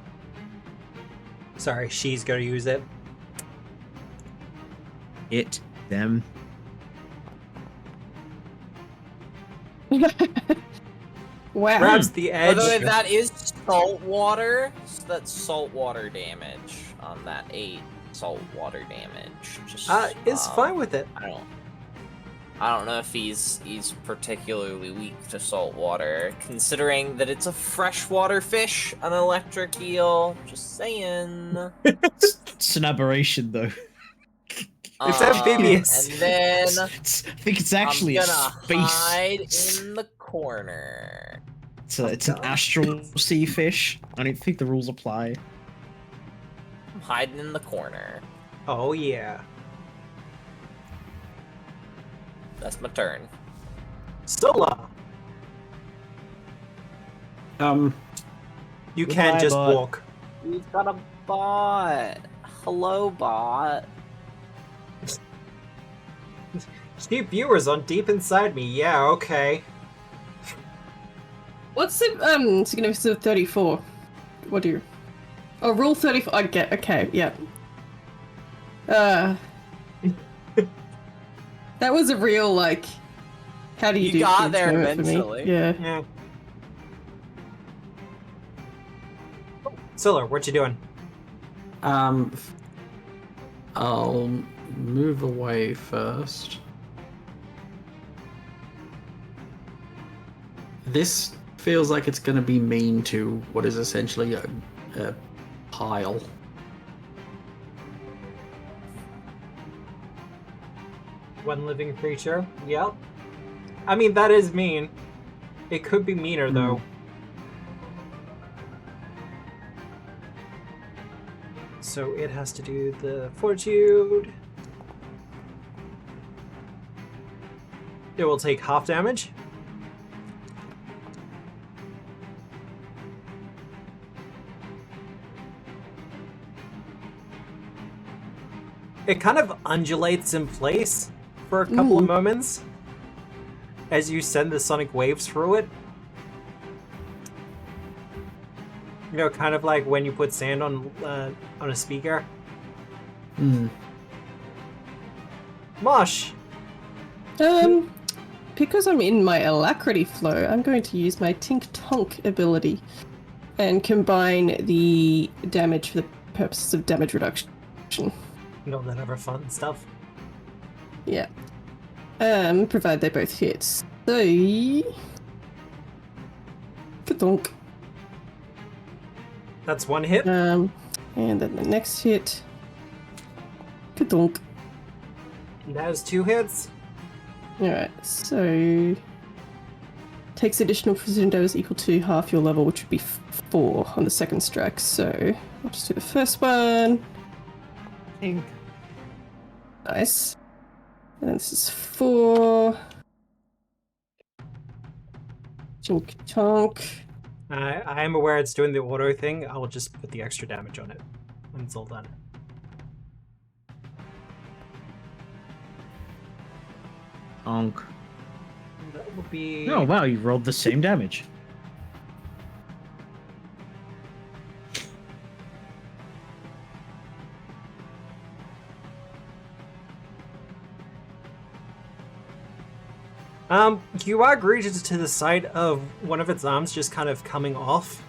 Sorry, she's gonna use it. It, them. Wow. Grabs the By edge. the way, that is salt water. So that's salt water damage on that 8 salt water damage. Just Is fine with it. I don't know if he's particularly weak to salt water, considering that it's a freshwater fish, an electric eel. Just saying. It's an aberration, though. It's amphibious. And then I think it's actually I'm a gonna space. hide in the corner. It's an astral sea fish. I don't think the rules apply. I'm hiding in the corner. Oh yeah. That's my turn. Sola. Um, You Goodbye, can just bot. walk. We've got a bot. Hello, bot. New viewers on Deep Inside Me. Yeah, okay. What's the significance of 34? What do you? Oh, rule 34. I get. Okay, yeah. That was a real like. How do you You do got things there moment for me. eventually. Yeah. Yeah. Scylla, what you doing? I'll move away first. This feels like it's going to be mean to what is essentially a pile. One living creature. Yep. I mean, that is mean. It could be meaner, though. So it has to do the fortitude. It will take half damage. It kind of undulates in place for a couple of moments as you send the sonic waves through it. You know, kind of like when you put sand on a speaker. Mosh! Because I'm in my alacrity flow, I'm going to use my Tink Tonk ability and combine the damage for the purposes of damage reduction. No, that ever fun stuff. Yeah. Provide they both hit. So... Ka-donk. That's one hit. And then the next hit. Ka-donk. That is 2 hits. Alright, so... Takes additional precision damage equal to half your level, which would be 4 on the second strike. So, I'll just do the first one. Nice. And this is 4. Chunk chunk. I am aware it's doing the auto thing. I will just put the extra damage on it when it's all done. Onk. That would be... Oh, wow, you rolled the same damage. You are greeted to the sight of one of its arms just kind of coming off.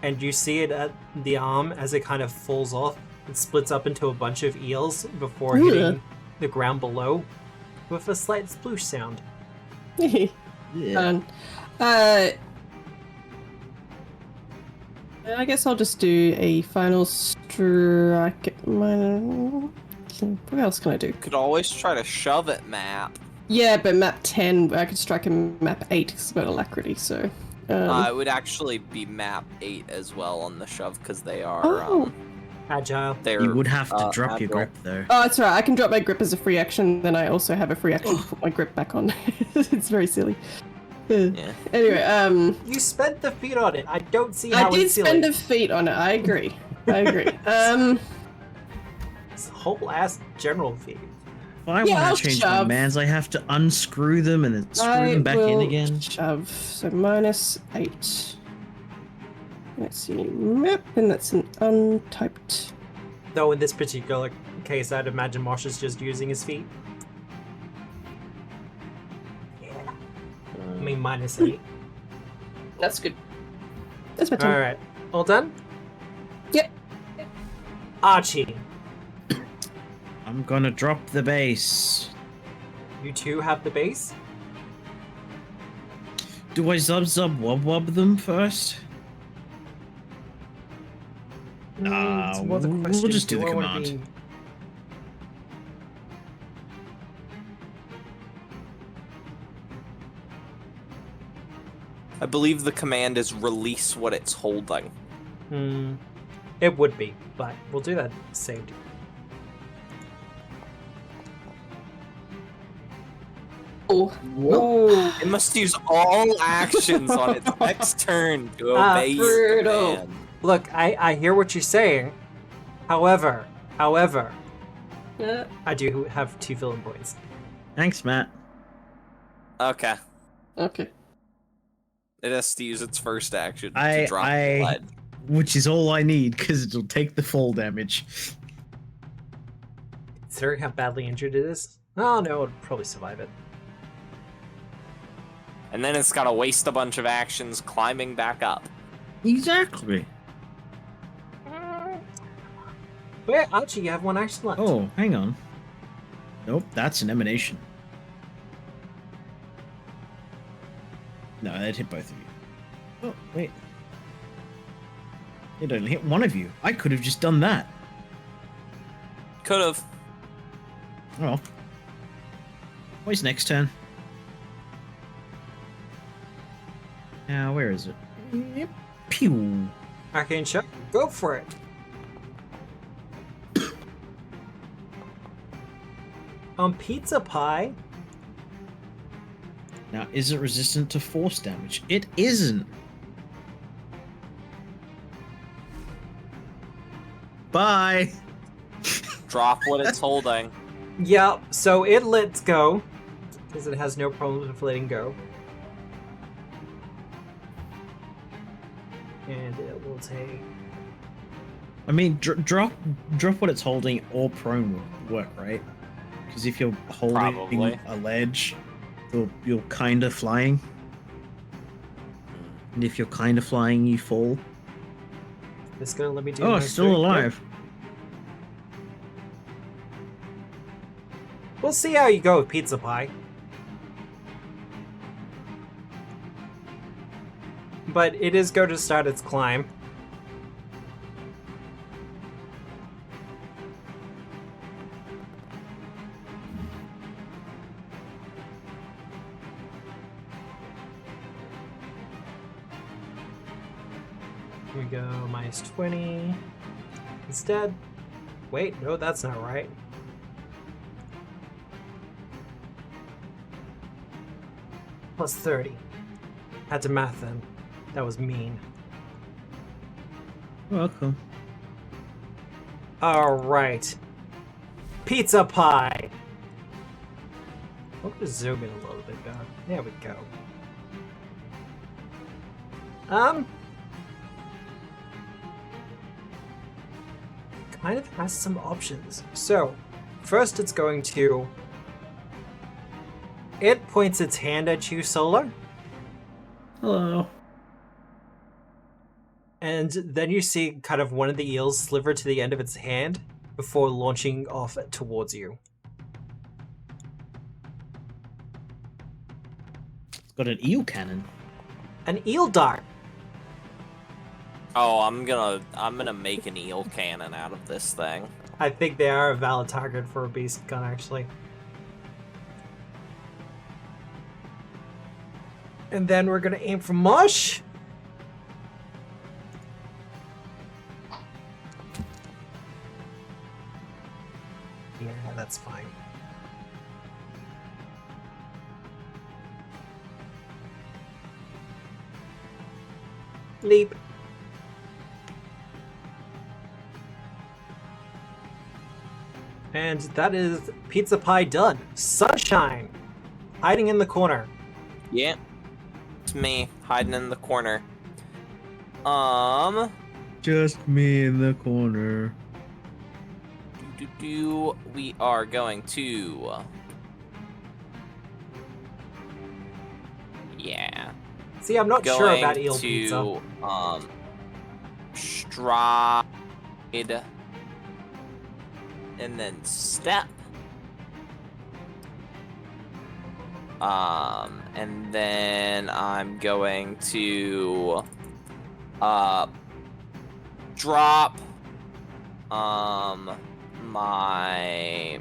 And you see it at the arm as it kind of falls off. It splits up into a bunch of eels before hitting the ground below with a slight sploosh sound. Yeah. I guess I'll just do a final strike at mine. What else can I do? Could always try to shove at map. Yeah, but map 10, I could strike a map 8 because I've got alacrity, so... It would actually be map 8 as well on the shove because they are Agile. they're You would have to drop your agile. grip, though. Oh, that's right. I can drop my grip as a free action, then I also have a free action to put my grip back on. It's very silly. Yeah. Anyway, You spent the feet on it. I don't see how I did it's silly. spend a feat on it. I agree. It's a whole ass general feat. If I Yeah, I'll want to change my shove. mans, I have to unscrew them and then screw them back in again. Shove. So -8. Let's see. Map, and that's an untyped. Though in this particular case, I'd imagine Mosh is just using his feet. Yeah. I mean, -8. That's good. That's my turn. Alright. All done? Yep. Archie, I'm gonna drop the base. you two have the base? Do I zub wub wub them first? It's more the we'll question, just do the I wanna command. be- I believe the command is release what it's holding. It would be, but we'll do that saved. Oh. Whoa! It must use all actions on its next turn to obey your brutal. command. Look, I hear what you're saying. However, Yeah. I do have 2 villain points. Thanks, Matt. Okay. Okay. It has to use its first action to I- drop I- the ledge. Which is all I need, because it'll take the fall damage. Considering how badly injured it is. Oh no, it'll probably survive it. And then it's gotta waste a bunch of actions climbing back up. Exactly. Wait, Archie, you have one action left. Oh, hang on. Nope, that's an emanation. No, that hit both of you. Oh, wait. It only hit one of you. I could have just done that. Could have. Oh. What's next turn? Now, where is it? Yep. Pew. Arcane shot. Go for it. Pizza Pie. Now, is it resistant to force damage? It isn't. Bye. Drop what it's holding. Yep, so it lets go. Because it has no problems with letting go. And it will take... I mean, drop what it's holding or prone will work, right? Because if you're holding Probably. a ledge, you're kind of flying. And if you're kind of flying, you fall. It's gonna let me do Oh, my it's still trick. alive. Yep. We'll see how you go with Pizza Pie. But it is going to start its climb. Here we go, minus 20. Instead, wait, no, that's not right. Plus 30. Had to math then. That was mean. Welcome. Alright. Pizza Pie! I'm gonna zoom in a little bit better. There we go. Kind of has some options. So, first it's going to... It points its hand at you, Solo. Hello. And then you see kind of one of the eels sliver to the end of its hand before launching off towards you. It's got an eel cannon. An eel dart! Oh, I'm gonna make an eel cannon out of this thing. I think they are a valid target for a beast gun, actually. And then we're gonna aim for Mush! Yeah, that's fine. Leap. And that is Pizza Pie done. Sunshine! Hiding in the corner. Yeah. It's me, hiding in the corner. Just me in the corner. We are going to... Yeah. See, I'm not sure Going about eel to, pizza. stride... And then step. And then I'm going to drop my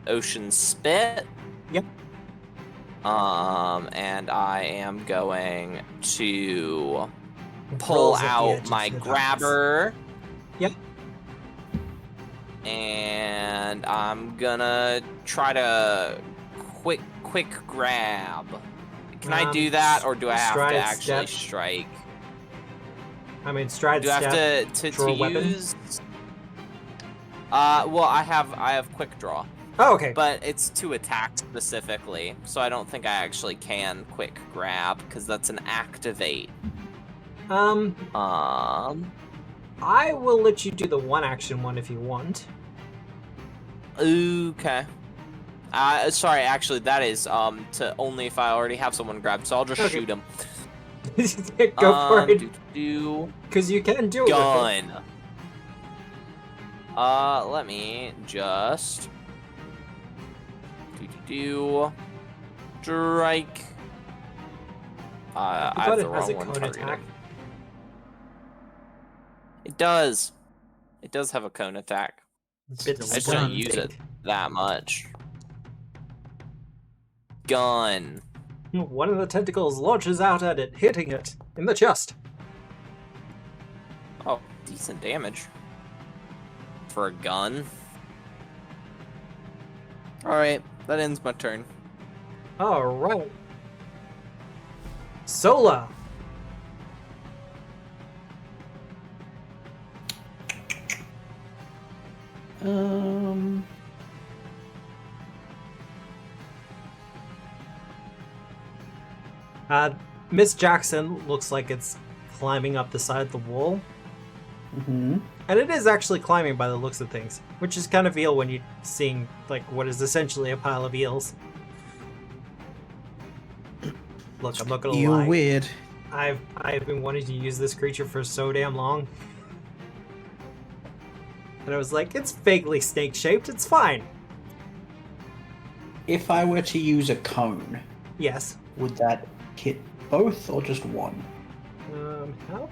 ocean spit. Yep. And I am going to pull Rolls at the out edge my of the grabber. Yep. And I'm gonna try to quick grab. Can I do that, or do I have to stride, actually step. strike? I mean, stride, Do I step, have to draw a weapon? use? Well, I have quick draw, Oh, okay. but it's to attack specifically, so I don't think I actually can quick grab because that's an activate. I will let you do the one action one if you want. Okay. Sorry, actually, that is to only if I already have someone grabbed, so I'll just Okay. shoot him. Go for it, Do because you can do it. gun. Let me just strike. I have the wrong one targeted. It does. It does have a cone attack. I just don't use it that much. Gun. One of the tentacles launches out at it, hitting it in the chest. Oh, decent damage. For a gun. Alright, that ends my turn. Alright. Sola. Miss Jackson looks like it's climbing up the side of the wall. Mm-hmm. And it is actually climbing by the looks of things, which is kind of eel when you're seeing like what is essentially a pile of eels. Look, I'm not gonna Eel lie. weird. I've been wanting to use this creature for so damn long. And I was like, it's vaguely snake-shaped, it's fine. If I were to use a cone, Yes. would that hit both or just one? How?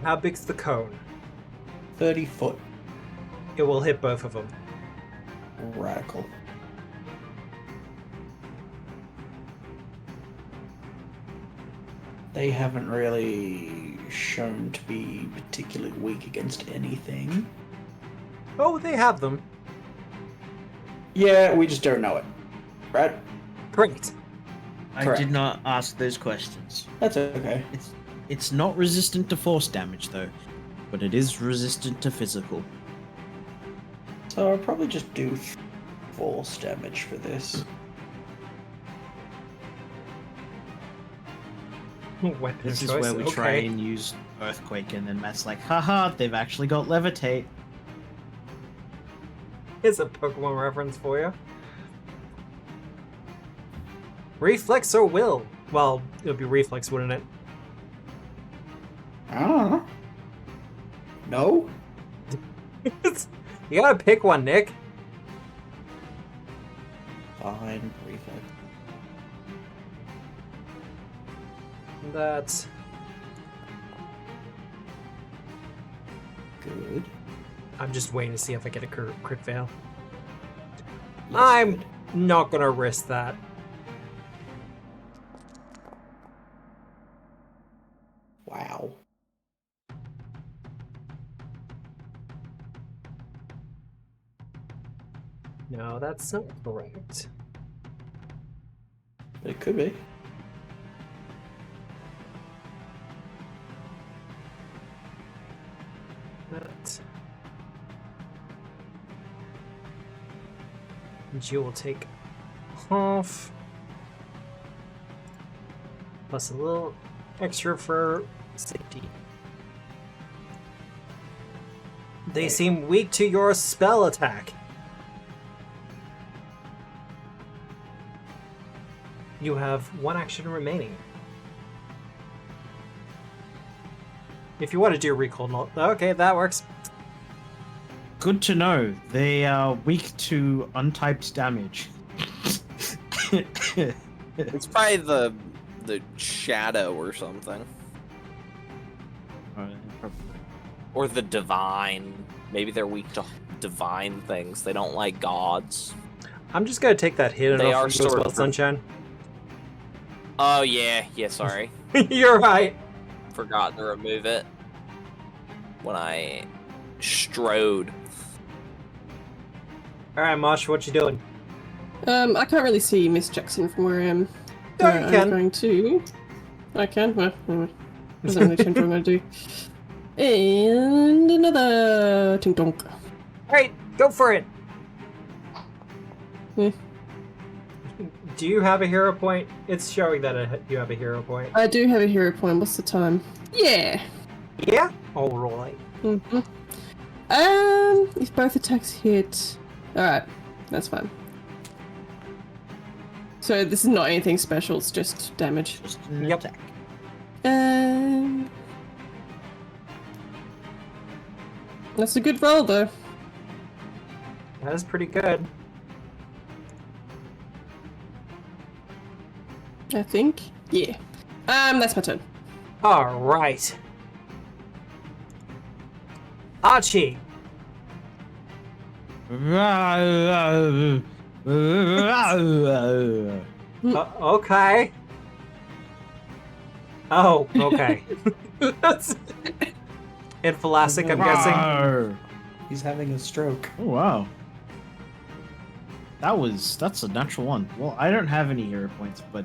How big's the cone? 30 foot. It will hit both of them. Radical. They haven't really shown to be particularly weak against anything. Oh, they have them. Yeah, we just don't know it. Right? Great. I Correct. did not ask those questions. That's okay. It's not resistant to force damage though, but it is resistant to physical. So I'll probably just do force damage for this. Weapon This is choice, where we okay. try and use Earthquake, and then Matt's like, haha, they've actually got Levitate. Here's a Pokemon reference for you. Reflex or will? Well, it would be reflex, wouldn't it? I don't know. No? You gotta pick one, Nick. Fine, reflex. That's Good. I'm just waiting to see if I get a crit fail. Yes, I'm good. not gonna risk that. Wow. No, that's not correct. It could be. That. And you will take half. Plus a little extra for safety. They seem weak to your spell attack. You have one action remaining. If you want to do recall, okay, that works. Good to know. They are weak to untyped damage. It's probably the shadow or something. Or the divine. Maybe they're weak to divine things. They don't like gods. I'm just gonna take that hit and They off are you as sort well, of- Sunshine. Oh yeah, sorry. You're right. Forgot to remove it when I strode. All right, Mosh, what you doing? I can't really see Miss Jackson from where I am. No, you I'm can. going to. I can. Well, anyway, doesn't really change what I'm going to do. And another tink donk. All right, go for it. Yeah. Do you have a hero point? It's showing that you have a hero point. I do have a hero point. What's the time? Yeah. Yeah. All right. Mm-hmm. If both attacks hit... Alright, that's fine. So this is not anything special, it's just damage. Just an Yep. attack. That's a good roll, though. That is pretty good. I think. Yeah. That's my turn. All right. Archie. Okay. Oh, okay. In Thalassic, I'm guessing. He's having a stroke. Oh wow. That's a natural one. Well, I don't have any hero points, but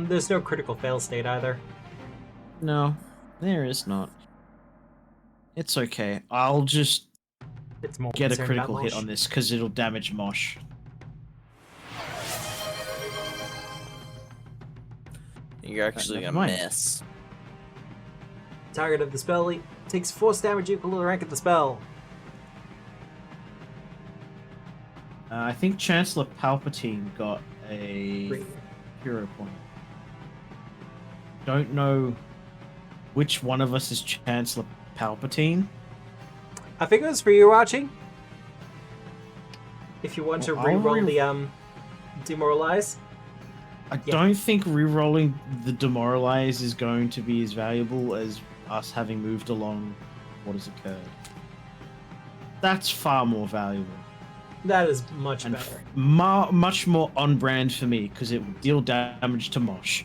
There's no critical fail state either. no, there is not. It's okay. I'll just It's more get a concerned about critical hit Mosh. on this because it'll damage Mosh. You're actually never gonna mind. miss. Target of the spell takes force damage equal to the rank of the spell. I think Chancellor Palpatine got a Great. hero point. Don't know which one of us is Chancellor Palpatine. I think it was for you, Archie. If you want to Well, I'll re-roll the demoralize. I Yeah. don't think re-rolling the demoralize is going to be as valuable as us having moved along what has occurred. That's far more valuable That is much and better. much more on brand for me because it will deal damage to Mosh.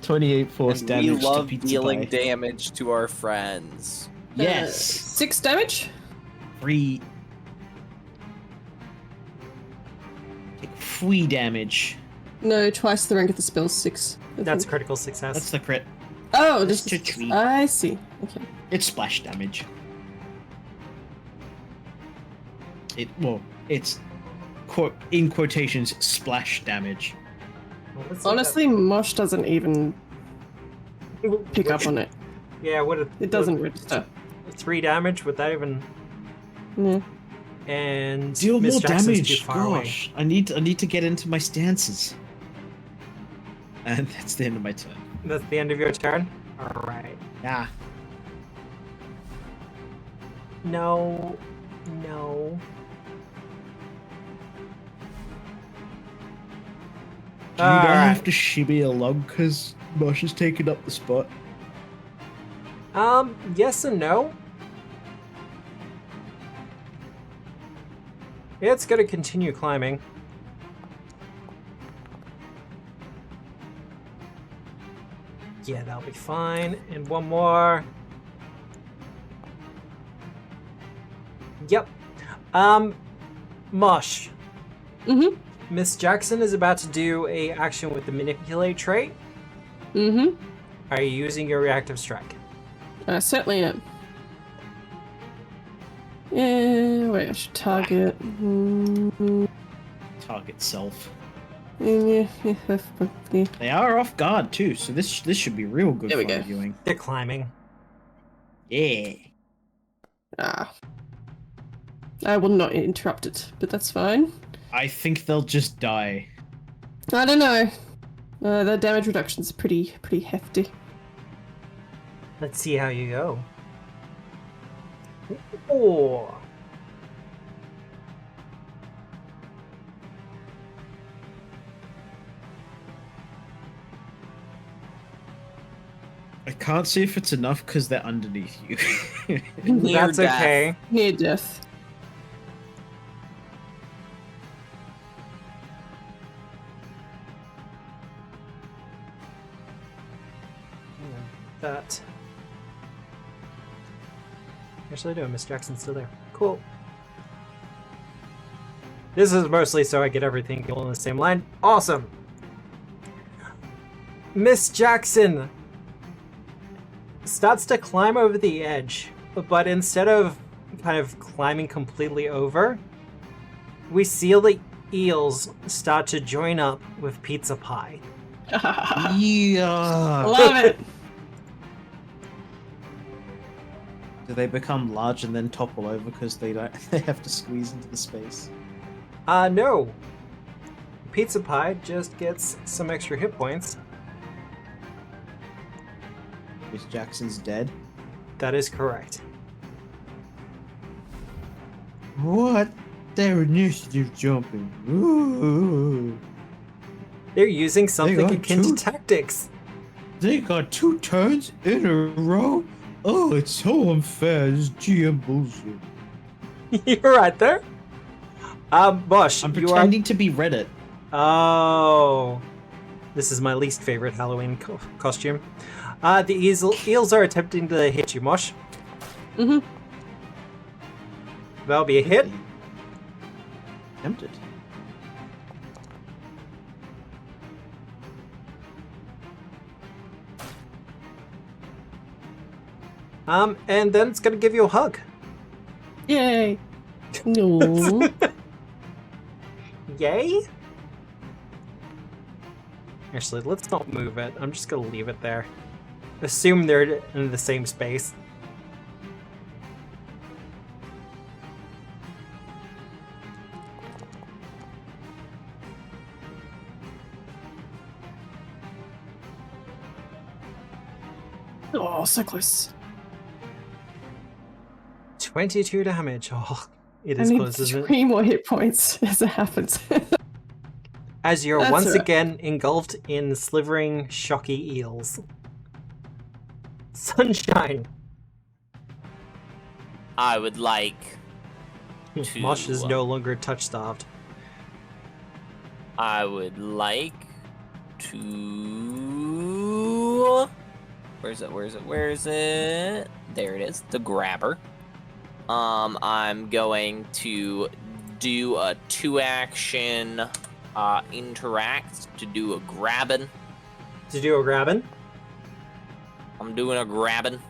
28 force And damage we love to Pizza dealing Pie. damage to our friends. Yes. 6 damage? 3 free damage. No, twice the rank of the spell, 6. I That's think. critical success. That's the crit. Oh, That's just to treat. I see. Okay. It's splash damage. It's in quotations splash damage. Well, let's see Honestly, Mosh doesn't even that- pick up on it. Yeah, what It doesn't register. 3 damage with that even, Yeah. and Deal Miss more Jackson's damage. too far away. Gosh, I need to get into my stances. And that's the end of my turn. That's the end of your turn. All right. Yeah. No. Do you don't Alright. have to shimmy along because Mosh has taken up the spot? Yes and no. It's gonna continue climbing. Yeah, that'll be fine. And one more. Yep. Mush. Mm-hmm. Miss Jackson is about to do a action with the manipulate trait. Mm-hmm. Are you using your reactive strike? I certainly am. Yeah, wait, I should target. Target self. Yeah. They are off guard too, so this should be real good There we for go. reviewing. They're climbing. Yeah. Ah. I will not interrupt it, but that's fine. I think they'll just die. I don't know. The damage reduction's pretty hefty. Let's see how you go. Oh. I can't see if it's enough because they're underneath you. Near That's death. okay. Near death. That. Actually, no, Miss Jackson's still there. Cool. This is mostly so I get everything all in the same line. Awesome. Miss Jackson starts to climb over the edge, but instead of kind of climbing completely over, we see the eels start to join up with Pizza Pie. Yeah. Love it. Do they become large and then topple over because they don't? They have to squeeze into the space. No. Pizza Pie just gets some extra hit points. Miss Jackson's dead. That is correct. What? Their initiative jumping. Ooh. They're using something got akin to two- tactics. They got 2 turns in a row. Oh, it's so unfair. It's GM bullshit. You're right there. Bosch, I'm you pretending to be Reddit. Oh. This is my least favorite Halloween costume. The eels are attempting to hit you, Mosh. Mm-hmm. That'll be a hit. Tempted. And then it's gonna give you a hug. Yay. No. Yay? Actually, let's not move it. I'm just gonna leave it there. Assume they're in the same space. Oh, so close. 22 damage. Oh, it I is need close, isn't it? 3 more hit points as it happens. As you're That's once alright. again engulfed in slivering, shocky eels. Sunshine! I would like to. Mosh is no longer touch-starved. I would like to. Where's it? Where's it? Where is it? There it is. The grabber. I'm going to do a 2-action interact to do a grabbing. To do a grabbing? I'm doing a grabbing.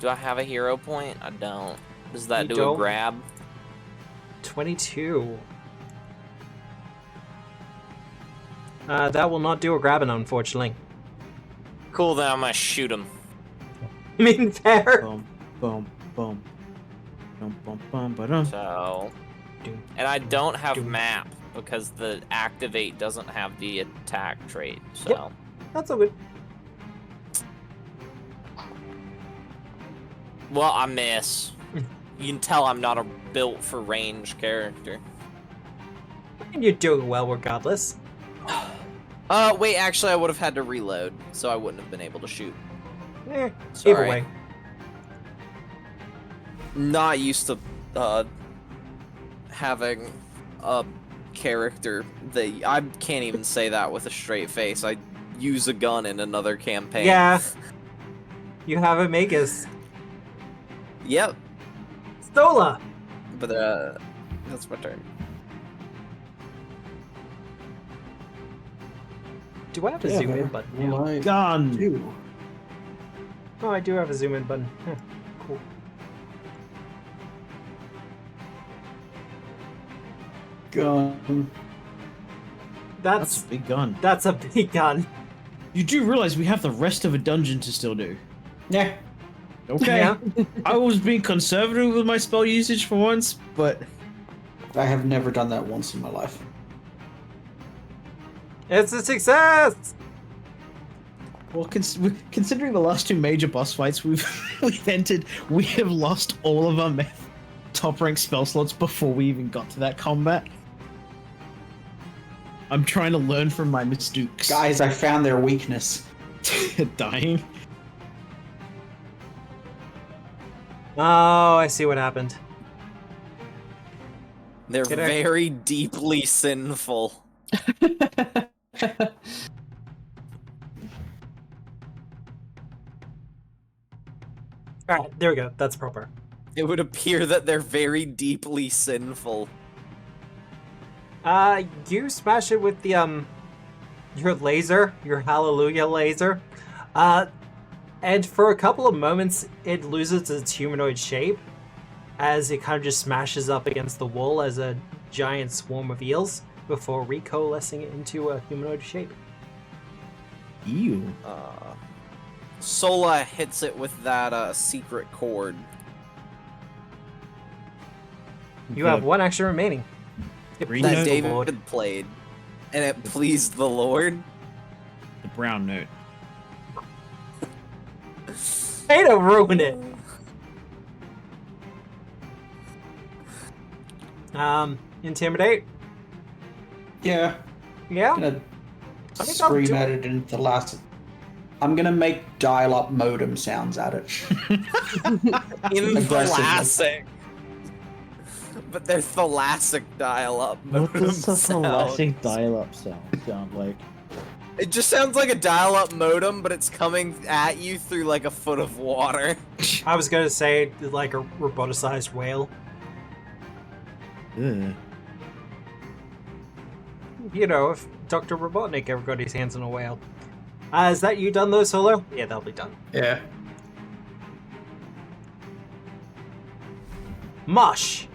Do I have a hero point? I don't. Does that You do don't. a grab? 22. That will not do a grabbing, unfortunately. Cool, then I'm gonna shoot him. I mean, fair. Boom, boom, boom. Bum, bum, bum, ba-dum. So, and I don't have map because the activate doesn't have the attack trait. So, Yep. That's all good. well, I miss. You can tell I'm not a built for range character. And you're doing well regardless. Wait, actually, I would have had to reload, so I wouldn't have been able to shoot. Either Sorry. way. Not used to having a character that I can't even say that with a straight face. I use a gun in another campaign. Yeah. You have a Magus. Yep. Stola! But that's my turn. Do I have a zoom in button? Yeah. Gun. Oh, I do have a zoom in button. Cool. Gun. That's That's a big gun. a big gun. You do realize we have the rest of a dungeon to still do. Yeah. Okay. Yeah. I was being conservative with my spell usage for once, but I have never done that once in my life. It's a success! well, considering the last 2 major boss fights we've entered, we have lost all of our top rank spell slots before we even got to that combat. I'm trying to learn from my misdukes. Guys, I found their weakness. Dying. Oh, I see what happened. They're Get her. very deeply sinful. Alright, there we go. That's proper. It would appear that they're very deeply sinful. You smash it with the, your laser, your hallelujah laser. And for a couple of moments, it loses its humanoid shape as it kind of just smashes up against the wall as a giant swarm of eels before recoalescing it into a humanoid shape. Ew. Sola hits it with that secret chord. You have one action remaining. It Green That note? David Lord. played, and it pleased the Lord. The brown note. Way to ruin it. Intimidate. Yeah. Yeah. I'm gonna I think I'll scream do at it into the last. I'm gonna make dial-up modem sounds at it. In Aggressively. thalassic. But they're thalassic dial-up What modem does a sound. thalassic dial-up sound like? It just sounds like a dial-up modem, but it's coming at you through like a foot of water. I was gonna say like a roboticized whale. Ugh. You know, if Dr. Robotnik ever got his hands on a whale. Is that you done though, Solo? Yeah, that'll be done. Yeah. Mush!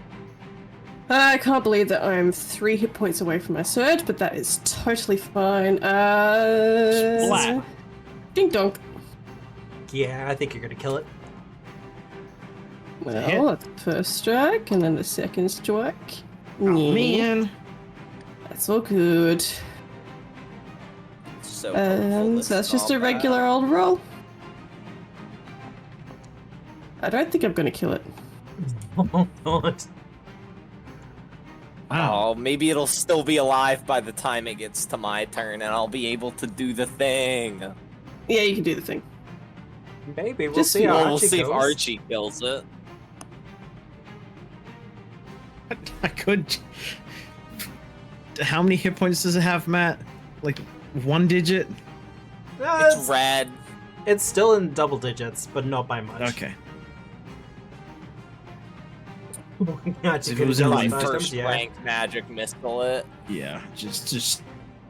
I can't believe that I'm 3 hit points away from my surge, but that is totally fine. Splat. Ding donk. Yeah, I think you're gonna kill it. a hit. Well, that's the first strike, and then the second strike. Oh, Yeah, man. that's all good. So hopeful this So that's is just all a regular bad. old roll. I don't think I'm gonna kill it. Oh, God. Wow. Oh, maybe it'll still be alive by the time it gets to my turn, and I'll be able to do the thing. Yeah, you can do the thing. Maybe, we'll Just- see how Well, we'll Archie see if goes. Archie kills it. I could. How many hit points does it have, Matt? Like 1 digit? It's red. It's still in double digits, but not by much. Okay. Not just If it was in gonna My line double first first yeah. rank magic missile it. Yeah, just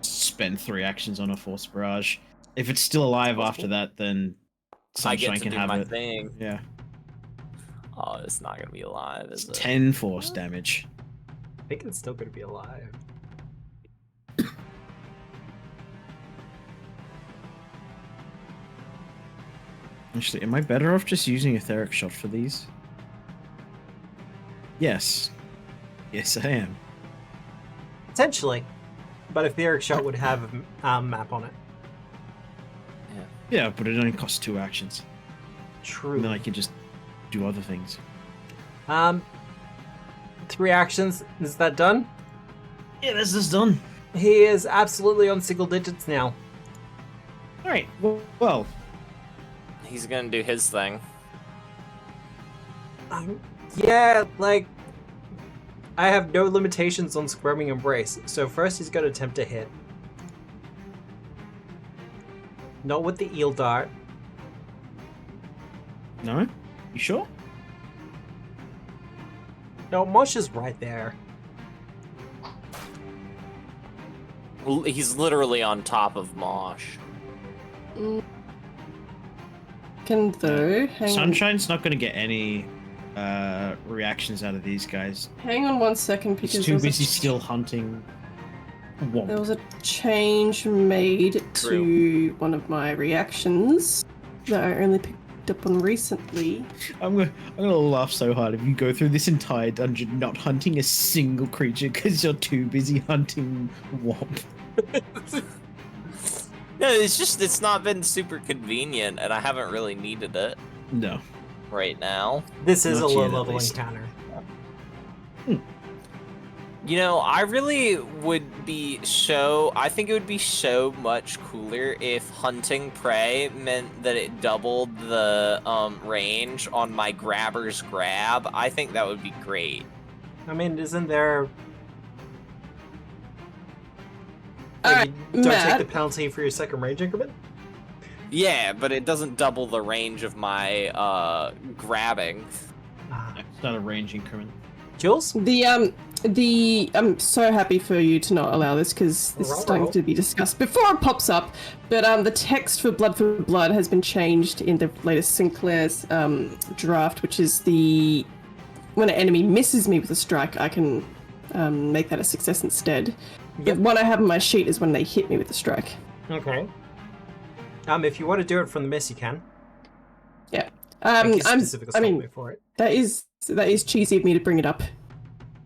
spend 3 actions on a force barrage. If it's still alive after that, then I get Sunshine to can do have my it. thing. Yeah, Oh, it's not gonna be alive, it's is it? 10 force damage. I think it's still gonna be alive. Actually, am I better off just using etheric shot for these? Yes. Yes, I am. Potentially. But if the Eric shot would have a map on it. Yeah, but it only costs 2 actions. True. And then I can just do other things. 3 actions. Is that done? Yeah, this is done. He is absolutely on single digits now. Alright, well, He's gonna do his thing. Yeah, like I have no limitations on Squirming Embrace. So first he's gonna attempt to hit. Not with the eel dart. no? You sure? No, Mosh is right there. He's literally on top of Mosh. Can though. Hang Sunshine's not going to get any reactions out of these guys. Hang on 1 second He's because too there was, busy a, still hunting Whomp. there was a change made to one of my reactions that I only picked up on recently. I'm gonna laugh so hard if you go through this entire dungeon not hunting a single creature because you're too busy hunting Whomp. No, it's not been super convenient, and I haven't really needed it No. right now. This is Not a yet, low at level least. encounter. You know, I really would be I think it would be so much cooler if hunting prey meant that it doubled the range on my grabber's grab. I think that would be great. I mean, isn't there? Alright, you don't Matt. take the penalty for your second range increment? Yeah, but it doesn't double the range of my grabbing. It's not a range increment. Jules? I'm so happy for you to not allow this because this is starting to be discussed before it pops up. But the text for Blood has been changed in the latest Sinclair's draft, which is when an enemy misses me with a strike, I can make that a success instead. Yep. The one I have on my sheet is when they hit me with a strike. Okay. If you want to do it from the miss, you can. Thank you specifically for it. that is cheesy of me to bring it up,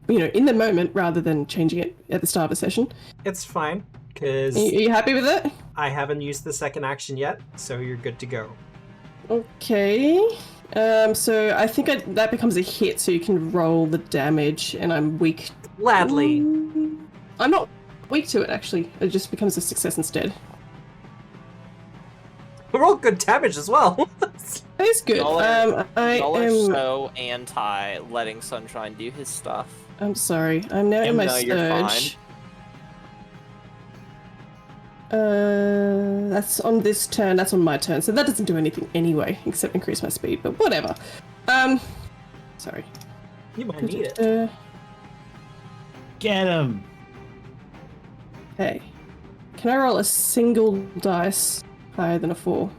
in the moment rather than changing it at the start of a session. It's fine, because Are you happy with it? I haven't used the second action yet, so you're good to go. Okay. So I think that becomes a hit, so you can roll the damage, and I'm weak. Gladly. I'm not weak to it, actually. It just becomes a success instead. Roll good damage as well. That is good. Y'all I are am. so anti letting Sunshine do his stuff. I'm sorry. I'm now in my No, you're surge. That's on this turn. That's on my turn. So that doesn't do anything anyway, except increase my speed. But whatever. Sorry. You might need it. Get him. Hey, can I roll a single dice higher than a 4?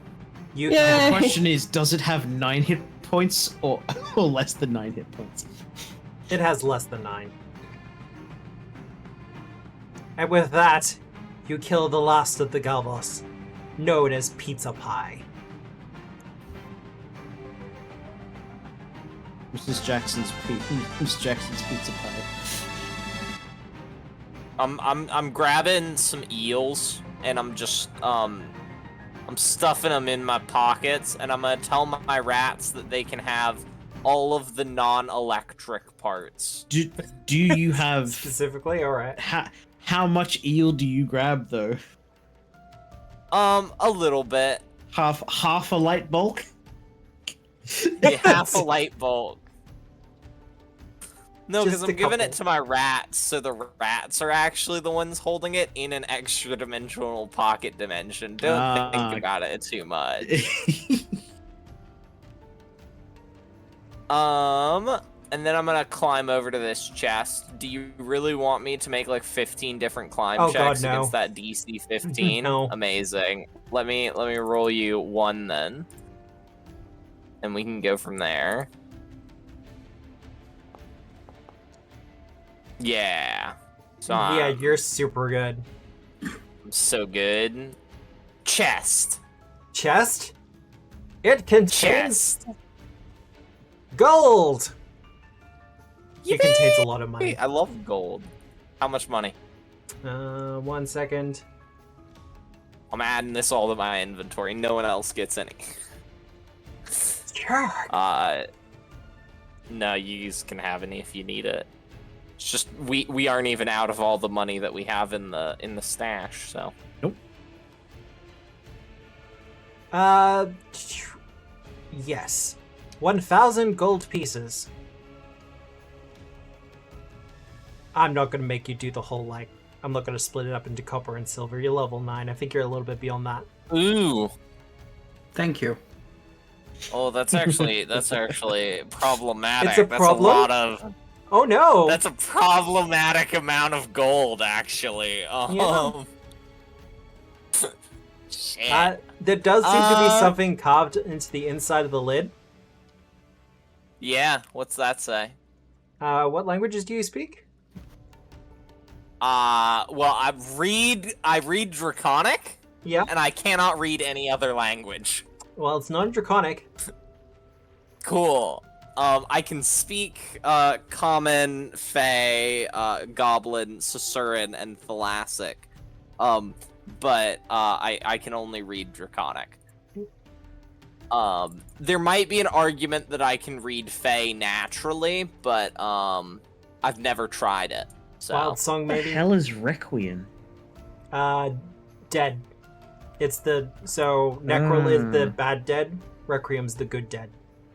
You Yay! The question is, does it have 9 hit points or less than 9 hit points? It has less than 9. And with that, you kill the last of the Galvos, known as Pizza Pie. Mrs. Jackson's pizza pie. I'm grabbing some eels and I'm just I'm stuffing them in my pockets, and I'm gonna tell my rats that they can have all of the non-electric parts. Do you have Specifically, all right. how much eel do you grab though? A little bit. Half a light bulk? Yeah, half a light bulb. No, because Just I'm a giving it couple. to my rats, so the rats are actually the ones holding it in an extra dimensional pocket dimension. Don't think about it too much. And then I'm gonna climb over to this chest. Do you really want me to make like 15 different climb Oh, checks God, no. against that DC 15? No. Amazing. Let me roll you 1 then. And we can go from there. Yeah. So Yeah, you're super good. I'm so good. Chest. Chest? It contains Chest. gold! It contains a lot of money. I love gold. How much money? 1 second. I'm adding this all to my inventory. No one else gets any. Sure. No, you guys can have any if you need it. It's just we aren't even out of all the money that we have in the stash, so. Yes. 1,000 gold pieces. I'm not gonna make you do the whole, I'm not gonna split it up into copper and silver. You're level 9. I think you're a little bit beyond that. Ooh. Thank you. Oh, that's actually problematic. It's a That's problem? a lot of. Oh no! That's a problematic amount of gold, actually. Yeah. Shit. There does seem to be something carved into the inside of the lid. Yeah, what's that say? What languages do you speak? Well, I read Draconic, Yeah. and I cannot read any other language. Well, it's non-draconic. Cool. I can speak Common, Fey, Goblin, Susurran, and Thalassic. But I can only read Draconic. There might be an argument that I can read Fey naturally, but I've never tried it. So. Wild Song, What the maybe? hell is Requiem? Dead. It's so Necrol is the bad dead, Requiem's the good dead.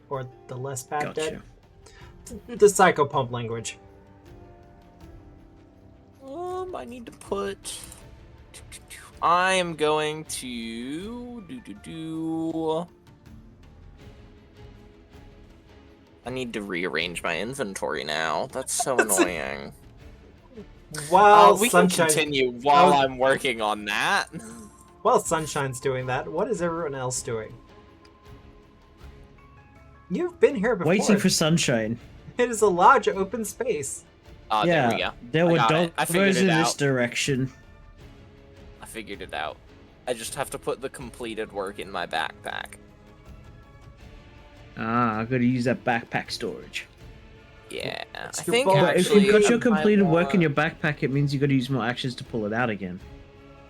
Or the less bad dead. The Psychopomp language. I need to put. I am going to I need to rearrange my inventory now. That's so annoying. While We can Sunshine, continue while I'm working on that. while Sunshine's doing that, what is everyone else doing? You've been here before. Waiting for sunshine. It is a large open space. Oh, Yeah, there we go. there I were got it. I figured dogs it in this out. direction. I figured it out. I just have to put the completed work in my backpack. Ah, I've got to use that backpack storage. Yeah, I It's think your fault. But if actually. you've got your I might completed work in want- your backpack, it means you've got to use more actions to pull it out again.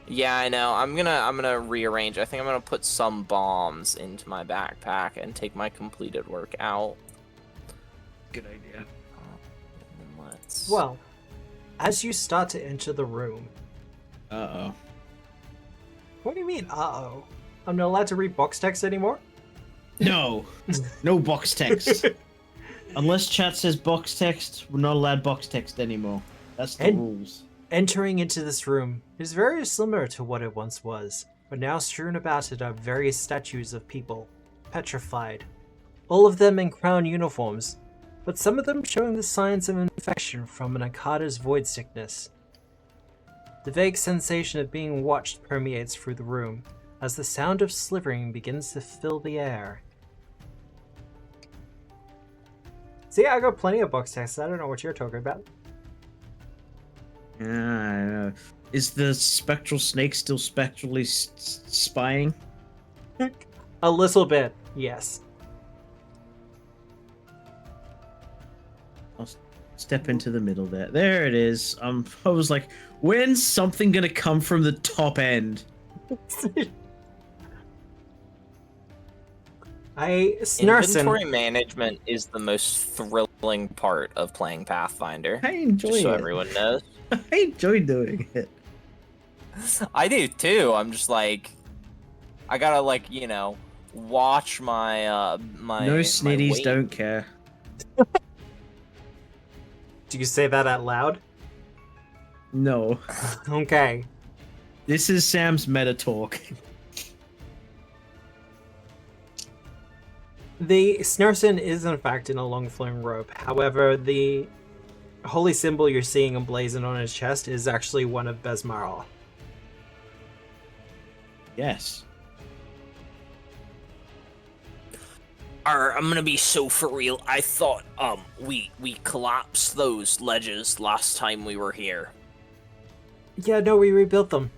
Yeah, I know. I'm gonna rearrange. I think I'm gonna put some bombs into my backpack and take my completed work out. Good idea. And then let's. Well, as you start to enter the room, Uh-oh. what do you mean, uh-oh? I'm not allowed to read box text anymore? No! No box text. Unless chat says box text, we're not allowed box text anymore. That's the And- rules. Entering into this room is very similar to what it once was, but now strewn about it are various statues of people, petrified. All of them in crown uniforms, but some of them showing the signs of infection from an Akata's void sickness. The vague sensation of being watched permeates through the room, as the sound of slivering begins to fill the air. See, I got plenty of box text, I don't know what you're talking about. Yeah, I know. Is the spectral snake still spectrally spying? A little bit, yes. I'll step into the middle there. There it is. I was like, when's something gonna come from the top end? Inventory Snurson. management is the most thrilling part of playing Pathfinder. I enjoy Just so it. everyone knows. I enjoy doing it. I do too. I'm just like, I gotta watch my my. No my snitties weight. don't care. Do you say that out loud? No. Okay. This is Sam's meta talk. The Snurson is in fact in a long flowing robe. However, the holy symbol you're seeing emblazoned on his chest is actually one of Besmaral. Yes. I'm gonna be so for real. I thought we collapsed those ledges last time we were here. Yeah, no, we rebuilt them.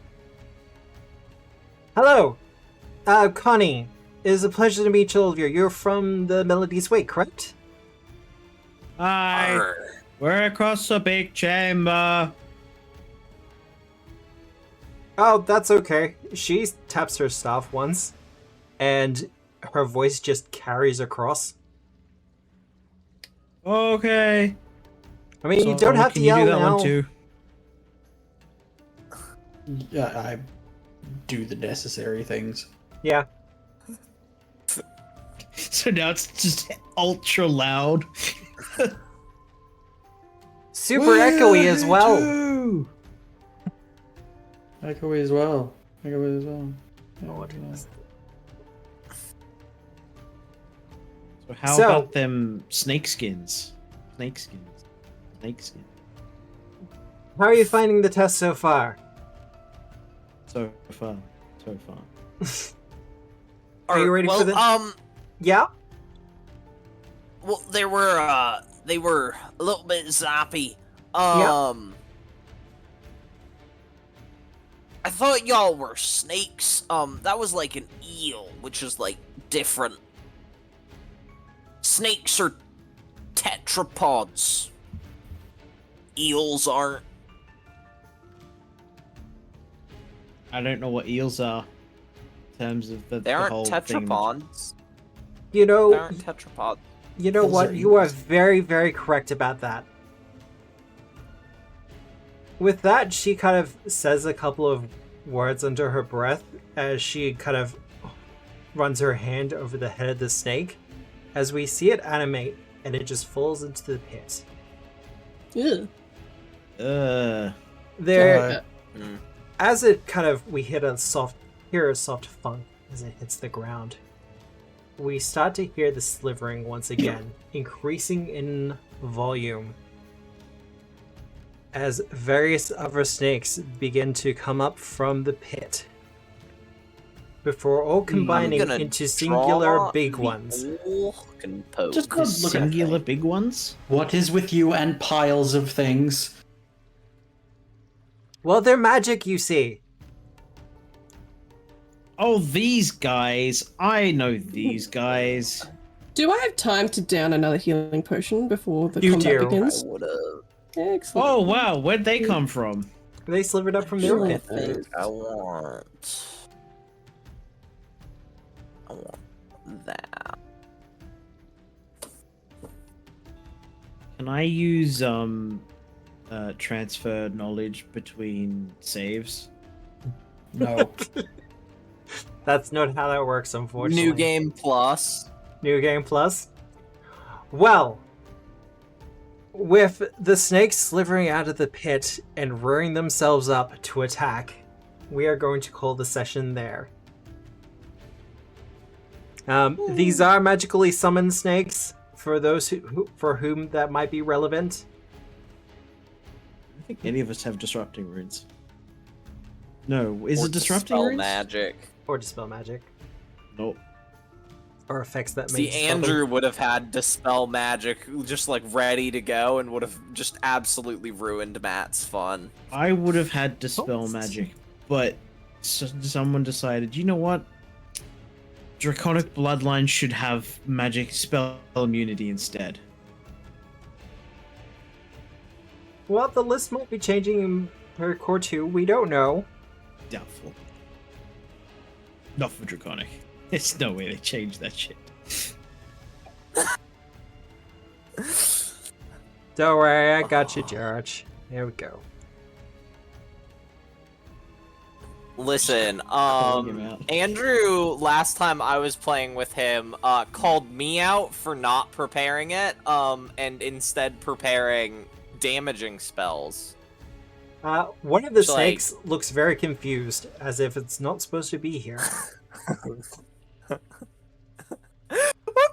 Hello! Connie. It is a pleasure to meet all of you. You're from the Melody's Wake, correct? Hi. Arr. We're across the big chamber. Oh, that's okay. She taps her staff once, and her voice just carries across. Okay. I mean, you So, don't have to can yell you do that now. one too? Yeah, I do the necessary things. Yeah. So now it's just ultra loud. Super echoey as well. Woo! Echoey as well. Echoey as well. So how So- about them snake skins? Snake skins. Snake skins. How are you finding the test so far? So far. So far. Are you ready for the- Yeah? Well, they were a little bit zappy. I thought y'all were snakes. That was like an eel, which is like different. Snakes are tetrapods. Eels aren't. I don't know what eels are in terms of the They aren't whole thing. tetrapods. You They know, aren't tetrapods. you know Those what? are You are eels. very, very correct about that. With that, she kind of says a couple of words under her breath as she kind of runs her hand over the head of the snake, as we see it animate and it just falls into the pit. Ew. There, Mm. as it kind of we hear a soft funk as it hits the ground. We start to hear the slivering once again, increasing in volume as various other snakes begin to come up from the pit before all combining I'm gonna into singular draw big the ones. whole compose. Just go look at Singular that. big ones? What is with you and piles of things? Well, they're magic, you see. Oh, these guys. I know these guys. Do I have time to down another healing potion before the You combat do. begins? I would've. Excellent. Oh wow, where'd they come from? They slivered up from their I pit. think I want that. Can I use transfer knowledge between saves? No. That's not how that works, unfortunately. New game plus. New game plus. Well, with the snakes slithering out of the pit and rearing themselves up to attack, we are going to call the session there. These are magically summoned snakes, for those for whom that might be relevant. I don't think any of us have disrupting runes. No, is Or it disrupting dispel runes? magic. Or dispel magic. Nope. Or effects that See, may dispel them. Andrew would have had dispel magic just like ready to go and would have just absolutely ruined Matt's fun. I would have had dispel Oh. magic, but someone decided, you know what? Draconic bloodline should have magic spell immunity instead. Well, the list might be changing in per core 2. We don't know. Doubtful. Not for Draconic. There's no way they changed that shit. Don't worry, I got you, George. Here we go. Listen, Calling him out. Andrew, last time I was playing with him, called me out for not preparing it, and instead preparing damaging spells. One of the So, like- snakes looks very confused, as if it's not supposed to be here. Well,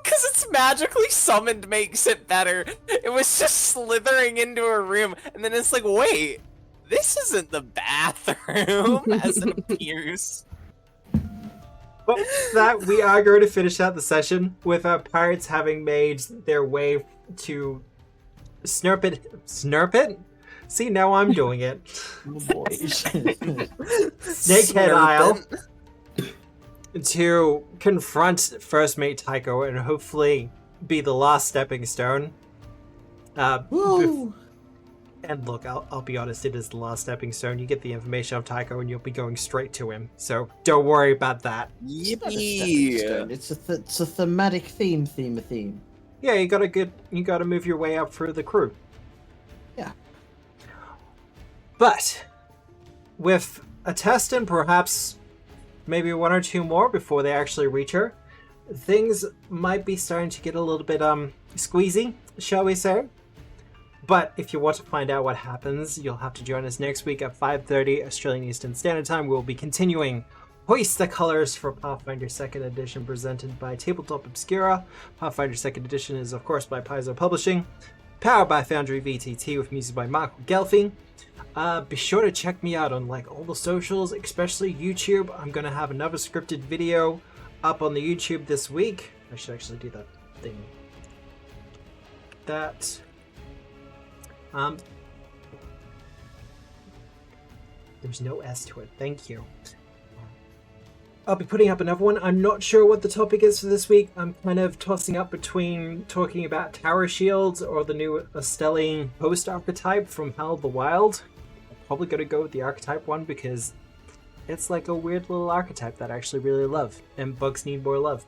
because it's magically summoned makes it better. It was just slithering into a room, and then it's like, wait, this isn't the bathroom, as it appears. But with that, we are going to finish out the session with our pirates having made their way to Snurpit? See, now I'm doing it. Snakehead Isle. To confront first Mate Tycho and hopefully be the last stepping stone. Woo! And look, I'll be honest, it is the last stepping stone. You get the information of Tycho and you'll be going straight to him. So don't worry about that. It's not a stepping Yippee! stone, it's a thematic theme. Yeah, you gotta move your way up through the crew. Yeah. But with a test and perhaps maybe one or two more before they actually reach her, things might be starting to get a little bit squeezy, shall we say. But if you want to find out what happens, you'll have to join us next week at 5:30 Australian Eastern Standard Time. We'll be continuing Hoist the Colors for Pathfinder 2nd Edition, presented by Tabletop Obscura. Pathfinder 2nd Edition is, of course, by Paizo Publishing. Powered by Foundry VTT, with music by Mark Gelfing. Be sure to check me out on all the socials, especially YouTube. I'm going to have another scripted video up on the YouTube this week. I should actually do that thing. There's no S to it. Thank you. I'll be putting up another one. I'm not sure what the topic is for this week. I'm kind of tossing up between talking about tower shields or the new Stelline host archetype from Hell the Wild. I'm probably going to go with the archetype one because it's like a weird little archetype that I actually really love, and bugs need more love.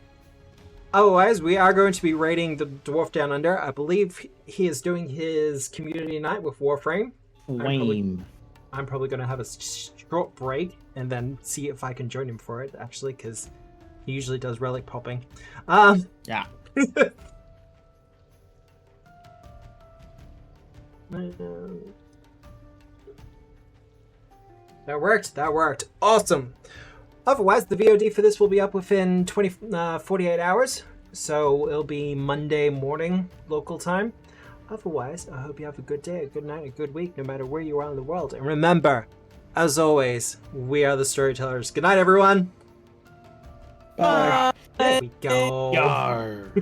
Otherwise, we are going to be raiding the Dwarf Down Under. I believe he is doing his community night with Warframe. Lame. I'm probably going to have a short break and then see if I can join him for it, actually, because he usually does relic popping. Yeah. That worked. Awesome. Otherwise, the VOD for this will be up within 48 hours, so it'll be Monday morning local time. Otherwise, I hope you have a good day, a good night, a good week, no matter where you are in the world. And remember, as always, we are the storytellers. Good night, everyone. Bye. There we go. Yar.